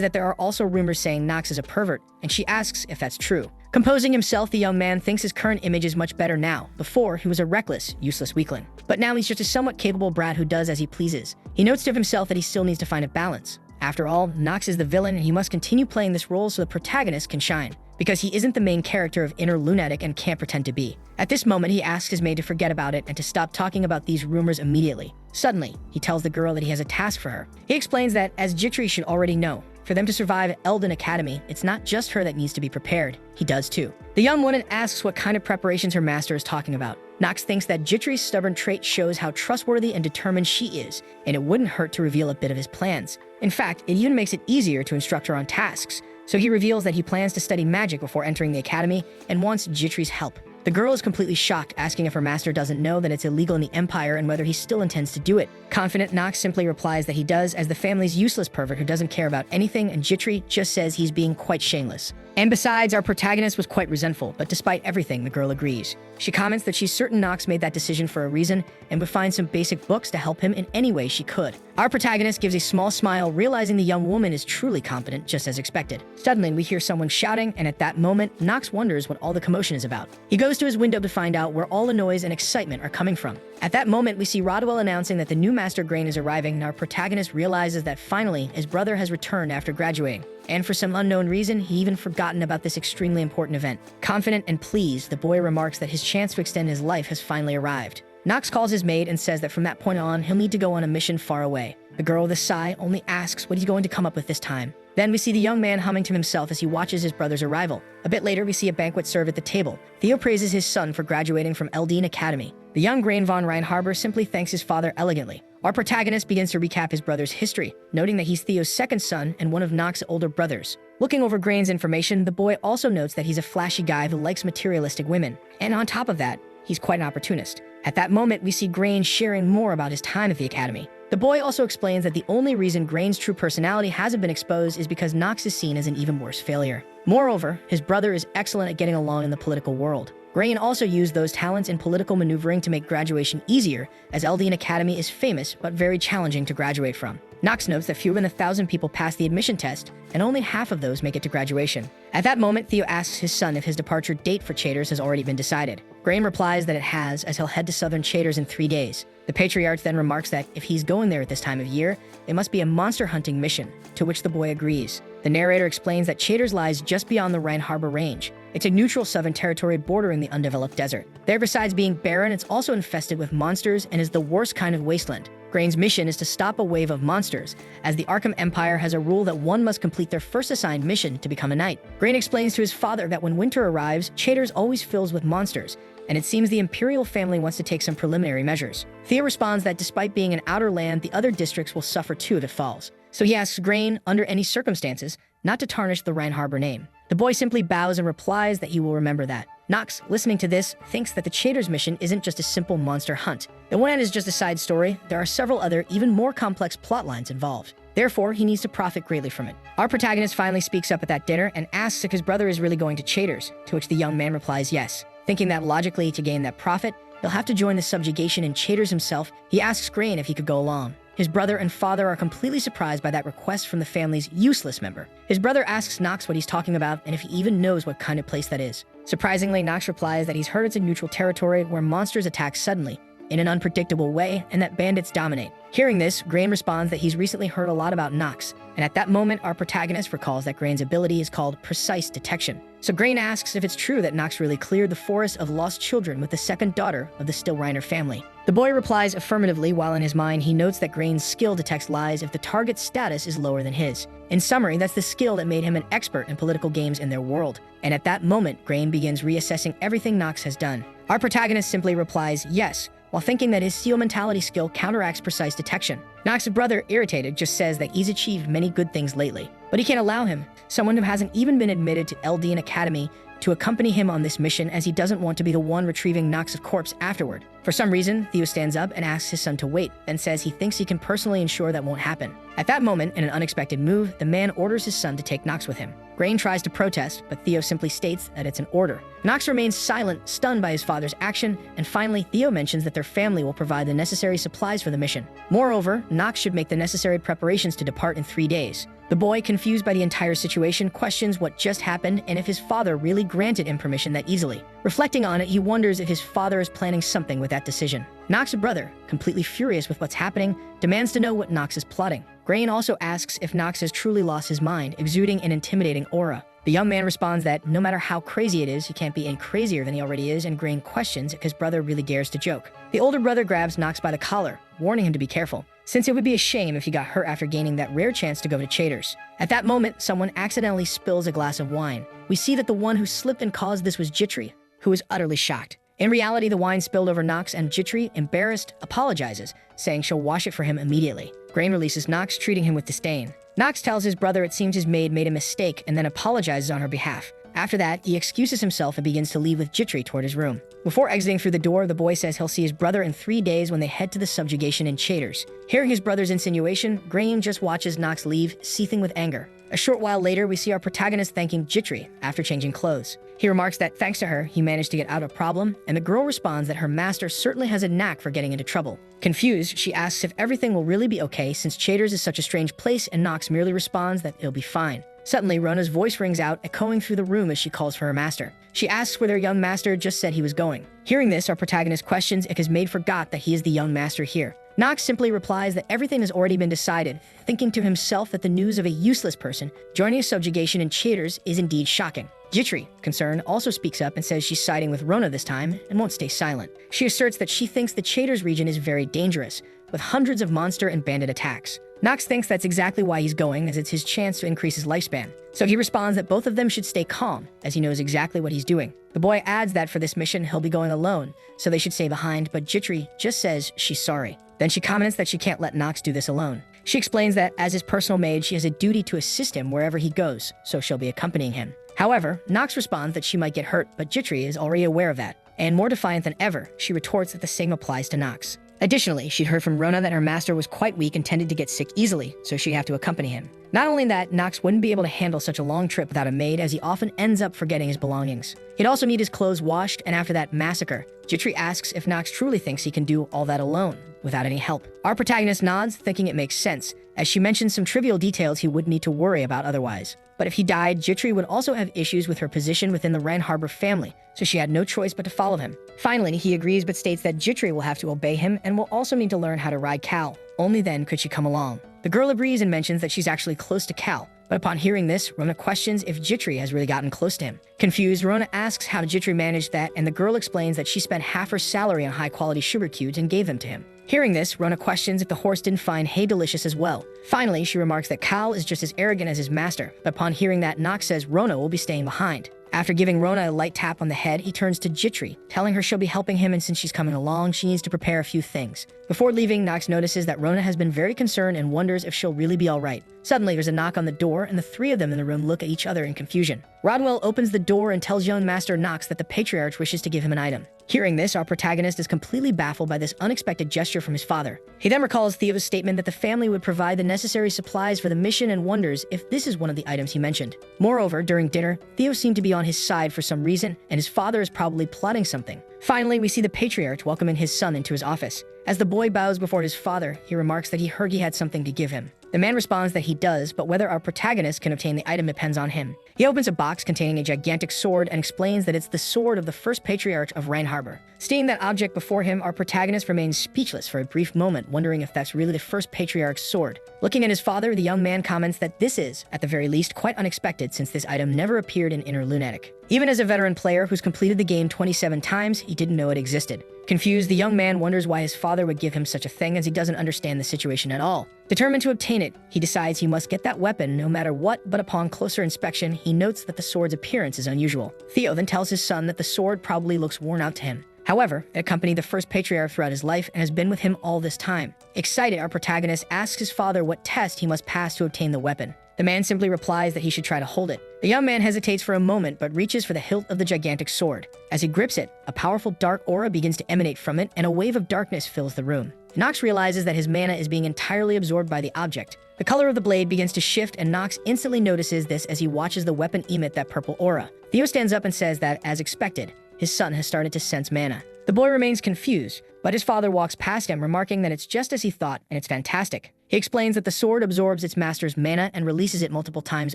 that there are also rumors saying Nox is a pervert, and she asks if that's true. Composing himself, the young man thinks his current image is much better now. Before, he was a reckless, useless weakling. But now he's just a somewhat capable brat who does as he pleases. He notes to himself that he still needs to find a balance. After all, Nox is the villain and he must continue playing this role so the protagonist can shine, because he isn't the main character of Inner Lunatic and can't pretend to be. At this moment, he asks his maid to forget about it and to stop talking about these rumors immediately. Suddenly, he tells the girl that he has a task for her. He explains that, as Jitri should already know, for them to survive Elden Academy, it's not just her that needs to be prepared. He does too. The young woman asks what kind of preparations her master is talking about. Nox thinks that Jitri's stubborn trait shows how trustworthy and determined she is, and it wouldn't hurt to reveal a bit of his plans. In fact, it even makes it easier to instruct her on tasks. So he reveals that he plans to study magic before entering the academy and wants Jitri's help. The girl is completely shocked, asking if her master doesn't know that it's illegal in the Empire and whether he still intends to do it. Confident, Nox simply replies that he does, as the family's useless pervert who doesn't care about anything, and Jitri just says he's being quite shameless. And besides, our protagonist was quite resentful, but despite everything, the girl agrees. She comments that she's certain Nox made that decision for a reason and would find some basic books to help him in any way she could. Our protagonist gives a small smile, realizing the young woman is truly competent, just as expected. Suddenly, we hear someone shouting, and at that moment, Nox wonders what all the commotion is about. He goes to his window to find out where all the noise and excitement are coming from. At that moment, we see Rodwell announcing that the new Master Grain is arriving, and our protagonist realizes that finally, his brother has returned after graduating. And for some unknown reason, he even forgotten about this extremely important event. Confident and pleased, the boy remarks that his chance to extend his life has finally arrived. Nox calls his maid and says that from that point on, he'll need to go on a mission far away. The girl with a sigh only asks what he's going to come up with this time. Then we see the young man humming to himself as he watches his brother's arrival. A bit later, we see a banquet served at the table. Theo praises his son for graduating from Eldine Academy. The young Grain von Reinharber simply thanks his father elegantly. Our protagonist begins to recap his brother's history, noting that he's Theo's second son and one of Nox's older brothers. Looking over Grain's information, the boy also notes that he's a flashy guy who likes materialistic women. And on top of that, he's quite an opportunist. At that moment, we see Grain sharing more about his time at the academy. The boy also explains that the only reason Grain's true personality hasn't been exposed is because Nox is seen as an even worse failure. Moreover, his brother is excellent at getting along in the political world. Grain also used those talents in political maneuvering to make graduation easier, as Eldine Academy is famous but very challenging to graduate from. Nox notes that fewer than 1,000 people pass the admission test, and only half of those make it to graduation. At that moment, Theo asks his son if his departure date for Chaders has already been decided. Grain replies that it has, as he'll head to southern Chaders in 3 days. The patriarch then remarks that if he's going there at this time of year, it must be a monster hunting mission, to which the boy agrees. The narrator explains that Chaders lies just beyond the Reinharber Range. It's a neutral southern territory bordering the undeveloped desert. There, besides being barren, it's also infested with monsters and is the worst kind of wasteland. Grain's mission is to stop a wave of monsters, as the Arkham Empire has a rule that one must complete their first assigned mission to become a knight. Grain explains to his father that when winter arrives, Chaders always fills with monsters, and it seems the Imperial family wants to take some preliminary measures. Theo responds that despite being an outer land, the other districts will suffer too if it falls. So he asks Grain, under any circumstances, not to tarnish the Reinharber name. The boy simply bows and replies that he will remember that. Nox, listening to this, thinks that the Chaders mission isn't just a simple monster hunt. The one end is just a side story. There are several other, even more complex plot lines involved. Therefore, he needs to profit greatly from it. Our protagonist finally speaks up at that dinner and asks if his brother is really going to Chaders, to which the young man replies yes. Thinking that logically, to gain that profit, he'll have to join the subjugation in Chaders himself, he asks Grain if he could go along. His brother and father are completely surprised by that request from the family's useless member. His brother asks Nox what he's talking about and if he even knows what kind of place that is. Surprisingly, Nox replies that he's heard it's a neutral territory where monsters attack suddenly, in an unpredictable way, and that bandits dominate. Hearing this, Grain responds that he's recently heard a lot about Nox, and at that moment, our protagonist recalls that Grain's ability is called precise detection. So Grain asks if it's true that Nox really cleared the forest of lost children with the second daughter of the Stillreiner family. The boy replies affirmatively, while in his mind he notes that Grain's skill detects lies if the target's status is lower than his. In summary, that's the skill that made him an expert in political games in their world. And at that moment, Grain begins reassessing everything Nox has done. Our protagonist simply replies yes, while thinking that his seal mentality skill counteracts precise detection. Nox's brother, irritated, just says that he's achieved many good things lately, but he can't allow him, someone who hasn't even been admitted to Eldian Academy, to accompany him on this mission, as he doesn't want to be the one retrieving Nox's corpse afterward. For some reason, Theo stands up and asks his son to wait, then says he thinks he can personally ensure that won't happen. At that moment, in an unexpected move, the man orders his son to take Nox with him. Grain tries to protest, but Theo simply states that it's an order. Nox remains silent, stunned by his father's action, and finally, Theo mentions that their family will provide the necessary supplies for the mission. Moreover, Nox should make the necessary preparations to depart in 3 days. The boy, confused by the entire situation, questions what just happened and if his father really granted him permission that easily. Reflecting on it, he wonders if his father is planning something with that decision. Nox's brother, completely furious with what's happening, demands to know what Nox is plotting. Grain also asks if Nox has truly lost his mind, exuding an intimidating aura. The young man responds that no matter how crazy it is, he can't be any crazier than he already is, and Grain questions if his brother really dares to joke. The older brother grabs Nox by the collar, warning him to be careful, since it would be a shame if he got hurt after gaining that rare chance to go to Chaders. At that moment, someone accidentally spills a glass of wine. We see that the one who slipped and caused this was Jitri, who is utterly shocked. In reality, the wine spilled over Nox, and Jitri, embarrassed, apologizes, saying she'll wash it for him immediately. Grain releases Nox, treating him with disdain. Nox tells his brother it seems his maid made a mistake and then apologizes on her behalf. After that, he excuses himself and begins to leave with Jitri toward his room. Before exiting through the door, the boy says he'll see his brother in 3 days when they head to the subjugation in Chaders. Hearing his brother's insinuation, Grain just watches Nox leave, seething with anger. A short while later, we see our protagonist thanking Jitri after changing clothes. He remarks that thanks to her, he managed to get out of a problem, and the girl responds that her master certainly has a knack for getting into trouble. Confused, she asks if everything will really be okay since Chaders is such a strange place, and Nox merely responds that it'll be fine. Suddenly, Rona's voice rings out, echoing through the room as she calls for her master. She asks where their young master just said he was going. Hearing this, our protagonist questions if his maid forgot that he is the young master here. Nox simply replies that everything has already been decided, thinking to himself that the news of a useless person joining a subjugation in Chaders is indeed shocking. Jitri, concerned, also speaks up and says she's siding with Rona this time and won't stay silent. She asserts that she thinks the Chaders region is very dangerous, with hundreds of monster and bandit attacks. Nox thinks that's exactly why he's going, as it's his chance to increase his lifespan. So he responds that both of them should stay calm, as he knows exactly what he's doing. The boy adds that for this mission, he'll be going alone, so they should stay behind, but Jitri just says she's sorry. Then she comments that she can't let Nox do this alone. She explains that as his personal maid, she has a duty to assist him wherever he goes, so she'll be accompanying him. However, Nox responds that she might get hurt, but Jitri is already aware of that. And more defiant than ever, she retorts that the same applies to Nox. Additionally, she'd heard from Rona that her master was quite weak and tended to get sick easily, so she'd have to accompany him. Not only that, Nox wouldn't be able to handle such a long trip without a maid, as he often ends up forgetting his belongings. He'd also need his clothes washed, and after that massacre, Jitri asks if Nox truly thinks he can do all that alone, without any help. Our protagonist nods, thinking it makes sense, as she mentions some trivial details he wouldn't need to worry about otherwise. But if he died, Jitri would also have issues with her position within the Ran Harbor family, so she had no choice but to follow him. Finally, he agrees but states that Jitri will have to obey him and will also need to learn how to ride Cal. Only then could she come along. The girl agrees and mentions that she's actually close to Cal, but upon hearing this, Rona questions if Jitri has really gotten close to him. Confused, Rona asks how Jitri managed that, and the girl explains that she spent half her salary on high-quality sugar cubes and gave them to him. Hearing this, Rona questions if the horse didn't find hay delicious as well. Finally, she remarks that Cal is just as arrogant as his master, but upon hearing that, Nox says Rona will be staying behind. After giving Rona a light tap on the head, he turns to Jitri, telling her she'll be helping him, and since she's coming along, she needs to prepare a few things. Before leaving, Nox notices that Rona has been very concerned and wonders if she'll really be alright. Suddenly, there's a knock on the door, and the three of them in the room look at each other in confusion. Rodwell opens the door and tells young Master Nox that the Patriarch wishes to give him an item. Hearing this, our protagonist is completely baffled by this unexpected gesture from his father. He then recalls Theo's statement that the family would provide the necessary supplies for the mission and wonders if this is one of the items he mentioned. Moreover, during dinner, Theo seemed to be on his side for some reason, and his father is probably plotting something. Finally, we see the patriarch welcoming his son into his office. As the boy bows before his father, he remarks that he heard he had something to give him. The man responds that he does, but whether our protagonist can obtain the item depends on him. He opens a box containing a gigantic sword and explains that it's the sword of the first patriarch of Reinharbour. Seeing that object before him, our protagonist remains speechless for a brief moment, wondering if that's really the first patriarch's sword. Looking at his father, the young man comments that this is, at the very least, quite unexpected since this item never appeared in Inner Lunatic. Even as a veteran player who's completed the game 27 times, he didn't know it existed. Confused, the young man wonders why his father would give him such a thing as he doesn't understand the situation at all. Determined to obtain it, he decides he must get that weapon no matter what, but upon closer inspection, he notes that the sword's appearance is unusual. Theo then tells his son that the sword probably looks worn out to him. However, it accompanied the first patriarch throughout his life and has been with him all this time. Excited, our protagonist asks his father what test he must pass to obtain the weapon. The man simply replies that he should try to hold it. The young man hesitates for a moment but reaches for the hilt of the gigantic sword. As he grips it, a powerful dark aura begins to emanate from it and a wave of darkness fills the room. Nox realizes that his mana is being entirely absorbed by the object. The color of the blade begins to shift and Nox instantly notices this as he watches the weapon emit that purple aura. Theo stands up and says that, as expected, his son has started to sense mana. The boy remains confused, but his father walks past him, remarking that it's just as he thought, and it's fantastic. He explains that the sword absorbs its master's mana and releases it multiple times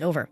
over.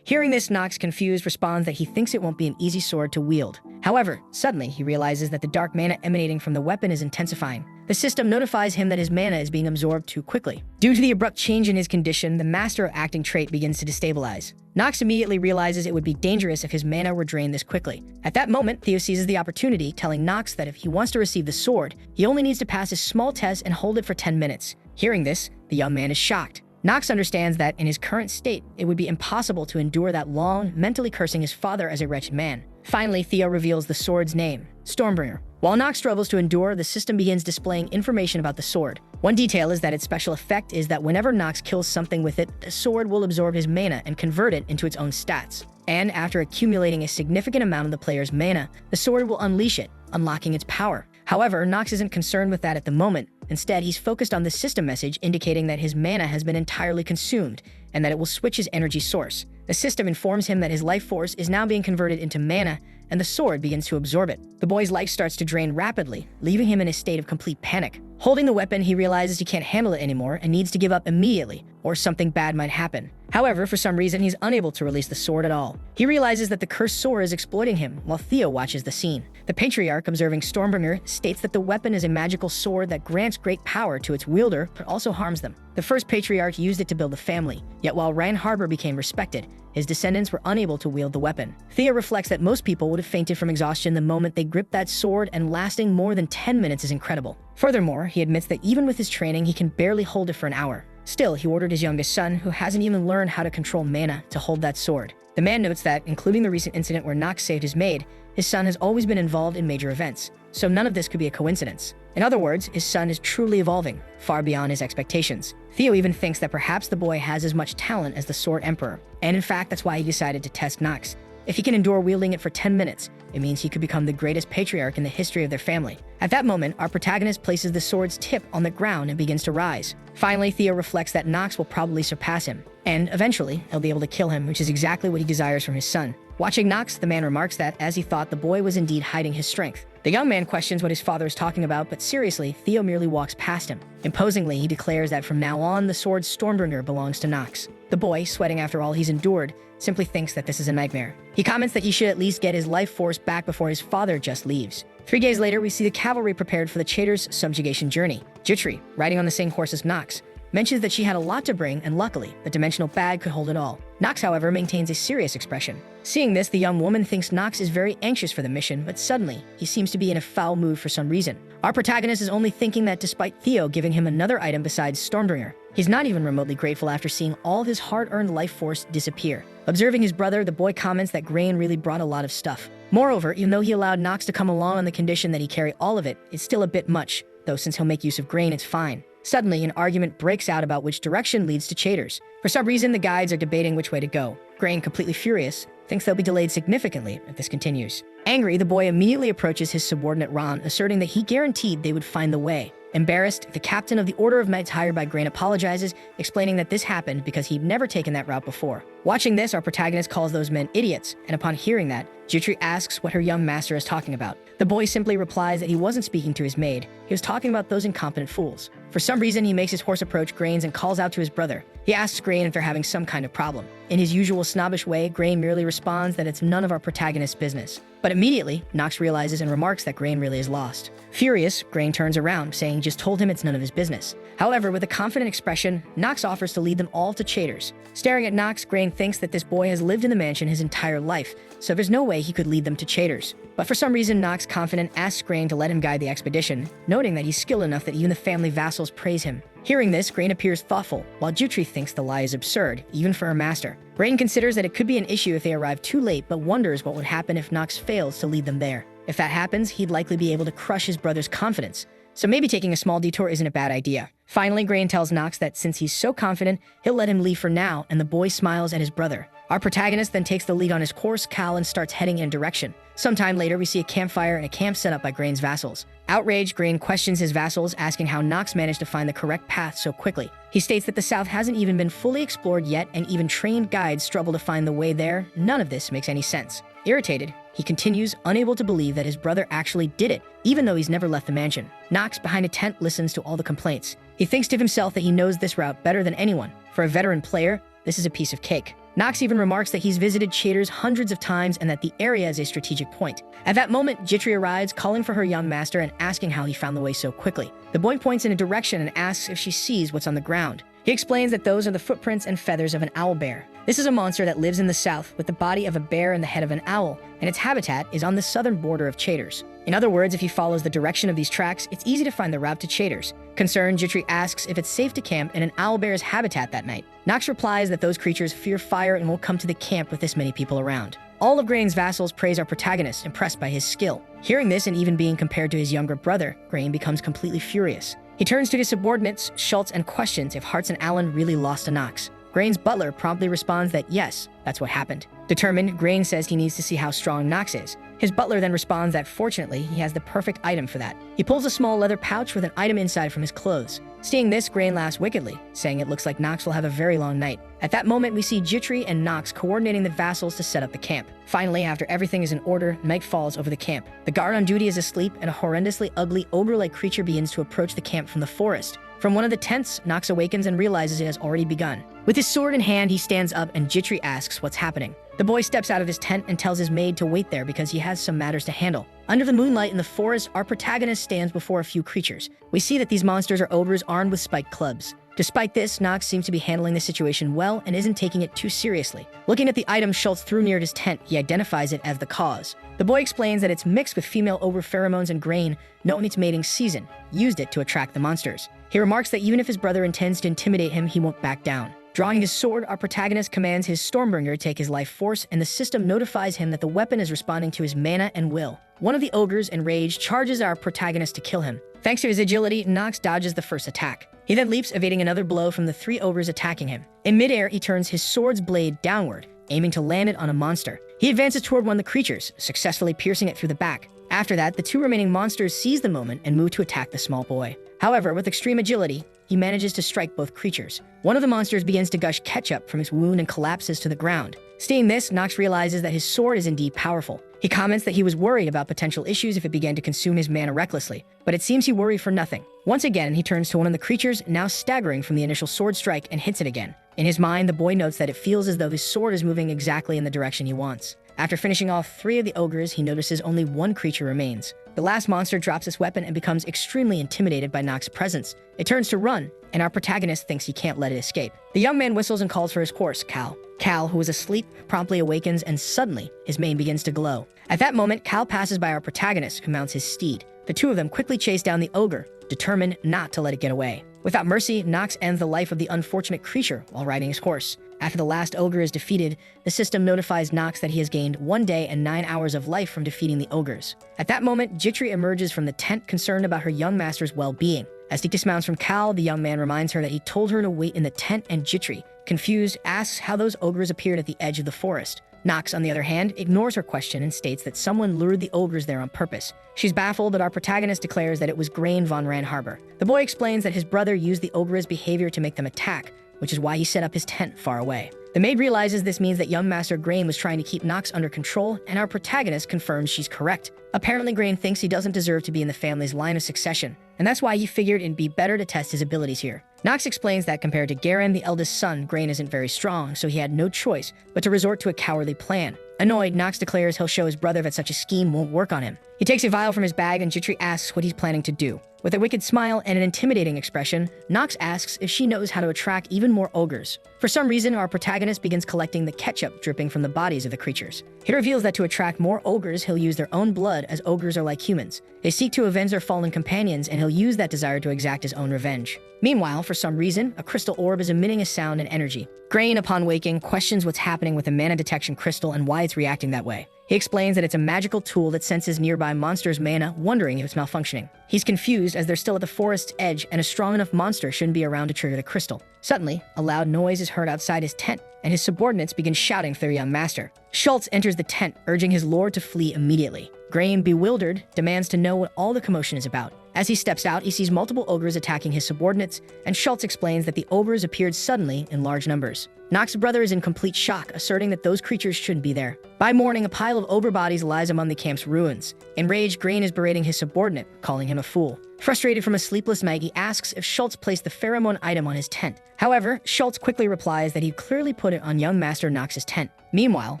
Hearing this, Nox, confused, responds that he thinks it won't be an easy sword to wield. However, suddenly he realizes that the dark mana emanating from the weapon is intensifying. The system notifies him that his mana is being absorbed too quickly. Due to the abrupt change in his condition, the Master of Acting trait begins to destabilize. Nox immediately realizes it would be dangerous if his mana were drained this quickly. At that moment, Theo seizes the opportunity, telling Nox that if he wants to receive the sword, he only needs to pass a small test and hold it for 10 minutes. Hearing this, the young man is shocked. Nox understands that, in his current state, it would be impossible to endure that long, mentally cursing his father as a wretched man. Finally, Theo reveals the sword's name, Stormbringer. While Nox struggles to endure, the system begins displaying information about the sword. One detail is that its special effect is that whenever Nox kills something with it, the sword will absorb his mana and convert it into its own stats. And after accumulating a significant amount of the player's mana, the sword will unleash it, unlocking its power. However, Nox isn't concerned with that at the moment. Instead, he's focused on the system message indicating that his mana has been entirely consumed and that it will switch his energy source. The system informs him that his life force is now being converted into mana, and the sword begins to absorb it. The boy's life starts to drain rapidly, leaving him in a state of complete panic. Holding the weapon, he realizes he can't handle it anymore and needs to give up immediately, or something bad might happen. However, for some reason, he's unable to release the sword at all. He realizes that the cursed sword is exploiting him, while Theo watches the scene. The Patriarch, observing Stormbringer, states that the weapon is a magical sword that grants great power to its wielder, but also harms them. The first Patriarch used it to build a family, yet while Reinharbour became respected, his descendants were unable to wield the weapon. Theo reflects that most people would have fainted from exhaustion the moment they gripped that sword, and lasting more than 10 minutes is incredible. Furthermore, he admits that even with his training, he can barely hold it for an hour. Still, he ordered his youngest son, who hasn't even learned how to control mana, to hold that sword. The man notes that, including the recent incident where Nox saved his maid, his son has always been involved in major events, so none of this could be a coincidence. In other words, his son is truly evolving, far beyond his expectations. Theo even thinks that perhaps the boy has as much talent as the Sword Emperor, and in fact, that's why he decided to test Nox. If he can endure wielding it for 10 minutes, it means he could become the greatest patriarch in the history of their family. At that moment, our protagonist places the sword's tip on the ground and begins to rise. Finally, Theo reflects that Nox will probably surpass him, and eventually, he'll be able to kill him, which is exactly what he desires from his son. Watching Nox, the man remarks that, as he thought, the boy was indeed hiding his strength. The young man questions what his father is talking about, but seriously, Theo merely walks past him. Imposingly, he declares that from now on, the sword Stormbringer belongs to Nox. The boy, sweating after all he's endured, simply thinks that this is a nightmare. He comments that he should at least get his life force back before his father just leaves. 3 days later, we see the cavalry prepared for the Chaytor's subjugation journey. Jitri, riding on the same horse as Nox, mentions that she had a lot to bring, and luckily, the dimensional bag could hold it all. Nox, however, maintains a serious expression. Seeing this, the young woman thinks Nox is very anxious for the mission, but suddenly, he seems to be in a foul mood for some reason. Our protagonist is only thinking that despite Theo giving him another item besides Stormbringer, he's not even remotely grateful after seeing all of his hard-earned life force disappear. Observing his brother, the boy comments that Grain really brought a lot of stuff. Moreover, even though he allowed Nox to come along on the condition that he carry all of it, it's still a bit much, though since he'll make use of Grain, it's fine. Suddenly, an argument breaks out about which direction leads to Chaytor's. For some reason, the guides are debating which way to go. Grain, completely furious, thinks they'll be delayed significantly if this continues. Angry, the boy immediately approaches his subordinate Ron, asserting that he guaranteed they would find the way. Embarrassed, the captain of the Order of Knights hired by Grain apologizes, explaining that this happened because he'd never taken that route before. Watching this, our protagonist calls those men idiots, and upon hearing that, Jutri asks what her young master is talking about. The boy simply replies that he wasn't speaking to his maid, he was talking about those incompetent fools. For some reason, he makes his horse approach Grain's and calls out to his brother. He asks Grain if they're having some kind of problem. In his usual snobbish way, Grain merely responds that it's none of our protagonist's business. But immediately, Nox realizes and remarks that Grain really is lost. Furious, Grain turns around, saying he just told him it's none of his business. However, with a confident expression, Nox offers to lead them all to Chaders. Staring at Nox, Grain thinks that this boy has lived in the mansion his entire life, so there's no way he could lead them to Chaders. But for some reason, Nox, confident, asks Grain to let him guide the expedition, noting that he's skilled enough that even the family vassals praise him. Hearing this, Grain appears thoughtful, while Jutri thinks the lie is absurd, even for her master. Grain considers that it could be an issue if they arrive too late, but wonders what would happen if Nox fails to lead them there. If that happens, he'd likely be able to crush his brother's confidence, so maybe taking a small detour isn't a bad idea. Finally, Grain tells Nox that since he's so confident, he'll let him leave for now, and the boy smiles at his brother. Our protagonist then takes the lead on his course, Cal, and starts heading in a direction. Sometime later, we see a campfire and a camp set up by Grain's vassals. Outraged, Grain questions his vassals, asking how Nox managed to find the correct path so quickly. He states that the South hasn't even been fully explored yet, and even trained guides struggle to find the way there. None of this makes any sense. Irritated, he continues, unable to believe that his brother actually did it, even though he's never left the mansion. Nox, behind a tent, listens to all the complaints. He thinks to himself that he knows this route better than anyone. For a veteran player, this is a piece of cake. Nox even remarks that he's visited Chaders hundreds of times and that the area is a strategic point. At that moment, Jutri arrives, calling for her young master and asking how he found the way so quickly. The boy points in a direction and asks if she sees what's on the ground. He explains that those are the footprints and feathers of an owl bear. This is a monster that lives in the south with the body of a bear and the head of an owl, and its habitat is on the southern border of Chaders. In other words, if he follows the direction of these tracks, it's easy to find the route to Chaders. Concerned, Jutri asks if it's safe to camp in an owl bear's habitat that night. Nox replies that those creatures fear fire and won't come to the camp with this many people around. All of Grain's vassals praise our protagonist, impressed by his skill. Hearing this and even being compared to his younger brother, Grain becomes completely furious. He turns to his subordinates, Schultz, and questions if Hartz and Allen really lost to Nox. Grain's butler promptly responds that yes, that's what happened. Determined, Grain says he needs to see how strong Nox is. His butler then responds that fortunately, he has the perfect item for that. He pulls a small leather pouch with an item inside from his clothes. Seeing this, Grain laughs wickedly, saying it looks like Nox will have a very long night. At that moment, we see Jutri and Nox coordinating the vassals to set up the camp. Finally, after everything is in order, night falls over the camp. The guard on duty is asleep, and a horrendously ugly, ogre-like creature begins to approach the camp from the forest. From one of the tents, Nox awakens and realizes it has already begun. With his sword in hand, he stands up and Jutri asks what's happening. The boy steps out of his tent and tells his maid to wait there because he has some matters to handle. Under the moonlight in the forest, our protagonist stands before a few creatures. We see that these monsters are ogres armed with spiked clubs. Despite this, Nox seems to be handling the situation well and isn't taking it too seriously. Looking at the item Schultz threw near his tent, he identifies it as the cause. The boy explains that it's mixed with female ogre pheromones and grain known its mating season, used it to attract the monsters. He remarks that even if his brother intends to intimidate him, he won't back down. Drawing his sword, our protagonist commands his Stormbringer to take his life force, and the system notifies him that the weapon is responding to his mana and will. One of the ogres, enraged, charges our protagonist to kill him. Thanks to his agility, Nox dodges the first attack. He then leaps, evading another blow from the 3 ogres attacking him. In midair, he turns his sword's blade downward, aiming to land it on a monster. He advances toward one of the creatures, successfully piercing it through the back. After that, the 2 remaining monsters seize the moment and move to attack the small boy. However, with extreme agility, he manages to strike both creatures. One of the monsters begins to gush ketchup from his wound and collapses to the ground. Seeing this, Nox realizes that his sword is indeed powerful. He comments that he was worried about potential issues if it began to consume his mana recklessly, but it seems he worried for nothing. Once again, he turns to one of the creatures, now staggering from the initial sword strike, and hits it again. In his mind, the boy notes that it feels as though his sword is moving exactly in the direction he wants. After finishing off 3 of the ogres, he notices only 1 creature remains. The last monster drops his weapon and becomes extremely intimidated by Nox's presence. It turns to run, and our protagonist thinks he can't let it escape. The young man whistles and calls for his horse, Cal. Cal, who is asleep, promptly awakens, and suddenly, his mane begins to glow. At that moment, Cal passes by our protagonist, who mounts his steed. The 2 of them quickly chase down the ogre, determined not to let it get away. Without mercy, Nox ends the life of the unfortunate creature while riding his horse. After the last ogre is defeated, the system notifies Nox that he has gained 1 day and 9 hours of life from defeating the ogres. At that moment, Jutri emerges from the tent concerned about her young master's well-being. As he dismounts from Cal, the young man reminds her that he told her to wait in the tent, and Jutri, confused, asks how those ogres appeared at the edge of the forest. Nox, on the other hand, ignores her question and states that someone lured the ogres there on purpose. She's baffled, but our protagonist declares that it was Grain von Ranharber. The boy explains that his brother used the ogre's behavior to make them attack, which is why he set up his tent far away. The maid realizes this means that young Master Grain was trying to keep Nox under control, and our protagonist confirms she's correct. Apparently, Grain thinks he doesn't deserve to be in the family's line of succession, and that's why he figured it'd be better to test his abilities here. Nox explains that compared to Garen, the eldest son, Grain isn't very strong, so he had no choice but to resort to a cowardly plan. Annoyed, Nox declares he'll show his brother that such a scheme won't work on him. He takes a vial from his bag and Jitri asks what he's planning to do. With a wicked smile and an intimidating expression, Nox asks if she knows how to attract even more ogres. For some reason, our protagonist begins collecting the ketchup dripping from the bodies of the creatures. He reveals that to attract more ogres, he'll use their own blood, as ogres are like humans. They seek to avenge their fallen companions, and he'll use that desire to exact his own revenge. Meanwhile, for some reason, a crystal orb is emitting a sound and energy. Grain, upon waking, questions what's happening with the mana detection crystal and why it's reacting that way. He explains that it's a magical tool that senses nearby monsters' mana, wondering if it's malfunctioning. He's confused as they're still at the forest's edge and a strong enough monster shouldn't be around to trigger the crystal. Suddenly, a loud noise is heard outside his tent, and his subordinates begin shouting for their young master. Schultz enters the tent, urging his lord to flee immediately. Grain, bewildered, demands to know what all the commotion is about. As he steps out, he sees multiple ogres attacking his subordinates, and Schultz explains that the ogres appeared suddenly in large numbers. Nox's brother is in complete shock, asserting that those creatures shouldn't be there. By morning, a pile of ogre bodies lies among the camp's ruins. Enraged, Grain is berating his subordinate, calling him a fool. Frustrated from a sleepless night, he asks if Schultz placed the pheromone item on his tent. However, Schultz quickly replies that he'd clearly put it on young Master Nox's tent. Meanwhile,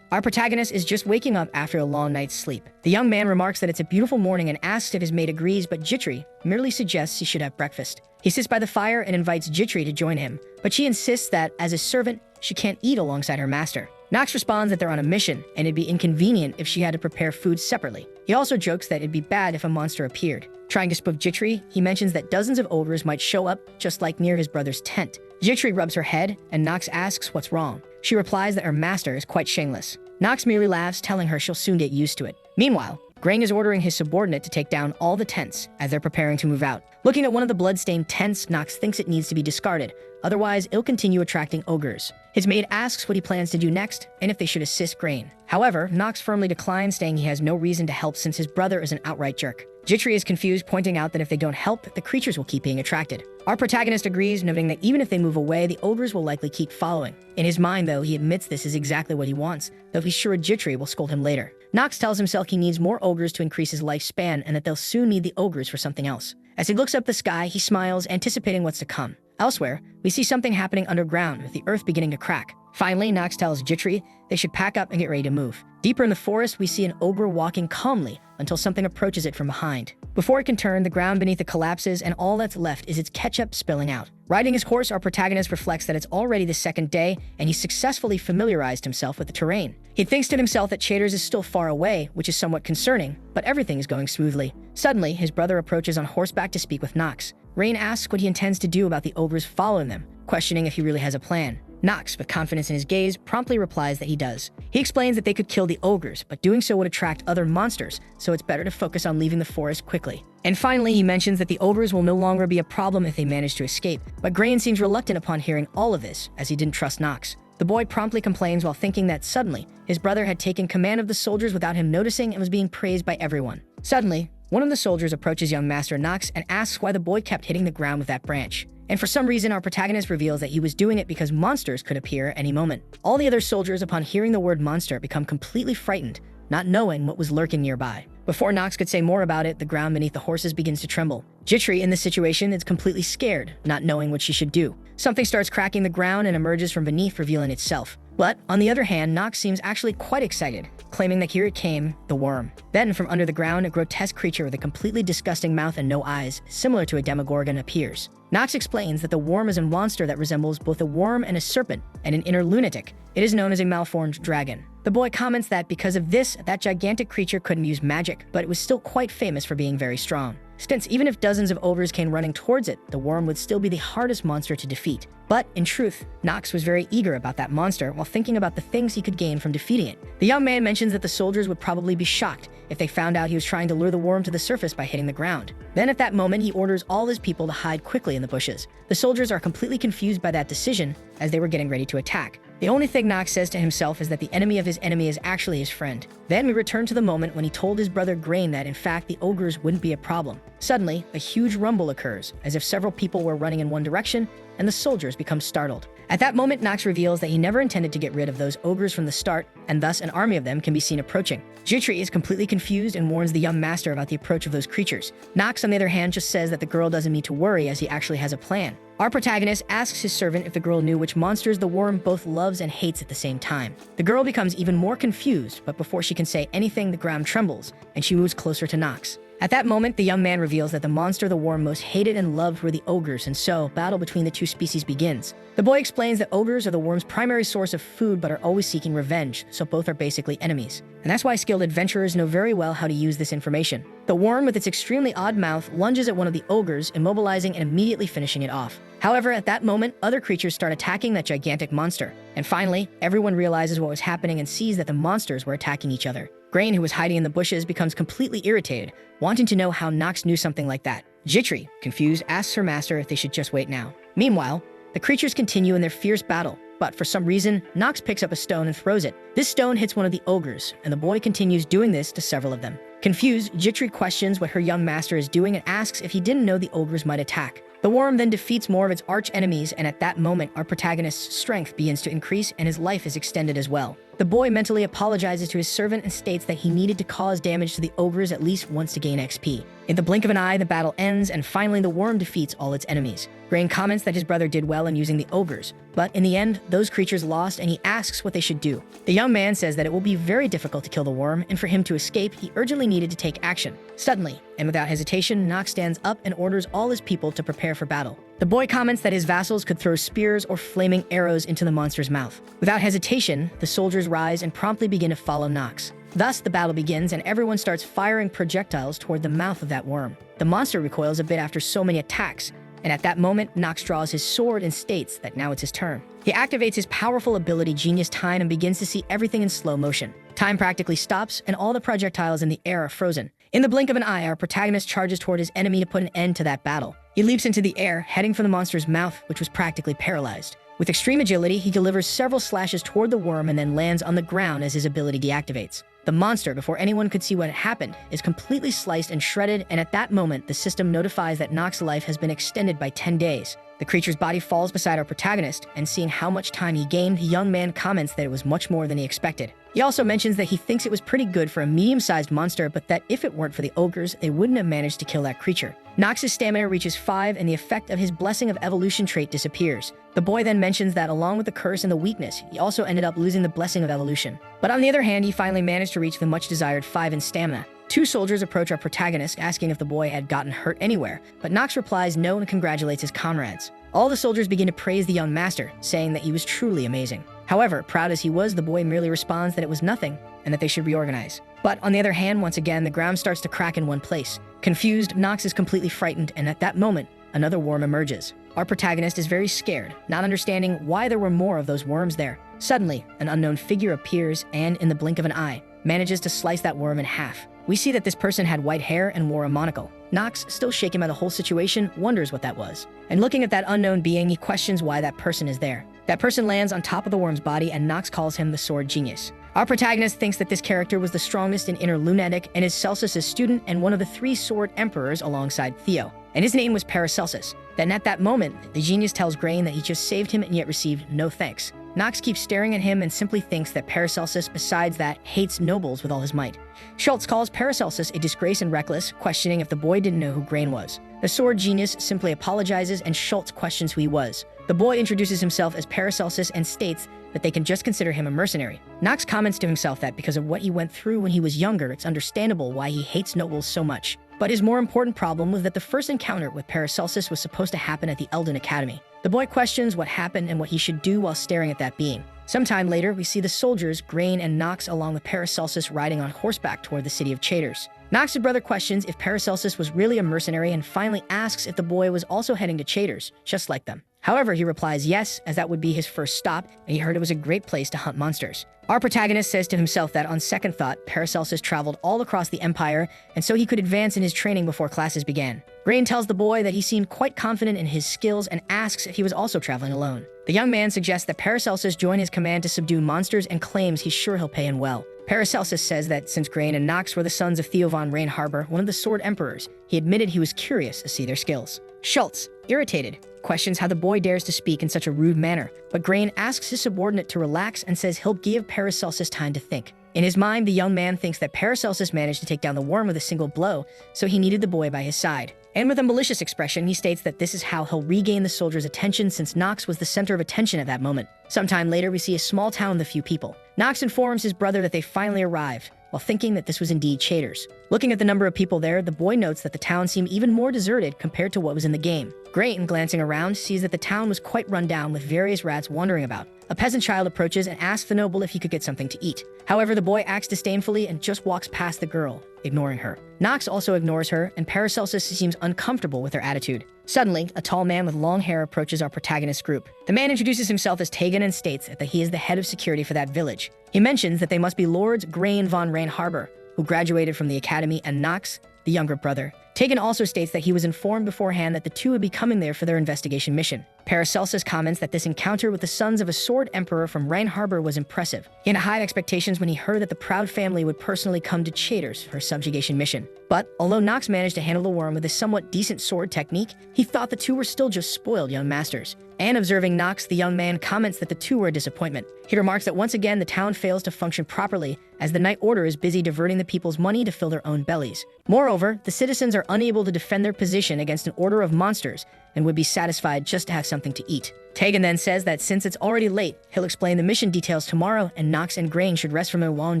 our protagonist is just waking up after a long night's sleep. The young man remarks that it's a beautiful morning and asks if his mate agrees, but Jitri merely suggests he should have breakfast. He sits by the fire and invites Jitri to join him, but she insists that, as a servant, she can't eat alongside her master. Nox responds that they're on a mission, and it'd be inconvenient if she had to prepare food separately. He also jokes that it'd be bad if a monster appeared. Trying to spoof Jitri, he mentions that dozens of ogres might show up, just like near his brother's tent. Jitri rubs her head, and Nox asks what's wrong. She replies that her master is quite shameless. Nox merely laughs, telling her she'll soon get used to it. Meanwhile, Grain is ordering his subordinate to take down all the tents as they're preparing to move out. Looking at one of the blood-stained tents, Nox thinks it needs to be discarded. Otherwise, it'll continue attracting ogres. His maid asks what he plans to do next and if they should assist Grain. However, Nox firmly declines, saying he has no reason to help since his brother is an outright jerk. Jitri is confused, pointing out that if they don't help, the creatures will keep being attracted. Our protagonist agrees, noting that even if they move away, the ogres will likely keep following. In his mind, though, he admits this is exactly what he wants, though he's sure Jitri will scold him later. Nox tells himself he needs more ogres to increase his lifespan and that they'll soon need the ogres for something else. As he looks up the sky, he smiles, anticipating what's to come. Elsewhere, we see something happening underground, with the earth beginning to crack. Finally, Nox tells Jitri they should pack up and get ready to move. Deeper in the forest, we see an ogre walking calmly until something approaches it from behind. Before it can turn, the ground beneath it collapses, and all that's left is its ketchup spilling out. Riding his horse, our protagonist reflects that it's already the second day, and he's successfully familiarized himself with the terrain. He thinks to himself that Chaders is still far away, which is somewhat concerning, but everything is going smoothly. Suddenly, his brother approaches on horseback to speak with Nox. Rain asks what he intends to do about the ogres following them, questioning if he really has a plan. Nox, with confidence in his gaze, promptly replies that he does. He explains that they could kill the ogres, but doing so would attract other monsters, so it's better to focus on leaving the forest quickly. And finally, he mentions that the ogres will no longer be a problem if they manage to escape, but Grain seems reluctant upon hearing all of this, as he didn't trust Nox. The boy promptly complains while thinking that suddenly, his brother had taken command of the soldiers without him noticing and was being praised by everyone. Suddenly, one of the soldiers approaches young Master Nox and asks why the boy kept hitting the ground with that branch. And for some reason, our protagonist reveals that he was doing it because monsters could appear at any moment. All the other soldiers, upon hearing the word monster, become completely frightened, not knowing what was lurking nearby. Before Nox could say more about it, the ground beneath the horses begins to tremble. Jitri, in this situation, is completely scared, not knowing what she should do. Something starts cracking the ground and emerges from beneath, revealing itself. But, on the other hand, Nox seems actually quite excited, claiming that here it came, the worm. Then, from under the ground, a grotesque creature with a completely disgusting mouth and no eyes, similar to a demogorgon, appears. Nox explains that the worm is a monster that resembles both a worm and a serpent, and an inner lunatic. It is known as a malformed dragon. The boy comments that because of this, that gigantic creature couldn't use magic, but it was still quite famous for being very strong. Since even if dozens of ogres came running towards it, the worm would still be the hardest monster to defeat. But, in truth, Nox was very eager about that monster while thinking about the things he could gain from defeating it. The young man mentions that the soldiers would probably be shocked if they found out he was trying to lure the worm to the surface by hitting the ground. Then at that moment, he orders all his people to hide quickly in the bushes. The soldiers are completely confused by that decision as they were getting ready to attack. The only thing Nox says to himself is that the enemy of his enemy is actually his friend. Then we return to the moment when he told his brother Grain that in fact the ogres wouldn't be a problem. Suddenly, a huge rumble occurs, as if several people were running in one direction, and the soldiers become startled. At that moment, Nox reveals that he never intended to get rid of those ogres from the start, and thus an army of them can be seen approaching. Jitri is completely confused and warns the young master about the approach of those creatures. Nox, on the other hand, just says that the girl doesn't need to worry as he actually has a plan. Our protagonist asks his servant if the girl knew which monsters the worm both loves and hates at the same time. The girl becomes even more confused, but before she can say anything, the ground trembles, and she moves closer to Nox. At that moment, the young man reveals that the monster the worm most hated and loved were the ogres, and so battle between the two species begins. The boy explains that ogres are the worm's primary source of food but are always seeking revenge, so both are basically enemies. And that's why skilled adventurers know very well how to use this information. The worm, with its extremely odd mouth, lunges at one of the ogres, immobilizing and immediately finishing it off. However, at that moment, other creatures start attacking that gigantic monster. And finally, everyone realizes what was happening and sees that the monsters were attacking each other. Grain, who was hiding in the bushes, becomes completely irritated, wanting to know how Nox knew something like that. Jitri, confused, asks her master if they should just wait now. Meanwhile, the creatures continue in their fierce battle, but for some reason, Nox picks up a stone and throws it. This stone hits one of the ogres, and the boy continues doing this to several of them. Confused, Jitri questions what her young master is doing and asks if he didn't know the ogres might attack. The worm then defeats more of its arch enemies, and at that moment, our protagonist's strength begins to increase and his life is extended as well. The boy mentally apologizes to his servant and states that he needed to cause damage to the ogres at least once to gain XP. In the blink of an eye, the battle ends, and finally the worm defeats all its enemies. Grain comments that his brother did well in using the ogres, but in the end, those creatures lost, and he asks what they should do. The young man says that it will be very difficult to kill the worm, and for him to escape, he urgently needed to take action. Suddenly, and without hesitation, Nox stands up and orders all his people to prepare for battle. The boy comments that his vassals could throw spears or flaming arrows into the monster's mouth. Without hesitation, the soldiers rise and promptly begin to follow Nox. Thus, the battle begins and everyone starts firing projectiles toward the mouth of that worm. The monster recoils a bit after so many attacks, and at that moment, Nox draws his sword and states that now it's his turn. He activates his powerful ability Genius Time and begins to see everything in slow motion. Time practically stops, and all the projectiles in the air are frozen. In the blink of an eye, our protagonist charges toward his enemy to put an end to that battle. He leaps into the air, heading for the monster's mouth, which was practically paralyzed. With extreme agility, he delivers several slashes toward the worm and then lands on the ground as his ability deactivates. The monster, before anyone could see what had happened, is completely sliced and shredded, and at that moment, the system notifies that Nox's life has been extended by 10 days. The creature's body falls beside our protagonist, and seeing how much time he gained, the young man comments that it was much more than he expected. He also mentions that he thinks it was pretty good for a medium-sized monster, but that if it weren't for the ogres, they wouldn't have managed to kill that creature. Nox's stamina reaches 5, and the effect of his Blessing of Evolution trait disappears. The boy then mentions that along with the curse and the weakness, he also ended up losing the Blessing of Evolution. But on the other hand, he finally managed to reach the much-desired 5 in stamina. Two soldiers approach our protagonist, asking if the boy had gotten hurt anywhere, but Nox replies no and congratulates his comrades. All the soldiers begin to praise the young master, saying that he was truly amazing. However, proud as he was, the boy merely responds that it was nothing and that they should reorganize. But on the other hand, once again, the ground starts to crack in one place. Confused, Nox is completely frightened, and at that moment, another worm emerges. Our protagonist is very scared, not understanding why there were more of those worms there. Suddenly, an unknown figure appears and, in the blink of an eye, manages to slice that worm in half. We see that this person had white hair and wore a monocle. Nox, still shaken by the whole situation, wonders what that was. And looking at that unknown being, he questions why that person is there. That person lands on top of the worm's body, and Nox calls him the Sword Genius. Our protagonist thinks that this character was the strongest in Inner Lunatic and is Celsus's student and one of the 3 sword emperors alongside Theo. And his name was Paracelsus. Then at that moment, the genius tells Grain that he just saved him and yet received no thanks. Nox keeps staring at him and simply thinks that Paracelsus, besides that, hates nobles with all his might. Schultz calls Paracelsus a disgrace and reckless, questioning if the boy didn't know who Grain was. The sword genius simply apologizes, and Schultz questions who he was. The boy introduces himself as Paracelsus and states that they can just consider him a mercenary. Nox comments to himself that because of what he went through when he was younger, it's understandable why he hates nobles so much. But his more important problem was that the first encounter with Paracelsus was supposed to happen at the Elden Academy. The boy questions what happened and what he should do while staring at that being. Sometime later, we see the soldiers, Grain and Nox, along with Paracelsus riding on horseback toward the city of Chaders. Nox's brother questions if Paracelsus was really a mercenary and finally asks if the boy was also heading to Chaders, just like them. However, he replies yes, as that would be his first stop, and he heard it was a great place to hunt monsters. Our protagonist says to himself that on second thought, Paracelsus traveled all across the empire, and so he could advance in his training before classes began. Grain tells the boy that he seemed quite confident in his skills and asks if he was also traveling alone. The young man suggests that Paracelsus join his command to subdue monsters and claims he's sure he'll pay in well. Paracelsus says that since Grain and Nox were the sons of Theo von Reinharber, one of the Sword Emperors, he admitted he was curious to see their skills. Schultz, irritated, questions how the boy dares to speak in such a rude manner, but Grain asks his subordinate to relax and says he'll give Paracelsus time to think. In his mind, the young man thinks that Paracelsus managed to take down the worm with a single blow, so he needed the boy by his side. And with a malicious expression, he states that this is how he'll regain the soldier's attention since Nox was the center of attention at that moment. Sometime later, we see a small town with a few people. Nox informs his brother that they finally arrived, while thinking that this was indeed Chaders. Looking at the number of people there, the boy notes that the town seemed even more deserted compared to what was in the game. Grain, glancing around, sees that the town was quite run down with various rats wandering about. A peasant child approaches and asks the noble if he could get something to eat. However, the boy acts disdainfully and just walks past the girl, ignoring her. Nox also ignores her, and Paracelsus seems uncomfortable with her attitude. Suddenly, a tall man with long hair approaches our protagonist's group. The man introduces himself as Tegan and states that he is the head of security for that village. He mentions that they must be Lords Grain von Reinharber, who graduated from the academy, and Nox, the younger brother. Tegan also states that he was informed beforehand that the two would be coming there for their investigation mission. Paracelsus comments that this encounter with the sons of a sword emperor from Reinharber was impressive. He had high expectations when he heard that the proud family would personally come to Chaders for a subjugation mission. But although Nox managed to handle the worm with a somewhat decent sword technique, he thought the two were still just spoiled young masters. And observing Nox, the young man comments that the two were a disappointment. He remarks that once again the town fails to function properly, as the Night Order is busy diverting the people's money to fill their own bellies. Moreover, the citizens are unable to defend their position against an order of monsters and would be satisfied just to have something to eat. Tegan then says that since it's already late, he'll explain the mission details tomorrow, and Nox and Grain should rest from their long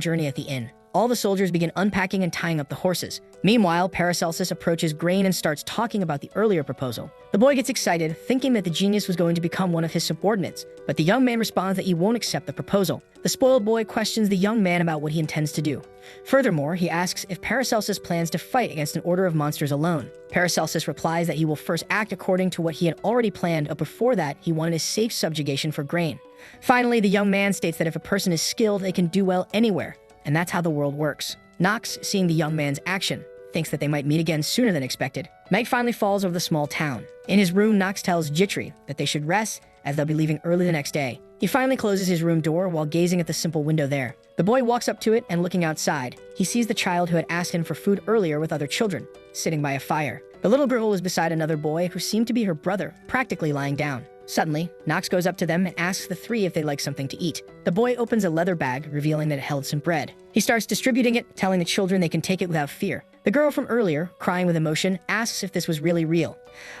journey at the inn. All the soldiers begin unpacking and tying up the horses. Meanwhile, Paracelsus approaches Grain and starts talking about the earlier proposal. The boy gets excited, thinking that the genius was going to become one of his subordinates, but the young man responds that he won't accept the proposal. The spoiled boy questions the young man about what he intends to do. Furthermore, he asks if Paracelsus plans to fight against an order of monsters alone. Paracelsus replies that he will first act according to what he had already planned, but before that, he wanted a safe subjugation for Grain. Finally, the young man states that if a person is skilled, they can do well anywhere, and that's how the world works. Nox, seeing the young man's action, thinks that they might meet again sooner than expected. Night finally falls over the small town. In his room, Nox tells Jitri that they should rest, as they'll be leaving early the next day. He finally closes his room door while gazing at the simple window there. The boy walks up to it, and looking outside, he sees the child who had asked him for food earlier with other children, sitting by a fire. The little girl was beside another boy who seemed to be her brother, practically lying down. Suddenly, Nox goes up to them and asks the three if they'd like something to eat. The boy opens a leather bag, revealing that it held some bread. He starts distributing it, telling the children they can take it without fear. The girl from earlier, crying with emotion, asks if this was really real.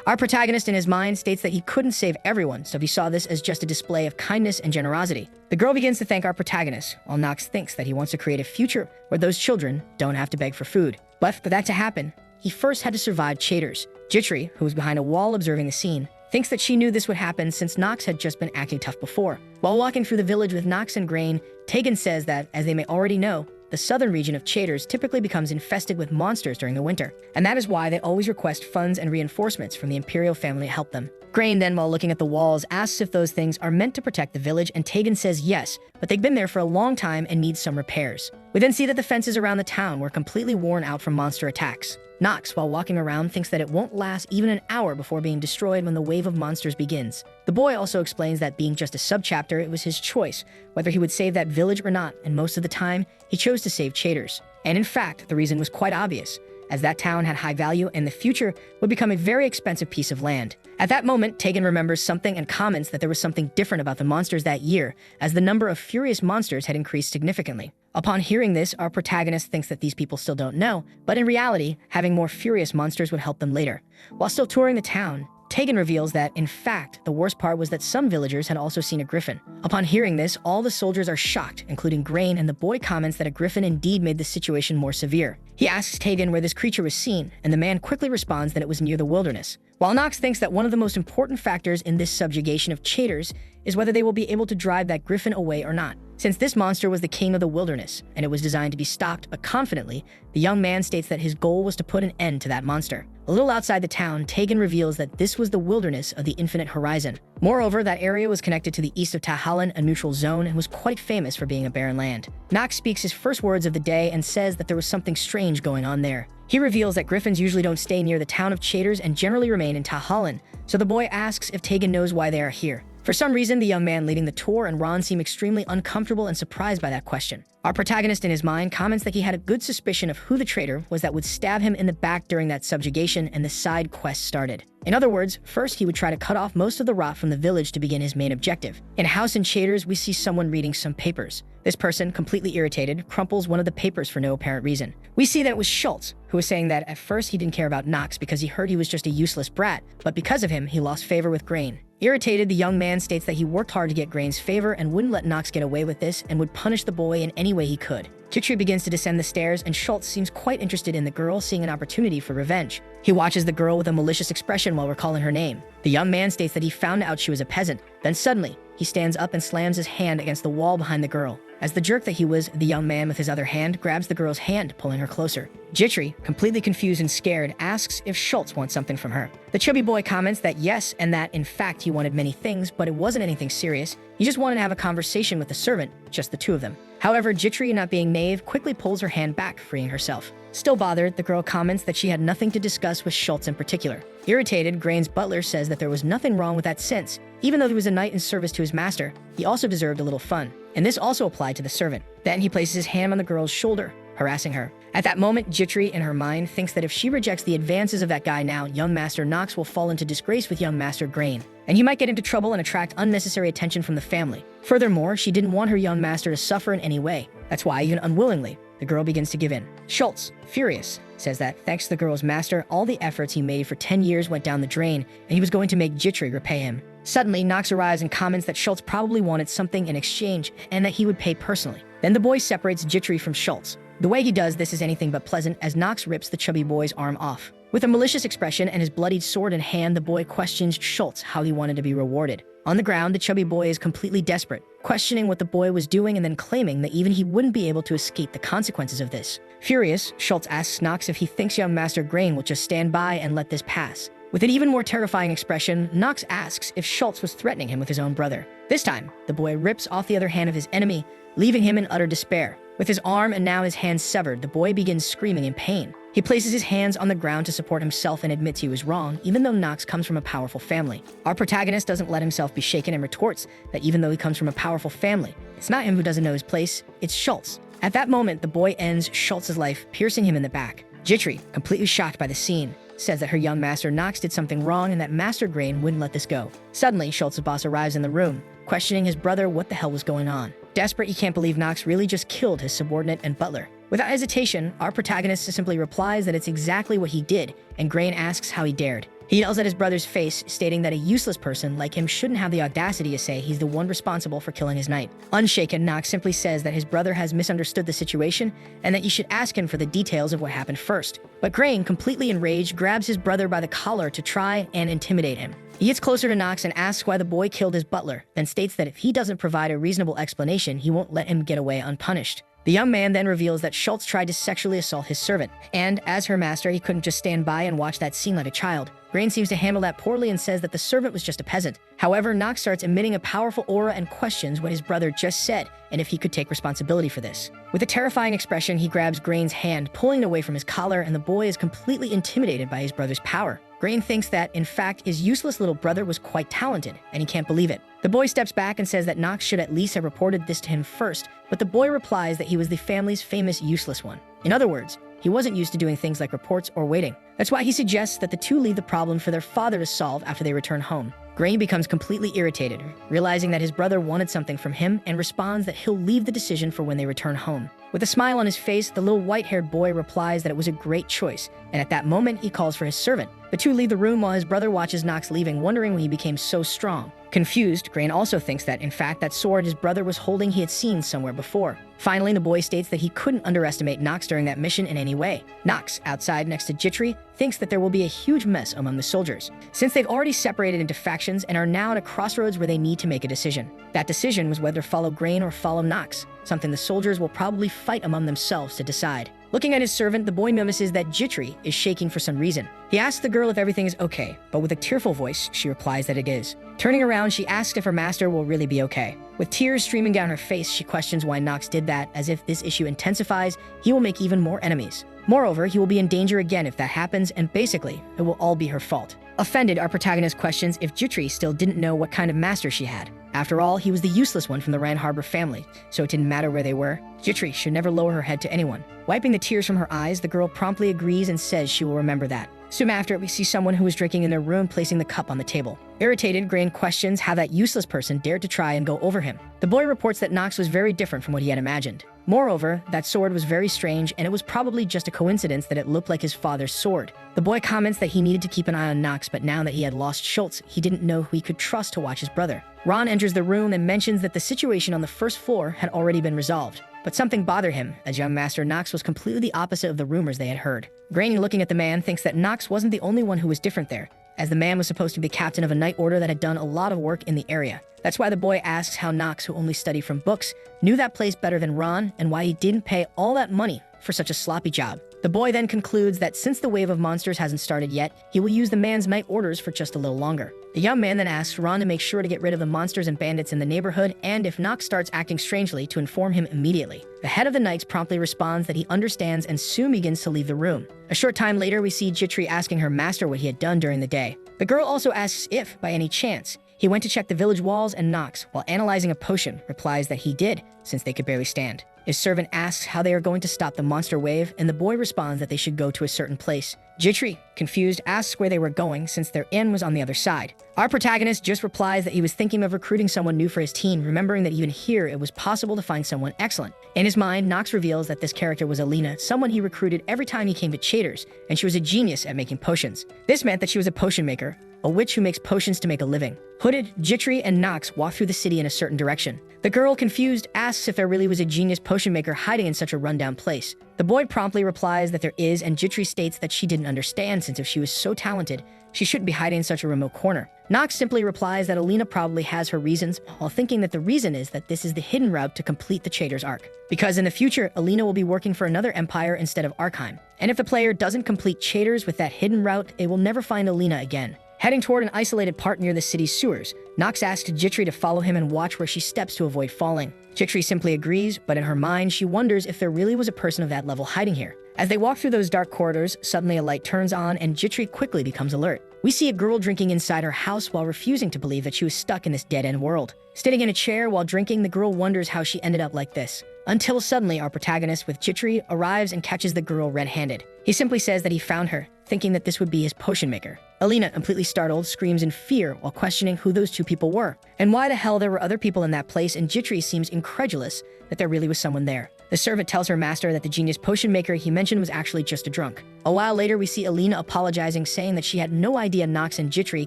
Our protagonist in his mind states that he couldn't save everyone, so he saw this as just a display of kindness and generosity. The girl begins to thank our protagonist, while Nox thinks that he wants to create a future where those children don't have to beg for food. But for that to happen, he first had to survive Chaders. Jitri, who was behind a wall observing the scene, thinks that she knew this would happen since Nox had just been acting tough before. While walking through the village with Nox and Grain, Tegan says that, as they may already know, the southern region of Chaders typically becomes infested with monsters during the winter, and that is why they always request funds and reinforcements from the imperial family to help them. Grain then, while looking at the walls, asks if those things are meant to protect the village, and Tegan says yes, but they've been there for a long time and need some repairs. We then see that the fences around the town were completely worn out from monster attacks. Nox, while walking around, thinks that it won't last even an hour before being destroyed when the wave of monsters begins. The boy also explains that being just a subchapter, it was his choice, whether he would save that village or not, and most of the time, he chose to save Chaders. And in fact, the reason was quite obvious, as that town had high value and the future would become a very expensive piece of land. At that moment, Tegan remembers something and comments that there was something different about the monsters that year, as the number of furious monsters had increased significantly. Upon hearing this, our protagonist thinks that these people still don't know, but in reality, having more furious monsters would help them later. While still touring the town, Tegan reveals that, in fact, the worst part was that some villagers had also seen a griffin. Upon hearing this, all the soldiers are shocked, including Grain, and the boy comments that a griffin indeed made the situation more severe. He asks Tegan where this creature was seen, and the man quickly responds that it was near the wilderness. While Nox thinks that one of the most important factors in this subjugation of Chaders is whether they will be able to drive that griffin away or not. Since this monster was the king of the wilderness, and it was designed to be stopped, but confidently, the young man states that his goal was to put an end to that monster. A little outside the town, Tegan reveals that this was the wilderness of the Infinite Horizon. Moreover, that area was connected to the east of Tahallan, a neutral zone, and was quite famous for being a barren land. Nox speaks his first words of the day and says that there was something strange going on there. He reveals that griffins usually don't stay near the town of Chaders and generally remain in Tahallan, so the boy asks if Tegan knows why they are here. For some reason, the young man leading the tour and Ron seem extremely uncomfortable and surprised by that question. Our protagonist in his mind comments that he had a good suspicion of who the traitor was that would stab him in the back during that subjugation and the side quest started. In other words, first he would try to cut off most of the rot from the village to begin his main objective. In a house in Chaders, we see someone reading some papers. This person, completely irritated, crumples one of the papers for no apparent reason. We see that it was Schultz, who was saying that at first he didn't care about Nox because he heard he was just a useless brat, but because of him, he lost favor with Grain. Irritated, the young man states that he worked hard to get Grain's favor and wouldn't let Nox get away with this and would punish the boy in any way he could. Jitri begins to descend the stairs and Schultz seems quite interested in the girl, seeing an opportunity for revenge. He watches the girl with a malicious expression while recalling her name. The young man states that he found out she was a peasant. Then suddenly, he stands up and slams his hand against the wall behind the girl. As the jerk that he was, the young man with his other hand grabs the girl's hand, pulling her closer. Jitri, completely confused and scared, asks if Schultz wants something from her. The chubby boy comments that yes, and that in fact he wanted many things, but it wasn't anything serious. He just wanted to have a conversation with the servant, just the two of them. However, Jitri, not being naive, quickly pulls her hand back, freeing herself. Still bothered, the girl comments that she had nothing to discuss with Schultz in particular. Irritated, Grain's butler says that there was nothing wrong with that since, even though he was a knight in service to his master, he also deserved a little fun. And this also applied to the servant. Then he places his hand on the girl's shoulder, harassing her. At that moment, Jitri, in her mind, thinks that if she rejects the advances of that guy now, young Master Nox will fall into disgrace with young Master Grain, and he might get into trouble and attract unnecessary attention from the family. Furthermore, she didn't want her young master to suffer in any way. That's why, even unwillingly, the girl begins to give in. Schultz, furious, says that thanks to the girl's master, all the efforts he made for 10 years went down the drain, and he was going to make Jitri repay him. Suddenly, Nox arrives and comments that Schultz probably wanted something in exchange and that he would pay personally. Then the boy separates Jitri from Schultz. The way he does this is anything but pleasant as Nox rips the chubby boy's arm off. With a malicious expression and his bloodied sword in hand, the boy questions Schultz how he wanted to be rewarded. On the ground, the chubby boy is completely desperate, questioning what the boy was doing and then claiming that even he wouldn't be able to escape the consequences of this. Furious, Schultz asks Nox if he thinks young Master Grain will just stand by and let this pass. With an even more terrifying expression, Nox asks if Schultz was threatening him with his own brother. This time, the boy rips off the other hand of his enemy, leaving him in utter despair. With his arm and now his hand severed, the boy begins screaming in pain. He places his hands on the ground to support himself and admits he was wrong, even though Nox comes from a powerful family. Our protagonist doesn't let himself be shaken and retorts that even though he comes from a powerful family, it's not him who doesn't know his place, it's Schultz. At that moment, the boy ends Schultz's life, piercing him in the back. Jitri, completely shocked by the scene, says that her young master Nox did something wrong and that Master Grain wouldn't let this go. Suddenly, Schultz's boss arrives in the room, questioning his brother what the hell was going on. Desperate, he can't believe Nox really just killed his subordinate and butler. Without hesitation, our protagonist simply replies that it's exactly what he did, and Grain asks how he dared. He yells at his brother's face, stating that a useless person like him shouldn't have the audacity to say he's the one responsible for killing his knight. Unshaken, Nox simply says that his brother has misunderstood the situation and that you should ask him for the details of what happened first. But Grain, completely enraged, grabs his brother by the collar to try and intimidate him. He gets closer to Nox and asks why the boy killed his butler, then states that if he doesn't provide a reasonable explanation, he won't let him get away unpunished. The young man then reveals that Schultz tried to sexually assault his servant, and as her master, he couldn't just stand by and watch that scene like a child. Grain seems to handle that poorly and says that the servant was just a peasant. However, Nox starts emitting a powerful aura and questions what his brother just said and if he could take responsibility for this. With a terrifying expression, he grabs Grain's hand, pulling it away from his collar, and the boy is completely intimidated by his brother's power. Grain thinks that, in fact, his useless little brother was quite talented, and he can't believe it. The boy steps back and says that Nox should at least have reported this to him first, but the boy replies that he was the family's famous useless one. In other words, he wasn't used to doing things like reports or waiting. That's why he suggests that the two leave the problem for their father to solve after they return home. Grain becomes completely irritated, realizing that his brother wanted something from him and responds that he'll leave the decision for when they return home. With a smile on his face, the little white-haired boy replies that it was a great choice, and at that moment, he calls for his servant. The two leave the room while his brother watches Nox leaving, wondering when he became so strong. Confused, Grain also thinks that, in fact, that sword his brother was holding he had seen somewhere before. Finally, the boy states that he couldn't underestimate Nox during that mission in any way. Nox, outside next to Jitri, thinks that there will be a huge mess among the soldiers, since they've already separated into factions and are now at a crossroads where they need to make a decision. That decision was whether to follow Grain or follow Nox, something the soldiers will probably fight among themselves to decide. Looking at his servant, the boy notices that Jitri is shaking for some reason. He asks the girl if everything is okay, but with a tearful voice, she replies that it is. Turning around, she asks if her master will really be okay. With tears streaming down her face, she questions why Nox did that, as if this issue intensifies, he will make even more enemies. Moreover, he will be in danger again if that happens, and basically, it will all be her fault. Offended, our protagonist questions if Jitri still didn't know what kind of master she had. After all, he was the useless one from the Rand Harbor family, so it didn't matter where they were. Jitri should never lower her head to anyone. Wiping the tears from her eyes, the girl promptly agrees and says she will remember that. Soon after, we see someone who was drinking in their room placing the cup on the table. Irritated, Grain questions how that useless person dared to try and go over him. The boy reports that Nox was very different from what he had imagined. Moreover, that sword was very strange, and it was probably just a coincidence that it looked like his father's sword. The boy comments that he needed to keep an eye on Nox, but now that he had lost Schultz, he didn't know who he could trust to watch his brother. Ron enters the room and mentions that the situation on the first floor had already been resolved. But something bothered him, as young Master Nox was completely the opposite of the rumors they had heard. Granny, looking at the man, thinks that Nox wasn't the only one who was different there, as the man was supposed to be captain of a night order that had done a lot of work in the area. That's why the boy asks how Nox, who only studied from books, knew that place better than Ron, and why he didn't pay all that money for such a sloppy job. The boy then concludes that since the wave of monsters hasn't started yet, he will use the man's night orders for just a little longer. The young man then asks Ron to make sure to get rid of the monsters and bandits in the neighborhood, and if Nox starts acting strangely, to inform him immediately. The head of the Knights promptly responds that he understands and soon begins to leave the room. A short time later, we see Jitri asking her master what he had done during the day. The girl also asks if, by any chance, he went to check the village walls, and Nox, while analyzing a potion, replies that he did, since they could barely stand. His servant asks how they are going to stop the monster wave, and the boy responds that they should go to a certain place. Jitri, confused, asks where they were going since their inn was on the other side. Our protagonist just replies that he was thinking of recruiting someone new for his team, remembering that even here it was possible to find someone excellent. In his mind, Nox reveals that this character was Alina, someone he recruited every time he came to Chaders, and she was a genius at making potions. This meant that she was a potion maker, a witch who makes potions to make a living. Hooded, Jitri and Nox walk through the city in a certain direction. The girl, confused, asks if there really was a genius potion maker hiding in such a rundown place. The boy promptly replies that there is, and Jitri states that she didn't understand, since if she was so talented, she shouldn't be hiding in such a remote corner. Nox simply replies that Alina probably has her reasons, while thinking that the reason is that this is the hidden route to complete the Chaders arc. Because in the future, Alina will be working for another empire instead of Arkheim. And if the player doesn't complete Chaders with that hidden route, they will never find Alina again. Heading toward an isolated part near the city's sewers, Nox asks Jitri to follow him and watch where she steps to avoid falling. Jitri simply agrees, but in her mind, she wonders if there really was a person of that level hiding here. As they walk through those dark corridors, suddenly a light turns on and Jitri quickly becomes alert. We see a girl drinking inside her house while refusing to believe that she was stuck in this dead-end world. Sitting in a chair while drinking, the girl wonders how she ended up like this. Until suddenly, our protagonist with Jitri arrives and catches the girl red-handed. He simply says that he found her, thinking that this would be his potion maker. Alina, completely startled, screams in fear while questioning who those two people were, and why the hell there were other people in that place, and Jitri seems incredulous that there really was someone there. The servant tells her master that the genius potion maker he mentioned was actually just a drunk. A while later, we see Alina apologizing, saying that she had no idea Nox and Jitri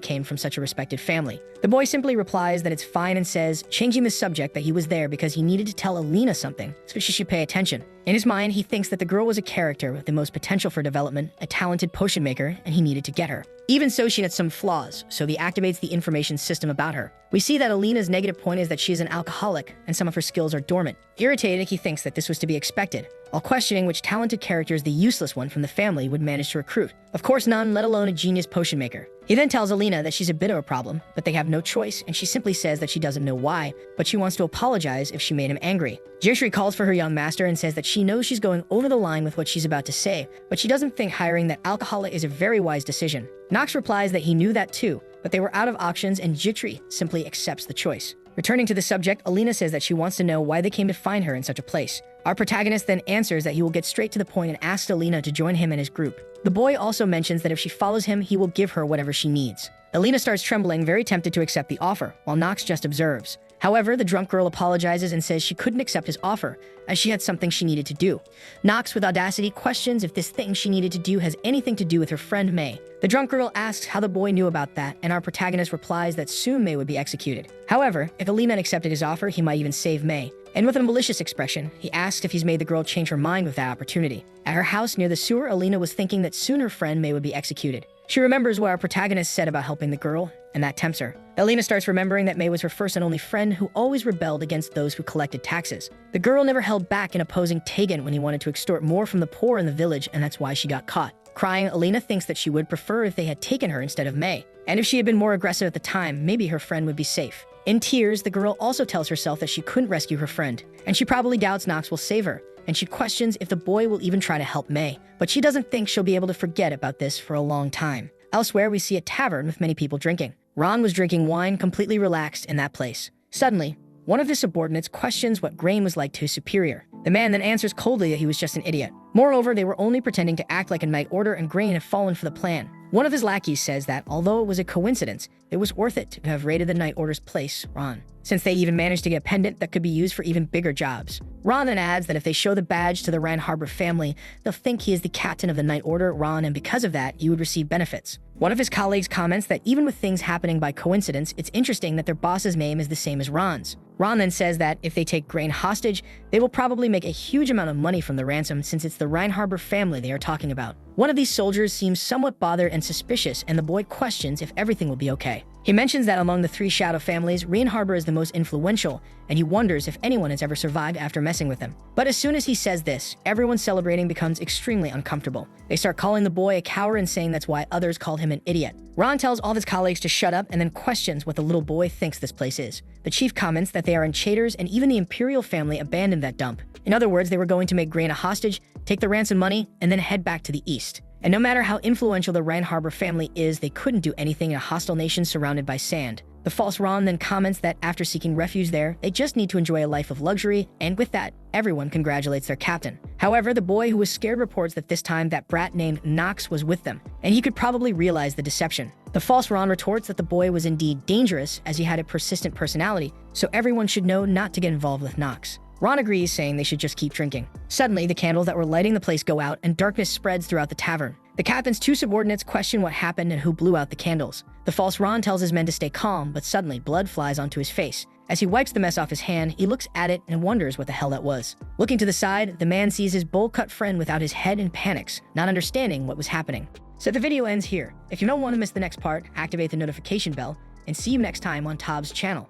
came from such a respected family. The boy simply replies that it's fine and says, changing the subject, that he was there because he needed to tell Alina something, so she should pay attention. In his mind, he thinks that the girl was a character with the most potential for development, a talented potion maker, and he needed to get her. Even so, she had some flaws, so he activates the information system about her. We see that Alina's negative point is that she is an alcoholic, and some of her skills are dormant. Irritated, he thinks that this was to be expected, while questioning which talented characters the useless one from the family would manage to recruit. Of course none, let alone a genius potion maker. He then tells Alina that she's a bit of a problem, but they have no choice, and she simply says that she doesn't know why, but she wants to apologize if she made him angry. Jitri calls for her young master and says that she knows she's going over the line with what she's about to say, but she doesn't think hiring that alcoholic is a very wise decision. Nox replies that he knew that too, but they were out of options, and Jitri simply accepts the choice. Returning to the subject, Alina says that she wants to know why they came to find her in such a place. Our protagonist then answers that he will get straight to the point and asks Alina to join him and his group. The boy also mentions that if she follows him, he will give her whatever she needs. Alina starts trembling, very tempted to accept the offer, while Nox just observes. However, the drunk girl apologizes and says she couldn't accept his offer, as she had something she needed to do. Nox, with audacity, questions if this thing she needed to do has anything to do with her friend May. The drunk girl asks how the boy knew about that, and our protagonist replies that soon May would be executed. However, if Alina accepted his offer, he might even save May. And with a malicious expression, he asks if he's made the girl change her mind with that opportunity. At her house near the sewer, Alina was thinking that soon her friend May would be executed. She remembers what our protagonist said about helping the girl, and that tempts her. Alina starts remembering that May was her first and only friend who always rebelled against those who collected taxes. The girl never held back in opposing Tegan when he wanted to extort more from the poor in the village, and that's why she got caught. Crying, Alina thinks that she would prefer if they had taken her instead of May. And if she had been more aggressive at the time, maybe her friend would be safe. In tears, the girl also tells herself that she couldn't rescue her friend, and she probably doubts Nox will save her, and she questions if the boy will even try to help May. But she doesn't think she'll be able to forget about this for a long time. Elsewhere, we see a tavern with many people drinking. Ron was drinking wine, completely relaxed in that place. Suddenly, one of his subordinates questions what Grain was like to his superior. The man then answers coldly that he was just an idiot. Moreover, they were only pretending to act like a night order, and Grain had fallen for the plan. One of his lackeys says that, although it was a coincidence, it was worth it to have raided the Night Order's place, Ron, since they even managed to get a pendant that could be used for even bigger jobs. Ron then adds that if they show the badge to the Ryan Harbor family, they'll think he is the captain of the Night Order, Ron, and because of that, he would receive benefits. One of his colleagues comments that even with things happening by coincidence, it's interesting that their boss's name is the same as Ron's. Ron then says that if they take Grain hostage, they will probably make a huge amount of money from the ransom since it's the Ryan Harbor family they are talking about. One of these soldiers seems somewhat bothered and suspicious, and the boy questions if everything will be okay. He mentions that among the 3 Shadow families, Ryan Harbor is the most influential, and he wonders if anyone has ever survived after messing with him. But as soon as he says this, everyone celebrating becomes extremely uncomfortable. They start calling the boy a coward and saying that's why others called him an idiot. Ron tells all of his colleagues to shut up and then questions what the little boy thinks this place is. The chief comments that they are enchanters, and even the Imperial family abandoned that dump. In other words, they were going to make Grain a hostage, take the ransom money, and then head back to the east. And no matter how influential the Ryan Harbor family is, they couldn't do anything in a hostile nation surrounded by sand. The false Ron then comments that after seeking refuge there, they just need to enjoy a life of luxury, and with that, everyone congratulates their captain. However, the boy who was scared reports that this time that brat named Nox was with them, and he could probably realize the deception. The false Ron retorts that the boy was indeed dangerous as he had a persistent personality, so everyone should know not to get involved with Nox. Ron agrees, saying they should just keep drinking. Suddenly, the candles that were lighting the place go out, and darkness spreads throughout the tavern. The captain's 2 subordinates question what happened and who blew out the candles. The false Ron tells his men to stay calm, but suddenly blood flies onto his face. As he wipes the mess off his hand, he looks at it and wonders what the hell that was. Looking to the side, the man sees his bowl-cut friend without his head and panics, not understanding what was happening. So the video ends here. If you don't want to miss the next part, activate the notification bell, and see you next time on Tob's channel.